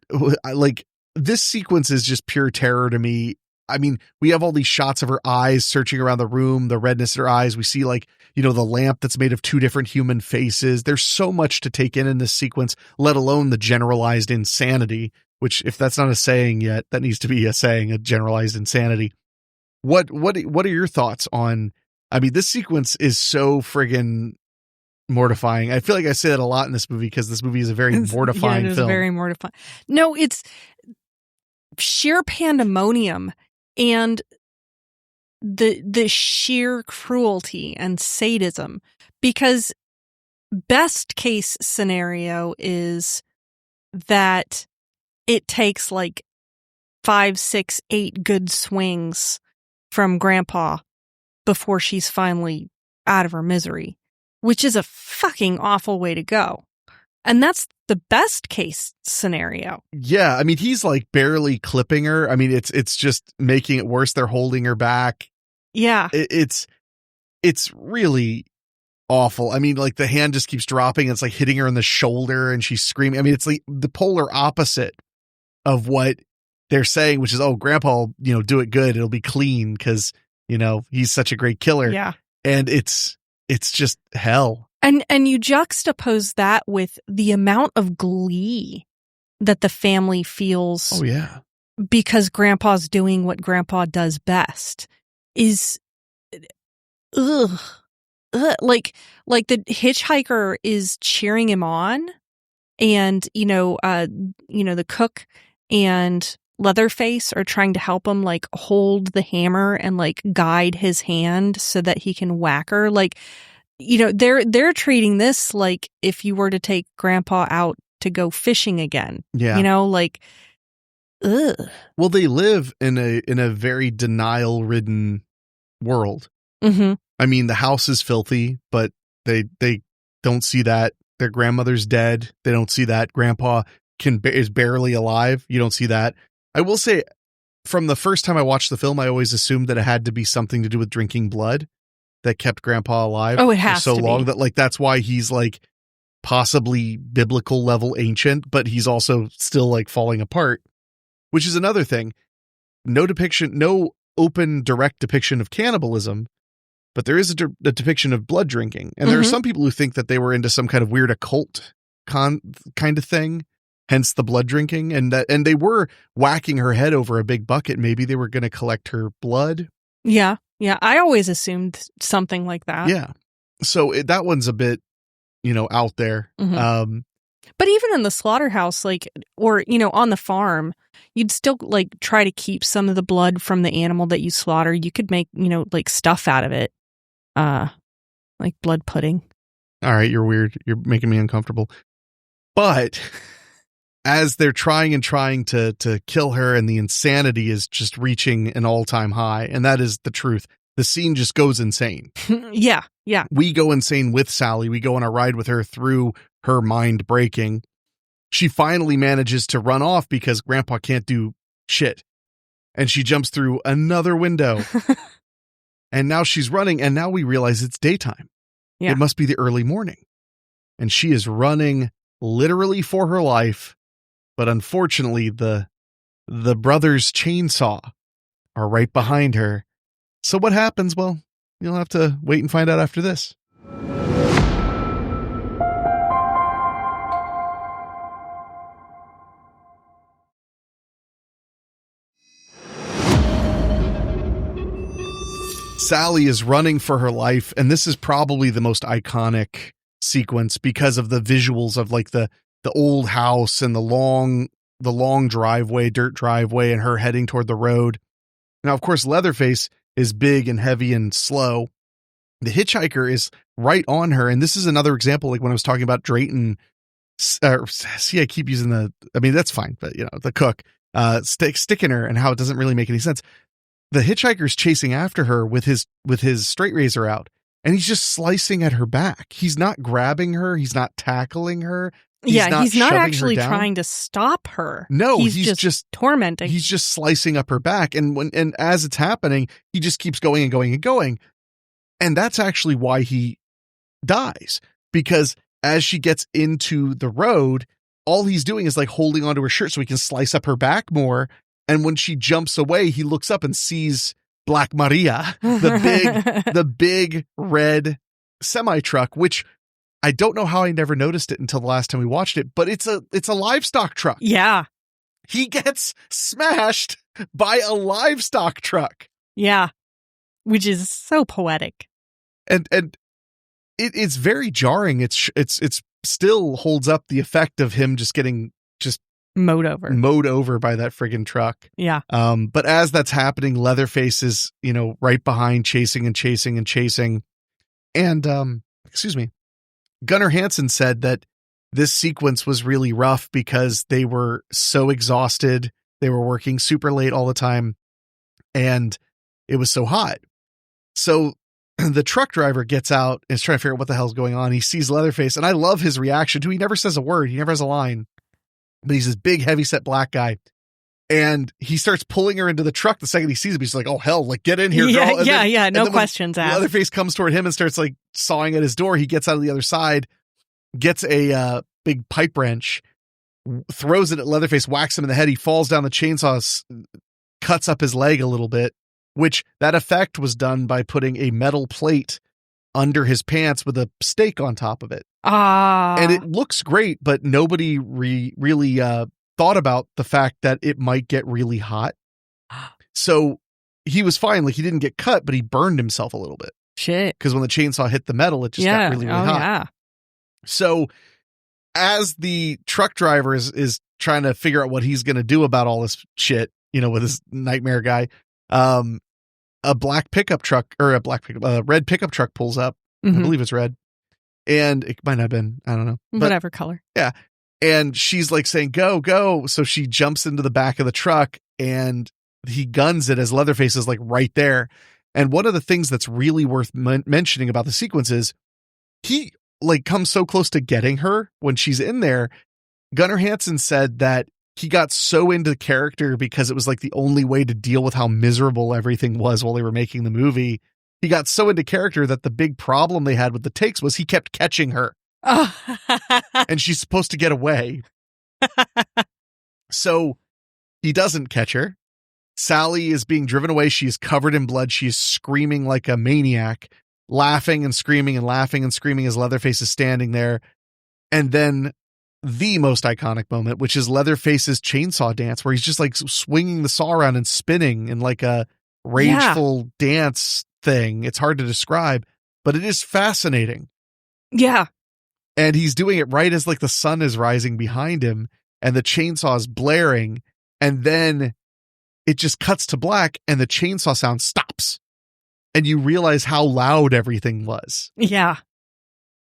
like, this sequence is just pure terror to me. I mean, we have all these shots of her eyes searching around the room, the redness in her eyes. We see like, the lamp that's made of 2 different human faces. There's so much to take in this sequence, let alone the generalized insanity, which if that's not a saying yet, that needs to be a saying, a generalized insanity. What are your thoughts on, I mean, this sequence is so friggin' mortifying. I feel like I say that a lot in this movie because this movie is a very mortifying film. Very mortifying. No, it's sheer pandemonium and the sheer cruelty and sadism, because best case scenario is that it takes like 5, 6, 8 good swings from Grandpa before she's finally out of her misery, which is a fucking awful way to go. And that's the best case scenario. Yeah. I mean, he's like barely clipping her. I mean, it's just making it worse. They're holding her back. Yeah. It's really awful. I mean, like the hand just keeps dropping. It's like hitting her in the shoulder and she's screaming. I mean, it's like the polar opposite of what they're saying, which is, oh, Grandpa, do it good. It'll be clean because, he's such a great killer. Yeah. And it's just hell. And you juxtapose that with the amount of glee that the family feels. Oh, yeah. Because Grandpa's doing what Grandpa does best is, like the hitchhiker is cheering him on, and the cook and Leatherface are trying to help him like hold the hammer and like guide his hand so that he can whack her. Like, they're treating this like if you were to take Grandpa out to go fishing again. Yeah. Ugh. Well, they live in a very denial-ridden world. Mm-hmm. I mean, the house is filthy, but they don't see that. Their grandmother's dead. They don't see that. Grandpa is barely alive. You don't see that. I will say, from the first time I watched the film, I always assumed that it had to be something to do with drinking blood that kept Grandpa alive Oh, it has for so to long be. that like that's why he's like possibly biblical level ancient, but he's also still like falling apart, which is another thing. No open direct depiction of cannibalism, but there is a depiction of blood drinking. And there are some people who think that they were into some kind of weird occult kind of thing, hence the blood drinking, and they were whacking her head over a big bucket. Maybe they were going to collect her blood. Yeah. Yeah. I always assumed something like that. Yeah. So that one's a bit, out there. But even in the slaughterhouse, like, or, on the farm, you'd still like try to keep some of the blood from the animal that you slaughter. You could make, like stuff out of it. Like blood pudding. All right. You're weird. You're making me uncomfortable. But as they're trying to kill her, and the insanity is just reaching an all-time high, and that is the truth. The scene just goes insane. Yeah. Yeah. We go insane with Sally. We go on a ride with her through her mind breaking. She finally manages to run off because Grandpa can't do shit. And she jumps through another window. And now she's running, and now we realize it's daytime. Yeah. It must be the early morning. And she is running literally for her life. But unfortunately, the brothers' chainsaw are right behind her. So what happens? Well, you'll have to wait and find out after this. Sally is running for her life, and this is probably the most iconic sequence because of the visuals of like the old house and the long driveway, dirt driveway, and her heading toward the road. Now, of course, Leatherface is big and heavy and slow. The hitchhiker is right on her, and this is another example, like when I was talking about Drayton. I keep using that's fine, but the cook sticking her and how it doesn't really make any sense. The hitchhiker's chasing after her with his straight razor out, and he's just slicing at her back. He's not grabbing her. He's not tackling her. He's not actually trying to stop her. No, he's just tormenting. He's just slicing up her back. And as it's happening, he just keeps going and going and going. And that's actually why he dies, because as she gets into the road, all he's doing is like holding onto her shirt so he can slice up her back more. And when she jumps away, he looks up and sees Black Maria, the big red semi-truck, which I don't know how I never noticed it until the last time we watched it, but it's a livestock truck. Yeah. He gets smashed by a livestock truck. Yeah. Which is so poetic. And it's very jarring. It's still holds up the effect of him just getting mowed over by that friggin' truck. Yeah. But as that's happening, Leatherface is, right behind, chasing. And, Gunnar Hansen said that this sequence was really rough because they were so exhausted. They were working super late all the time, and it was so hot. So the truck driver gets out and is trying to figure out what the hell's going on. He sees Leatherface, and I love his reaction too. He never says a word. He never has a line. But he's this big, heavyset black guy. And he starts pulling her into the truck the second he sees him. He's like, oh, hell, like, get in here, girl. Yeah, no questions asked. Leatherface comes toward him and starts, like, sawing at his door. He gets out of the other side, gets a big pipe wrench, throws it at Leatherface, whacks him in the head. He falls down the chainsaw, cuts up his leg a little bit, which that effect was done by putting a metal plate under his pants with a stake on top of it. And it looks great, but nobody really thought about the fact that it might get really hot. So he was fine. Like, he didn't get cut, but he burned himself a little bit. Shit. Because when the chainsaw hit the metal, it just got really, really hot. Yeah. So as the truck driver is trying to figure out what he's going to do about all this shit, with this nightmare guy, a red pickup truck pulls up. Mm-hmm. I believe it's red. And it might not have been, I don't know. Whatever color. Yeah. And she's like saying, go, go. So she jumps into the back of the truck and he guns it as Leatherface is like right there. And one of the things that's really worth mentioning about the sequence is he like comes so close to getting her when she's in there. Gunnar Hansen said that he got so into character because it was like the only way to deal with how miserable everything was while they were making the movie. He got so into character that the big problem they had with the takes was he kept catching her. Oh. And she's supposed to get away. So he doesn't catch her. Sally is being driven away. She's covered in blood. She's screaming like a maniac, laughing and screaming and laughing and screaming as Leatherface is standing there. And then the most iconic moment, which is Leatherface's chainsaw dance, where he's just like swinging the saw around and spinning in like a rageful dance thing. It's hard to describe, but it is fascinating. Yeah. And he's doing it right as like the sun is rising behind him and the chainsaw is blaring. And then it just cuts to black and the chainsaw sound stops. And you realize how loud everything was. Yeah.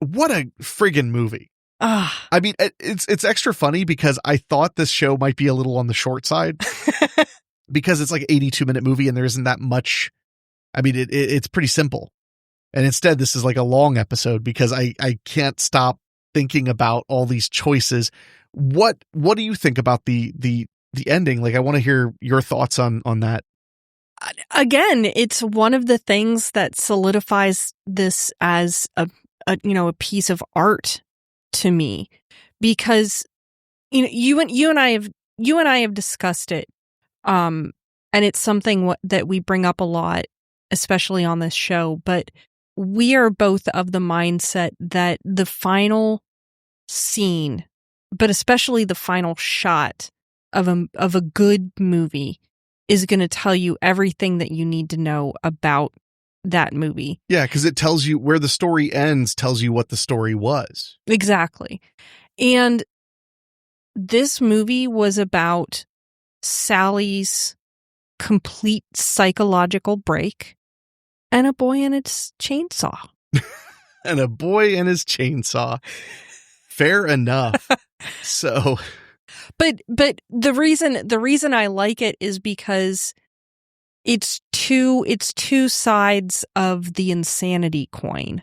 What a friggin' movie. I mean, it's extra funny because I thought this show might be a little on the short side because it's like 82-minute movie and there isn't that much. I mean, it's pretty simple. And instead, this is like a long episode because I can't stop thinking about all these choices. What do you think about the ending? Like, I want to hear your thoughts on that. Again, it's one of the things that solidifies this as a piece of art to me, because you and I have discussed it, and it's something that we bring up a lot, especially on this show. But we are both of the mindset that the final scene, but especially the final shot of a good movie, is going to tell you everything that you need to know about that movie. Yeah, because it tells you where the story ends, tells you what the story was. Exactly. And this movie was about Sally's complete psychological break and a boy and his chainsaw. And a boy and his chainsaw. Fair enough. So, but the reason I like it is because it's two sides of the insanity coin.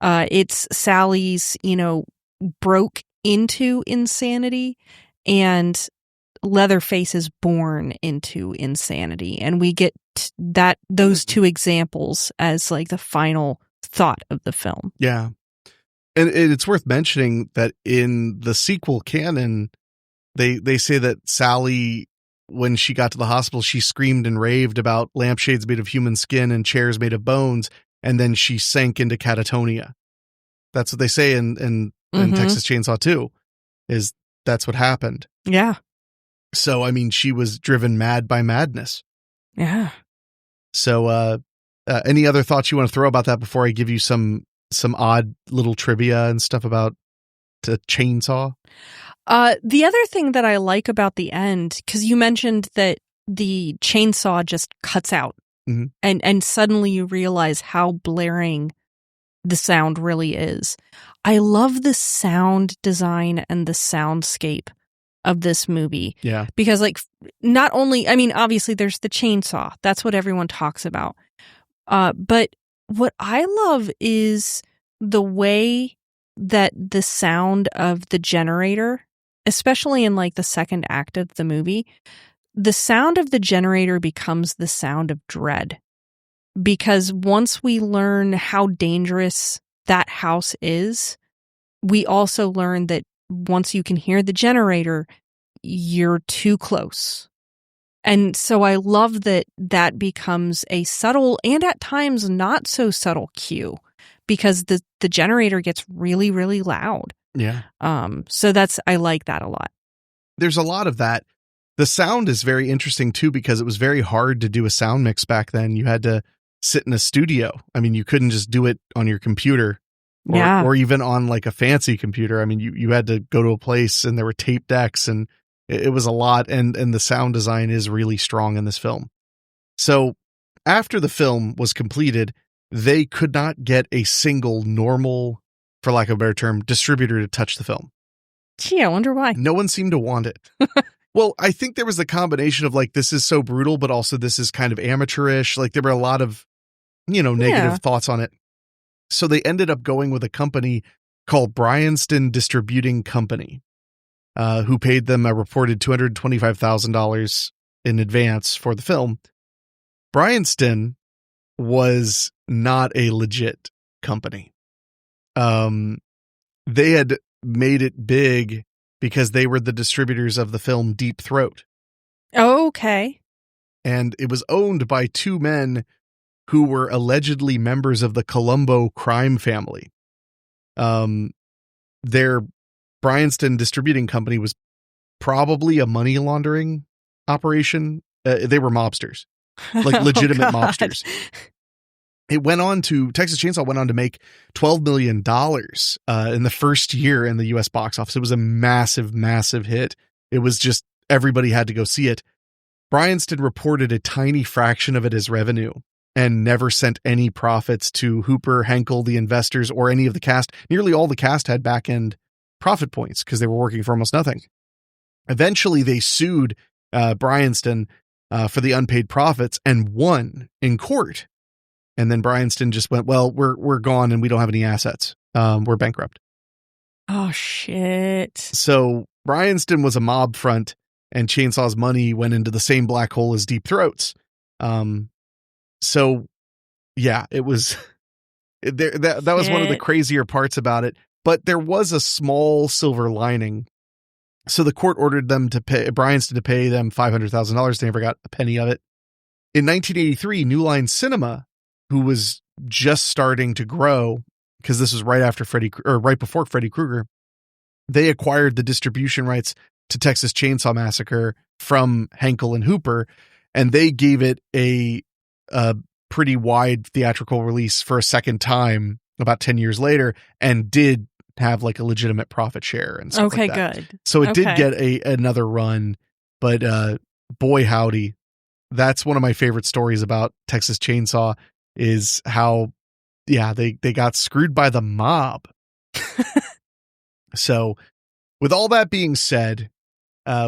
It's Sally's, broke into insanity, and Leatherface is born into insanity, and we get those two examples as like the final thought of the film. Yeah. And it's worth mentioning that in the sequel canon, they say that Sally, when she got to the hospital, she screamed and raved about lampshades made of human skin and chairs made of bones, and then she sank into catatonia. That's what they say in Texas Chainsaw 2, is that's what happened. Yeah. So, I mean, she was driven mad by madness. Yeah. So, any other thoughts you want to throw about that before I give you some odd little trivia and stuff about the chainsaw? The other thing that I like about the end, because you mentioned that the chainsaw just cuts out, and suddenly you realize how blaring the sound really is. I love the sound design and the soundscape of this movie. Yeah. Because like, not only, I mean, obviously there's the chainsaw. That's what everyone talks about. But what I love is the way that the sound of the generator, especially in like the second act of the movie, the sound of the generator becomes the sound of dread. Because once we learn how dangerous that house is, we also learn that once you can hear the generator, you're too close. And so I love that becomes a subtle and at times not so subtle cue, because the generator gets really, really loud. Yeah. So I like that a lot. There's a lot of that. The sound is very interesting too, because it was very hard to do a sound mix back then. You had to sit in a studio. I mean, you couldn't just do it on your computer or even on like a fancy computer. I mean, you had to go to a place and there were tape decks, and it was a lot. And the sound design is really strong in this film. So after the film was completed, they could not get a single normal, for lack of a better term, distributor to touch the film. Gee, I wonder why. No one seemed to want it. Well, I think there was a combination of like, this is so brutal, but also this is kind of amateurish. Like there were a lot of, negative thoughts on it. So they ended up going with a company called Bryanston Distributing Company. who paid them a reported $225,000 in advance for the film. Bryanston was not a legit company. They had made it big because they were the distributors of the film Deep Throat. Oh, okay. And it was owned by two men who were allegedly members of the Colombo crime family. Their Bryanston distributing company was probably a money laundering operation. They were mobsters, like legitimate mobsters. Texas Chainsaw went on to make $12 million in the first year in the U.S. box office. It was a massive, massive hit. It was just, everybody had to go see it. Bryanston reported a tiny fraction of it as revenue and never sent any profits to Hooper, Henkel, the investors, or any of the cast. Nearly all the cast had back-end profit points because they were working for almost nothing. Eventually, they sued Bryanston for the unpaid profits and won in court. And then Bryanston just went, well, we're gone and we don't have any assets. We're bankrupt. Oh, shit. So Bryanston was a mob front, and Chainsaw's money went into the same black hole as Deep Throat's. So yeah, it was that was one of the crazier parts about it. But there was a small silver lining. So the court ordered them to pay Bryanston to pay them $500,000. They never got a penny of it. In 1983, New Line Cinema, who was just starting to grow, because this was right before Freddy Krueger, they acquired the distribution rights to Texas Chainsaw Massacre from Henkel and Hooper, and they gave it a pretty wide theatrical release for a second time about 10 years later, and did have like a legitimate profit share and stuff like that. Good. So it did get another run, but boy howdy, that's one of my favorite stories about Texas Chainsaw, is how they got screwed by the mob. So with all that being said,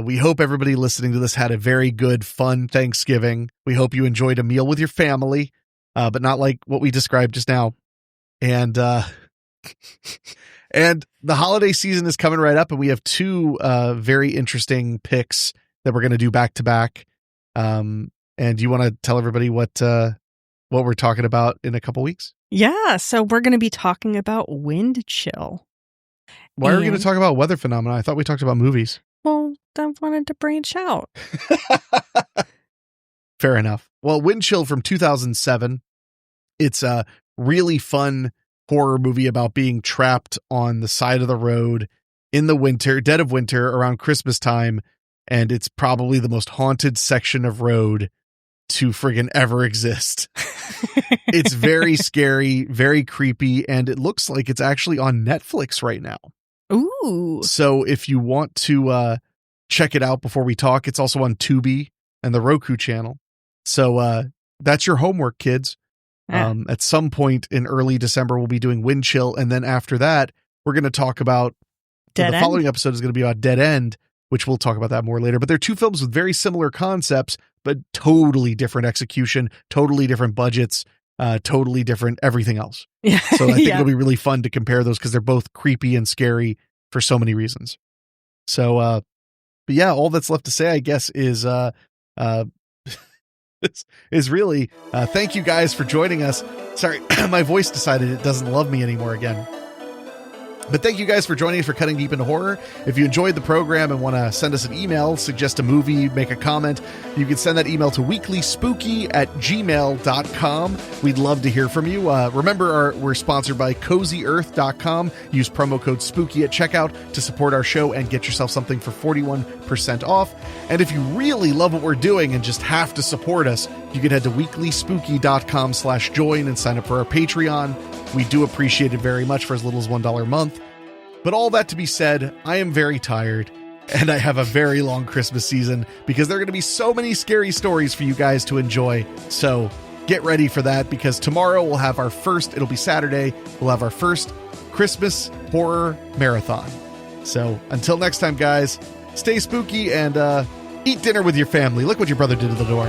we hope everybody listening to this had a very good, fun Thanksgiving. We hope you enjoyed a meal with your family, but not like what we described just now. And and the holiday season is coming right up, and we have two very interesting picks that we're going to do back to back. And you want to tell everybody what we're talking about in a couple weeks? Yeah, so we're going to be talking about wind chill. Why are we going to talk about weather phenomena? I thought we talked about movies. Well, I wanted to branch out. Fair enough. Well, Wind Chill from 2007. It's a really fun horror movie about being trapped on the side of the road in the winter, dead of winter, around Christmas time. And it's probably the most haunted section of road to friggin' ever exist. It's very scary, very creepy, and it looks like it's actually on Netflix right now. Ooh. So if you want to check it out before we talk, it's also on Tubi and the Roku channel. So that's your homework, kids. At some point in early December, we'll be doing Wind Chill, and then after that, we're going to talk about the following episode is going to be about Dead End, which we'll talk about that more later. But they're two films with very similar concepts, but totally different execution, totally different budgets, totally different everything else. Yeah. So I think it'll be really fun to compare those because they're both creepy and scary for so many reasons. So, but yeah, all that's left to say, I guess, is really thank you guys for joining us. Sorry, my voice decided it doesn't love me anymore again. But thank you guys for joining us for Cutting Deep into Horror. If you enjoyed the program and want to send us an email, suggest a movie, make a comment, you can send that email to weeklyspooky@gmail.com. We'd love to hear from you. Remember, we're sponsored by CozyEarth.com. Use promo code SPOOKY at checkout to support our show and get yourself something for 41% off. And if you really love what we're doing and just have to support us, you can head to weeklyspooky.com/join and sign up for our Patreon. We do appreciate it very much for as little as $1 a month. But all that to be said, I am very tired, and I have a very long Christmas season because there are going to be so many scary stories for you guys to enjoy. So get ready for that, because tomorrow we'll have it'll be Saturday, we'll have our first Christmas horror marathon. So until next time, guys, stay spooky and eat dinner with your family. Look what your brother did to the door.